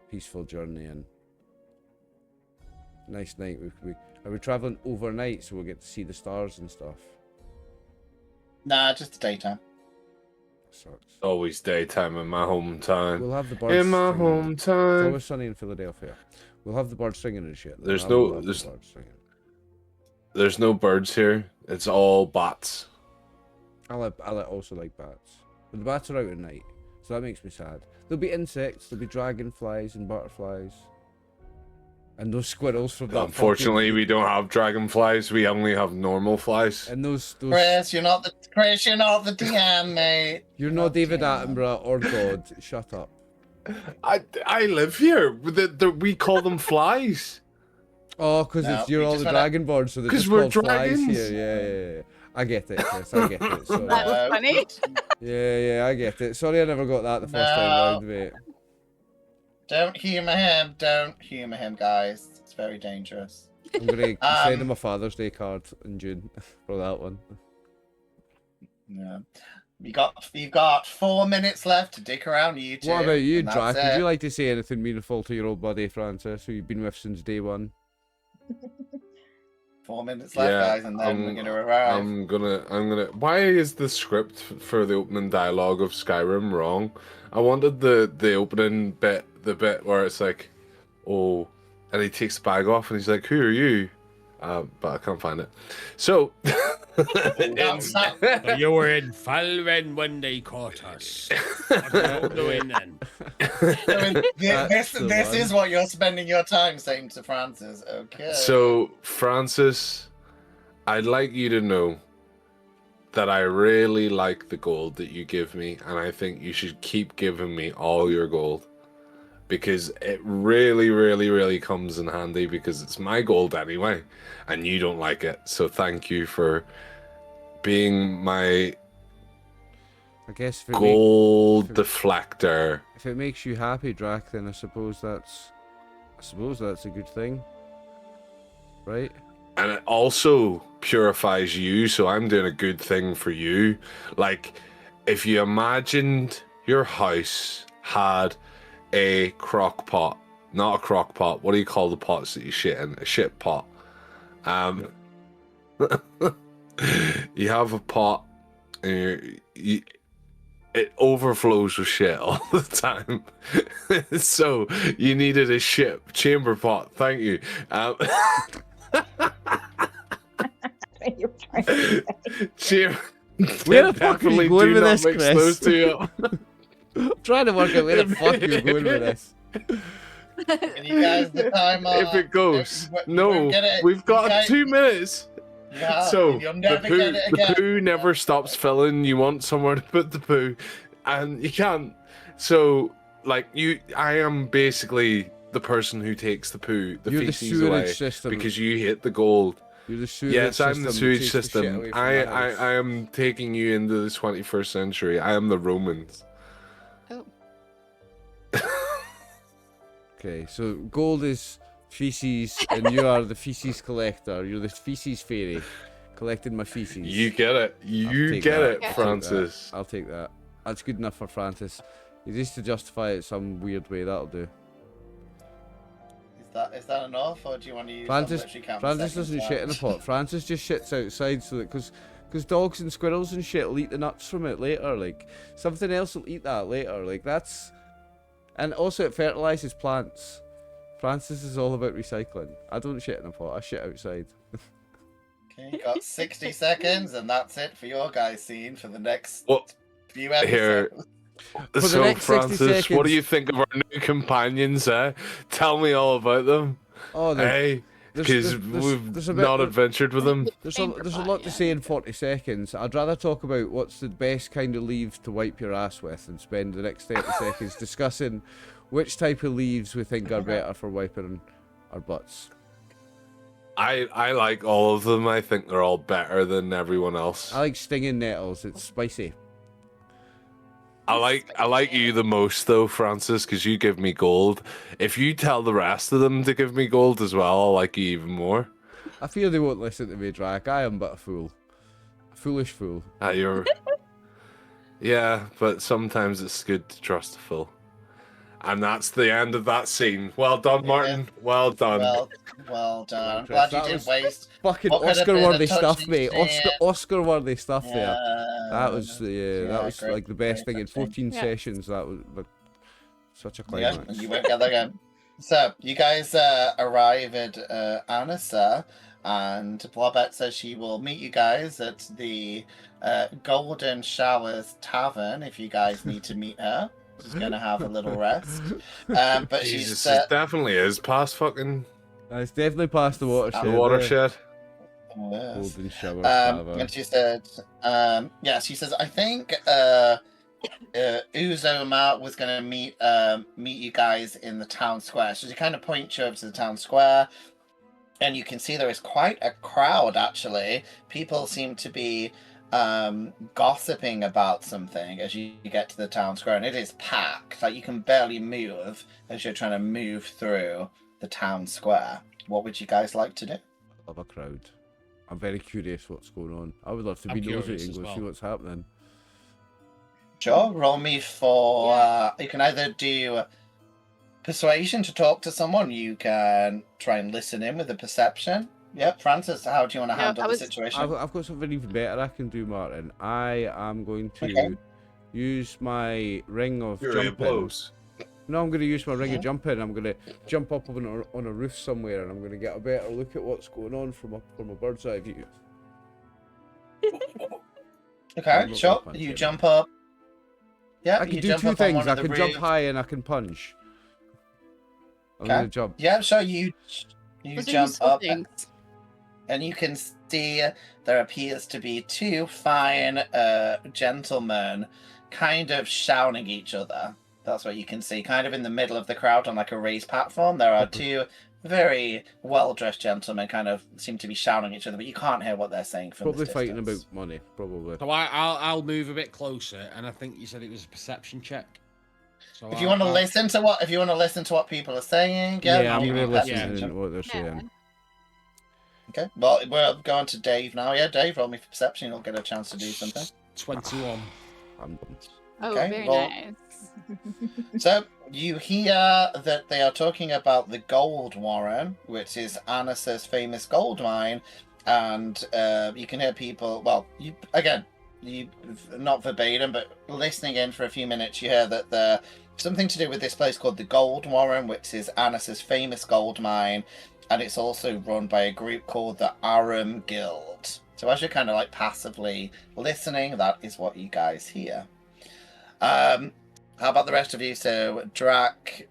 peaceful journey and nice night. Are we traveling overnight so we'll get to see the stars and stuff? Nah, just the daytime. Sucks. Always daytime in my hometown. We'll have the birds In my singing. It's hometown. always sunny in Philadelphia. We'll have the birds singing and shit. There's We'll no- have there's- the birds singing. There's no birds here. It's all bats. I also like bats, but the bats are out at night, so that makes me sad. There'll be insects. There'll be dragonflies and butterflies, and those squirrels from that. Unfortunately, fucking... we don't have dragonflies. We only have normal flies. And those. Chris, you're not the DM, mate. You're not David Attenborough or God. Shut up. I live here. We call them flies. Oh, because No, you're we all just the wanna- dragonborn, so they're 'Cause just we're called flies dragons. here. Yeah. I get it, Chris. I get it. Sorry. That was funny. Yeah, I get it. Sorry, I never got that the first time No. round, mate. Don't humour him. Don't humour him, guys. It's very dangerous. I'm gonna send him a Father's Day card in June for that one. Yeah. You've got 4 minutes left to dick around YouTube. What about you, and that's Drac? Would it. you like to say anything meaningful to your old buddy Francis, who you've been with since day one? 4 minutes left, guys, and then we're gonna arrive. I'm gonna. Why is the script for the opening dialogue of Skyrim wrong? I wanted the opening bit, the bit where it's like, oh, and he takes the bag off and he's like, "Who are you?" But I can't find it. So. That's not- So you were in Falven when they caught us. What are you doing then? this the this one. is what you're spending your time saying to Francis. Okay. So, Francis, I'd like you to know that I really like the gold that you give me, and I think you should keep giving me all your gold. Because it really, really, really comes in handy because it's my gold anyway, and you don't like it. So thank you for being my I guess gold if it- deflector. if it makes you happy, Drac, then I suppose that's a good thing, right? And it also purifies you, so I'm doing a good thing for you. Like, if you imagined your house had a crock pot, not a crock pot, what do you call the pots that you shit in? A shit pot. You have a pot, and it overflows with shit all the time. So you needed a shit chamber pot. Thank you. You're trying to Where the fuck are you Definitely going do with not this, mix Chris? those two up. I'm trying to work out where the fuck you're going with this. Can you guys the timer? If it goes, You no, won't get it. we've got You guys- 2 minutes. Yeah, So you'll the never get it again. poo never stops filling. You want somewhere to put the poo, and you can't. So, like I am basically the person who takes the poo, the You're the feces sewerage away, system. because you hit the gold. You're the sewage Yes, system. I'm the that sewage takes the shit system. away from I the house. am taking you into the 21st century. I am the Romans. Oh, Okay, so gold is feces, and you are the feces collector. You're the feces fairy, collecting my feces. You get it. You take get that. it, I'll take Francis. I'll take that. That's good enough for Francis. He needs to justify it some weird way. That'll do. Is that enough, or do you want to use? Francis some literally count Francis seconds doesn't shit in a pot. Francis just shits outside, so that because Because dogs and squirrels and shit will eat the nuts from it later. Like, something else will eat that later. Like, that's... And also it fertilises plants. Francis is all about recycling. I don't shit in a pot, I shit outside. Okay, you got 60 seconds, and that's it for your guys' scene for the next few episodes. Here. For the So, next 60 Francis, what do seconds- you think of our new companions, eh? Tell me all about them. Oh, Hey, because we've not adventured with them. There's a lot to say in 40 seconds. I'd rather talk about what's the best kind of leaves to wipe your ass with and spend the next 30 seconds discussing which type of leaves we think are better for wiping our butts. I like all of them. I think they're all better than everyone else. I like stinging nettles. It's spicy. I like you the most though, Francis, because you give me gold. If you tell the rest of them to give me gold as well, I'll like you even more. I fear they won't listen to me, Drac. I am but a fool. A foolish fool. Yeah, but sometimes it's good to trust a fool. And that's the end of that scene. Well done, Martin. Well done. Well done. I'm glad you didn't waste. Fucking Oscar-worthy stuff, mate. Oscar-worthy stuff there. That was like the best thing in 14 sessions. That was like, such a climax. Yeah, you won't get that again. So you guys arrive at Anissa, and Blobette says she will meet you guys at the Golden Showers Tavern if you guys need to meet her. She's gonna have a little rest. But Jesus, it definitely is past fucking. It's definitely past the watershed. The watershed. Yes. Golden Shower Tavern. And she said, she says, I think Uzoma was gonna meet you guys in the town square. So she kind of points you over to the town square, and you can see there is quite a crowd actually. People seem to be gossiping about something as you get to the town square, and it is packed. Like, you can barely move as you're trying to move through the town square. What would you guys like to do? Love a crowd. I'm very curious what's going on. I would love to be nosy and go see what's happening. Sure, roll me for you can either do persuasion to talk to someone, you can try and listen in with a perception. Yep, Francis, how do you want to handle the situation? I've got something even better I can do, Martin. I am going to use my ring of jumping. No, I'm going to use my ring of jumping. I'm going to jump up on a roof somewhere, and I'm going to get a better look at what's going on from a bird's eye view. Okay, sure. You jump up. Yeah, I can do two things. I can jump high and I can punch. I'm going to jump. Yeah, sure. You jump up. And you can see there appears to be two fine gentlemen kind of shouting each other. That's what you can see. Kind of in the middle of the crowd on like a raised platform. There are two very well-dressed gentlemen kind of seem to be shouting at each other, but you can't hear what they're saying from Probably this fighting distance. about money, probably. So I'll move a bit closer, and I think you said it was a perception check. So if you want to listen to what people are saying, I'm going to listen to what they're saying. Okay, well, we'll go on to Dave now. Yeah, Dave, roll me for perception. You'll get a chance to do something. 21. I'm done. Oh, very nice. So, you hear that they are talking about the Gold Warren, which is Annis's famous gold mine, and you can hear people, well, you not verbatim, but listening in for a few minutes, you hear that something to do with this place called the Gold Warren, which is Annis's famous gold mine, and it's also run by a group called the Arum Guild. So as you're kind of like passively listening, that is what you guys hear. How about the rest of you? So Drac,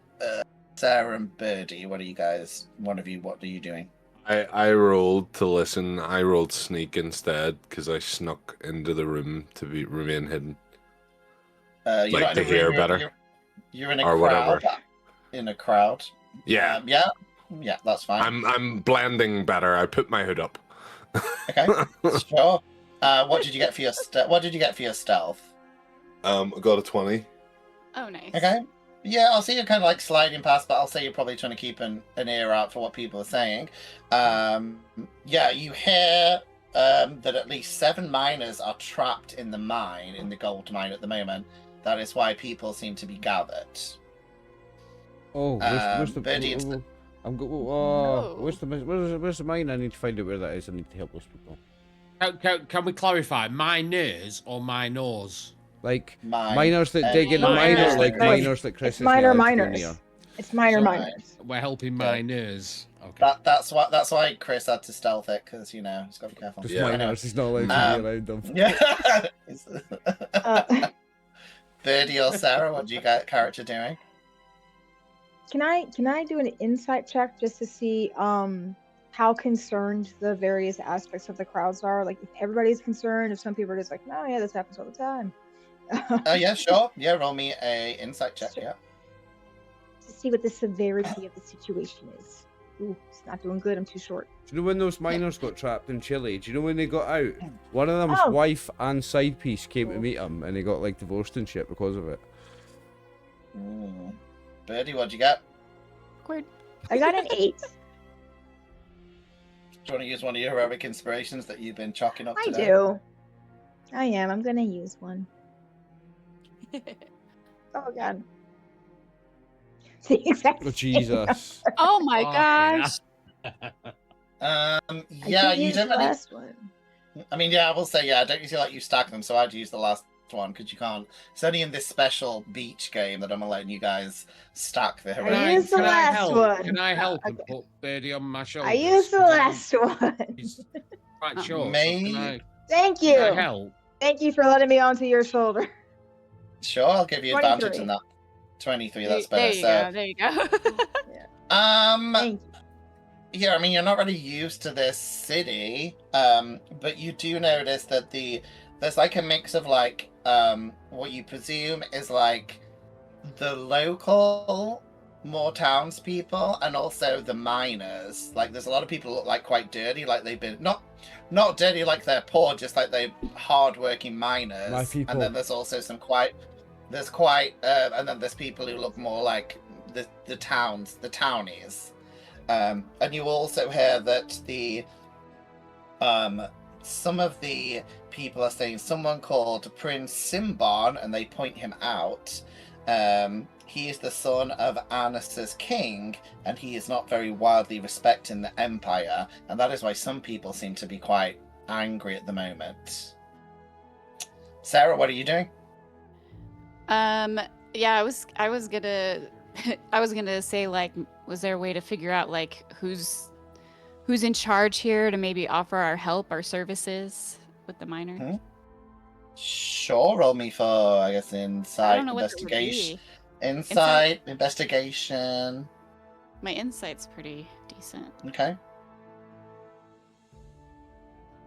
Sarah, and Birdie, what are you doing? I rolled to listen. I rolled sneak instead because I snuck into the room to remain hidden. You're like to hear better. You're in a or crowd. Whatever. In a crowd. Yeah. Yeah, that's fine. I'm blending better. I put my hood up. Okay, sure. What did you get for your stealth? I got a 20. Oh, nice. Okay. Yeah, I'll see you kind of like sliding past, but I'll say you're probably trying to keep an ear out for what people are saying. You hear that at least 7 miners are trapped in the gold mine at the moment. That is why people seem to be gathered. Oh, where's the where's the mine? I need to find out where that is. I need to help those people. Can we clarify? Miners or minors? Like Mine. miners that dig in the Miners mine, or that like dig- miners that Chris It's is minor not allowed to go miners. near? It's minor Sure. miners. We're helping miners. Okay. That's why Chris had to stealth it, because you know he's got to be careful. Just Yeah. miners, he's not allowed to be around them. Yeah. Birdie or Sarah, what do you got character doing? Can I do an insight check just to see how concerned the various aspects of the crowds are? Like if everybody's concerned, if some people are just like, no, yeah, this happens all the time. Oh yeah, sure. Yeah, roll me a insight check. Yeah. To see what the severity of the situation is. Ooh, it's not doing good. I'm too short. Do you know when those miners got trapped in Chile? Do you know when they got out? One of them's Oh. wife and side piece came to meet him, and they got like divorced and shit because of it. Birdie, what'd you get? Awkward. I got an 8. Do you want to use one of your heroic inspirations that you've been chalking up I today? do. I am. I'm gonna use one. Oh god. The exact Oh same Jesus! Oh my Oh, gosh. Yeah, I you used don't the really. last one. I mean, yeah, I will say, yeah, I don't usually let you stack them, so I'd use the last one because you can't. It's only in this special beach game that I'm letting you guys stack the heroic. I used the last help? one. Can I help and Okay. put Birdie on my shoulder? I used the last one. He's quite short. So May- Thank can I you. help? Thank you for letting me onto your shoulder. Sure, I'll give you advantage 23. in that. 23, There that's better. you So, go. There you go. Thank you. yeah, I mean, you're not really used to this city, but you do notice that there's like a mix of like what you presume is like the local more townspeople and also the miners. Like there's a lot of people who look like quite dirty, like they've been not dirty like they're poor, just like they're hardworking miners. My people. And then there's also some and then there's people who look more like the townies. And you also hear that some of the people are saying someone called Prince Simban, and they point him out. He is the son of Anas's king, and he is not very widely respected in the Empire, and that is why some people seem to be quite angry at the moment. Sarah, what are you doing? Yeah, I was gonna I was gonna say, like, was there a way to figure out like who's in charge here to maybe offer our help, our services with the miners? Sure, roll me for, I guess, I insight, don't know what that would investigation. be. Insight, investigation. My insight's pretty decent. Okay.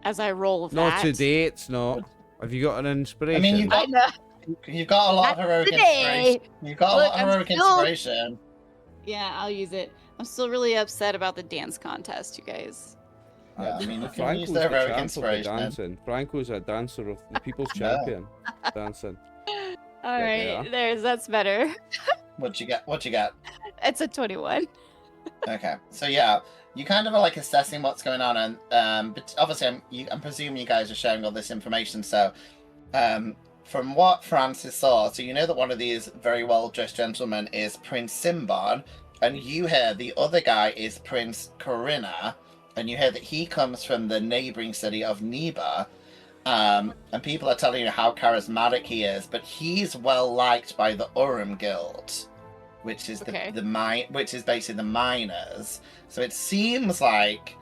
As I roll that. Not today. It's not. Have you got an inspiration? I mean, you've I got, know. you've got a lot of Not heroic today. inspiration. You've got a Look, lot of I'm heroic still- inspiration. Yeah, I'll use it. I'm still really upset about the dance contest, you guys. Yeah, I mean, you can Franco's use the the heroic champ of the inspiration. dancing. Franco's a dancer of the people's Yeah. champion. Dancing. All right, yeah. that's better. What you got? It's a 21. Okay, so yeah, you kind of are like assessing what's going on, and but obviously, I'm presuming you guys are sharing all this information. So, from what Francis saw, so you know that one of these very well-dressed gentlemen is Prince Simban, and you hear the other guy is Prince Corinna, and you hear that he comes from the neighboring city of Neba. And people are telling you how charismatic he is, but he's well liked by the Urim Guild, which is which is basically the miners. So it seems like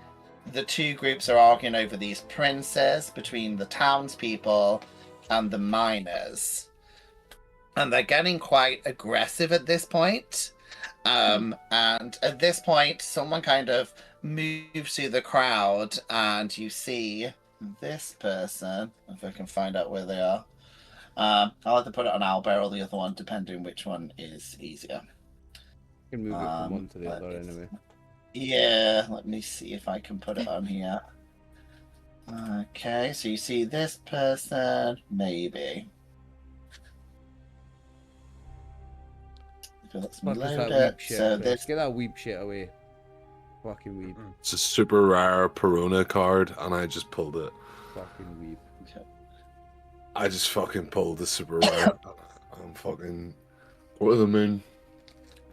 the two groups are arguing over these princes between the townspeople and the miners, and they're getting quite aggressive at this point. And at this point, someone kind of moves through the crowd, and you see this person, if I can find out where they are. I'll have to put it on Albert or the other one, depending which one is easier. You can move it from one to the other anyway. Yeah, let me see if I can put it on here. Okay, so you see this person, maybe. Let's Fuck is load that it. weeb shit, So Chris? this Get that weeb shit away. Fucking weeb. It's a super rare Perona card, and I just pulled it. Fucking weeb. I just fucking pulled the super rare. I'm fucking. What the moon?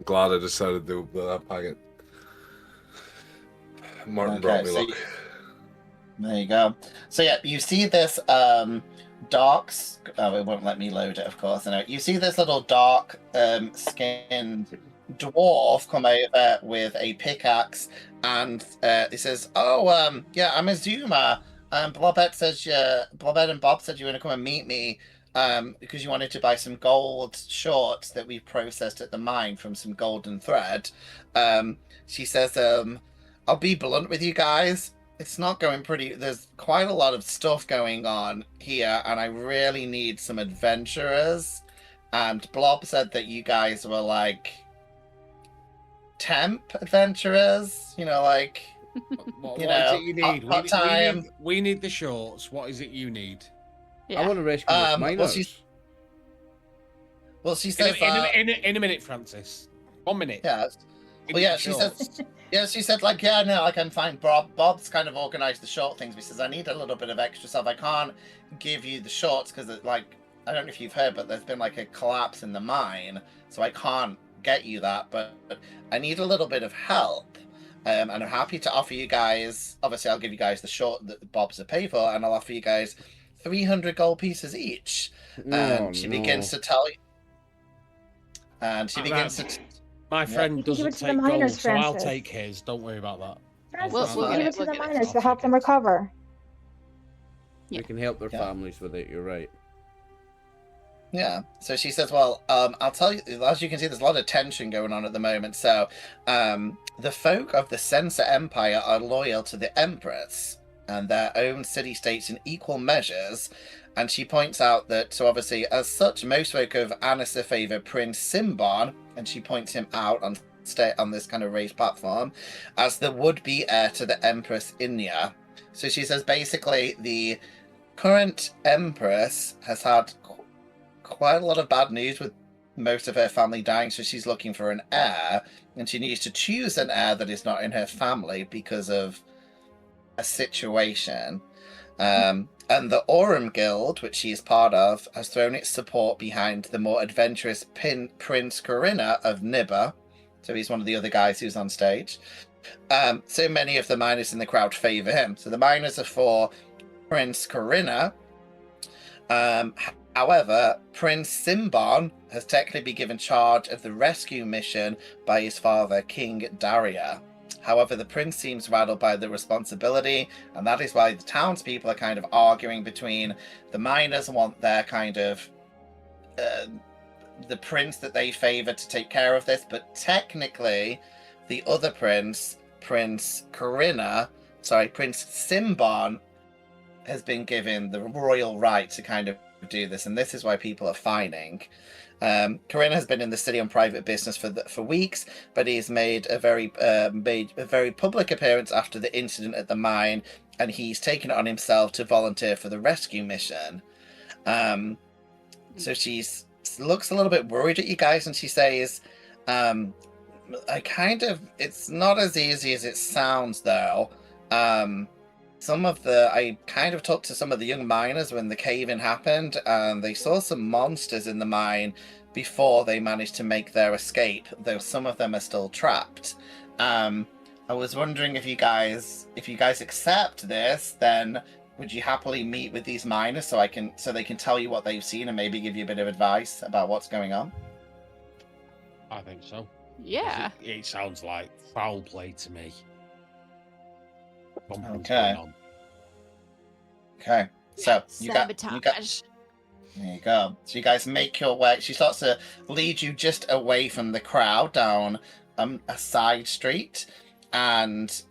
Glad I decided to do that packet. Martin brought me luck. There you go. So yeah, you see this dark. Oh, it won't let me load it, of course. I know. You see this little dark skinned dwarf come over with a pickaxe, and he says, "Oh, yeah, I'm Azuma. Blobette and Bob said you were going to come and meet me." Because you wanted to buy some gold shorts that we processed at the mine from some golden thread. She says, I'll be blunt with you guys. It's not going pretty. There's quite a lot of stuff going on here, and I really need some adventurers. And Blob said that you guys were like temp adventurers, like what is it you need? part-time. We need the shorts. What is it you need? I want to rescue this miners. Well, she says in a minute, Francis. 1 minute. Yeah. Well, yeah, she says. Yeah, she said, like, yeah, no, I can find Bob. Bob's kind of organised the short things. He says, I need a little bit of extra stuff. I can't give you the shorts because, like, I don't know if you've heard, but there's been, like, a collapse in the mine. So I can't get you that. But I need a little bit of help. And I'm happy to offer you guys, obviously, I'll give you guys the short that Bob's to pay for. And I'll offer you guys 300 gold pieces each. And she begins to tell you. And she begins to... My friend doesn't take gold, so I'll take his. Don't worry about that. Francis, we'll give it to the miners to help them recover. We can help their families with it, you're right. Yeah. So she says, well, I'll tell you, as you can see, there's a lot of tension going on at the moment. So the folk of the Censor Empire are loyal to the Empress and their own city-states in equal measures. And she points out that, so obviously, as such, most folk of Anissa favour Prince Simbon, and she points him out on this kind of raised platform, as the would-be heir to the Empress Inya. So she says, basically, the current Empress has had quite a lot of bad news with most of her family dying, so she's looking for an heir, and she needs to choose an heir that is not in her family because of a situation. And the Aurum Guild, which she is part of, has thrown its support behind the more adventurous Prince Corinna of Nibba. So he's one of the other guys who's on stage. So many of the miners in the crowd favour him. So the miners are for Prince Corinna. However, Prince Simbon has technically been given charge of the rescue mission by his father, King Daria. However, the prince seems rattled by the responsibility, and that is why the townspeople are kind of arguing between the miners want their kind of the prince that they favour to take care of this, but technically the other prince, Prince Simbon, has been given the royal right to kind of do this, and this is why people are fighting. Corinna has been in the city on private business for weeks, but he's made a very public appearance after the incident at the mine, and he's taken it on himself to volunteer for the rescue mission. So she looks a little bit worried at you guys, and she says, it's not as easy as it sounds, though. I kind of talked to some of the young miners when the cave-in happened, and they saw some monsters in the mine before they managed to make their escape, though some of them are still trapped. I was wondering if you guys accept this, then would you happily meet with these miners so they can tell you what they've seen and maybe give you a bit of advice about what's going on? I think so. Yeah. It sounds like foul play to me. Okay. So sabotage. There you go. So you guys make your way. She starts to lead you just away from the crowd down a side street, and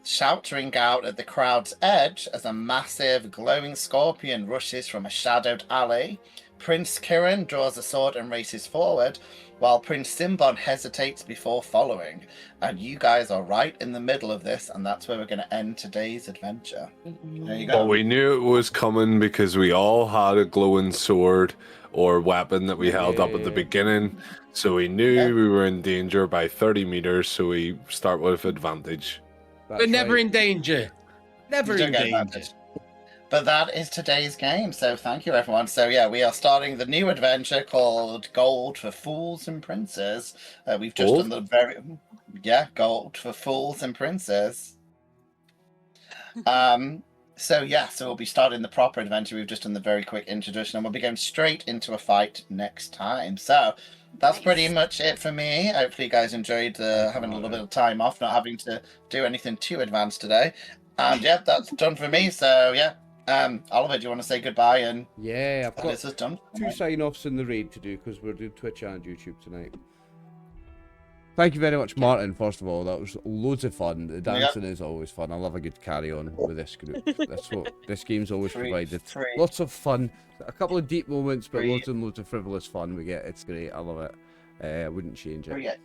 shouting out at the crowd's edge as a massive glowing scorpion rushes from a shadowed alley. Prince Kirin draws a sword and races forward, while Prince Simbon hesitates before following. And you guys are right in the middle of this, and that's where we're going to end today's adventure. There you go. Well, we knew it was coming because we all had a glowing sword or weapon that we held up at the beginning. So we knew we were in danger by 30 meters, so we start with advantage. We're never in danger. Never in danger. But that is today's game, so thank you, everyone. So yeah, we are starting the new adventure called Gold for Fools and Princes. We've just done the Gold for Fools and Princes. So we'll be starting the proper adventure. We've just done the very quick introduction, and we'll be going straight into a fight next time. So that's pretty much it for me. Hopefully you guys enjoyed having a little bit of time off, not having to do anything too advanced today. And yeah, that's done for me. So yeah, Oliver, do you want to say goodbye? And yeah, I've got this is done. 2 sign-offs in the raid to do because we're doing Twitch and YouTube tonight. Thank you very much, Martin. First of all, that was loads of fun. The dancing is always fun. I love a good carry-on with this group. That's what this game's always provided. Lots of fun, a couple of deep moments, but loads and loads of frivolous fun we get. It's great. I love it. I wouldn't change it.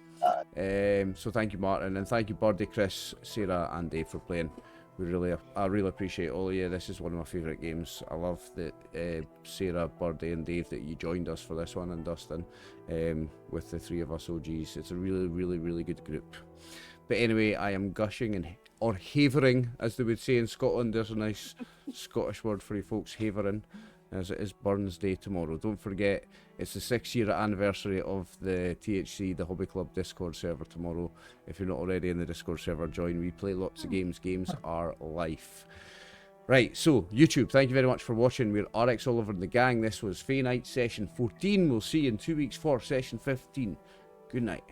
So thank you, Martin, and thank you, Birdie, Chris, Sarah, and Dave for playing. I really appreciate all of you. This is one of my favourite games. I love that Sarah, Birdie, and Dave that you joined us for this one, and Dustin, with the 3 of us OGs. It's a really, really, really good group. But anyway, I am gushing or havering, as they would say in Scotland. There's a nice Scottish word for you folks, havering, as it is Burns Day tomorrow. Don't forget, it's the 6-year anniversary of the THC, the Hobby Club Discord server tomorrow. If you're not already in the Discord server, join. We play lots of games. Games are life. Right, so YouTube, thank you very much for watching. We're RxOliver and the gang. This was Fey Night Session 14. We'll see you in 2 weeks for Session 15. Good night.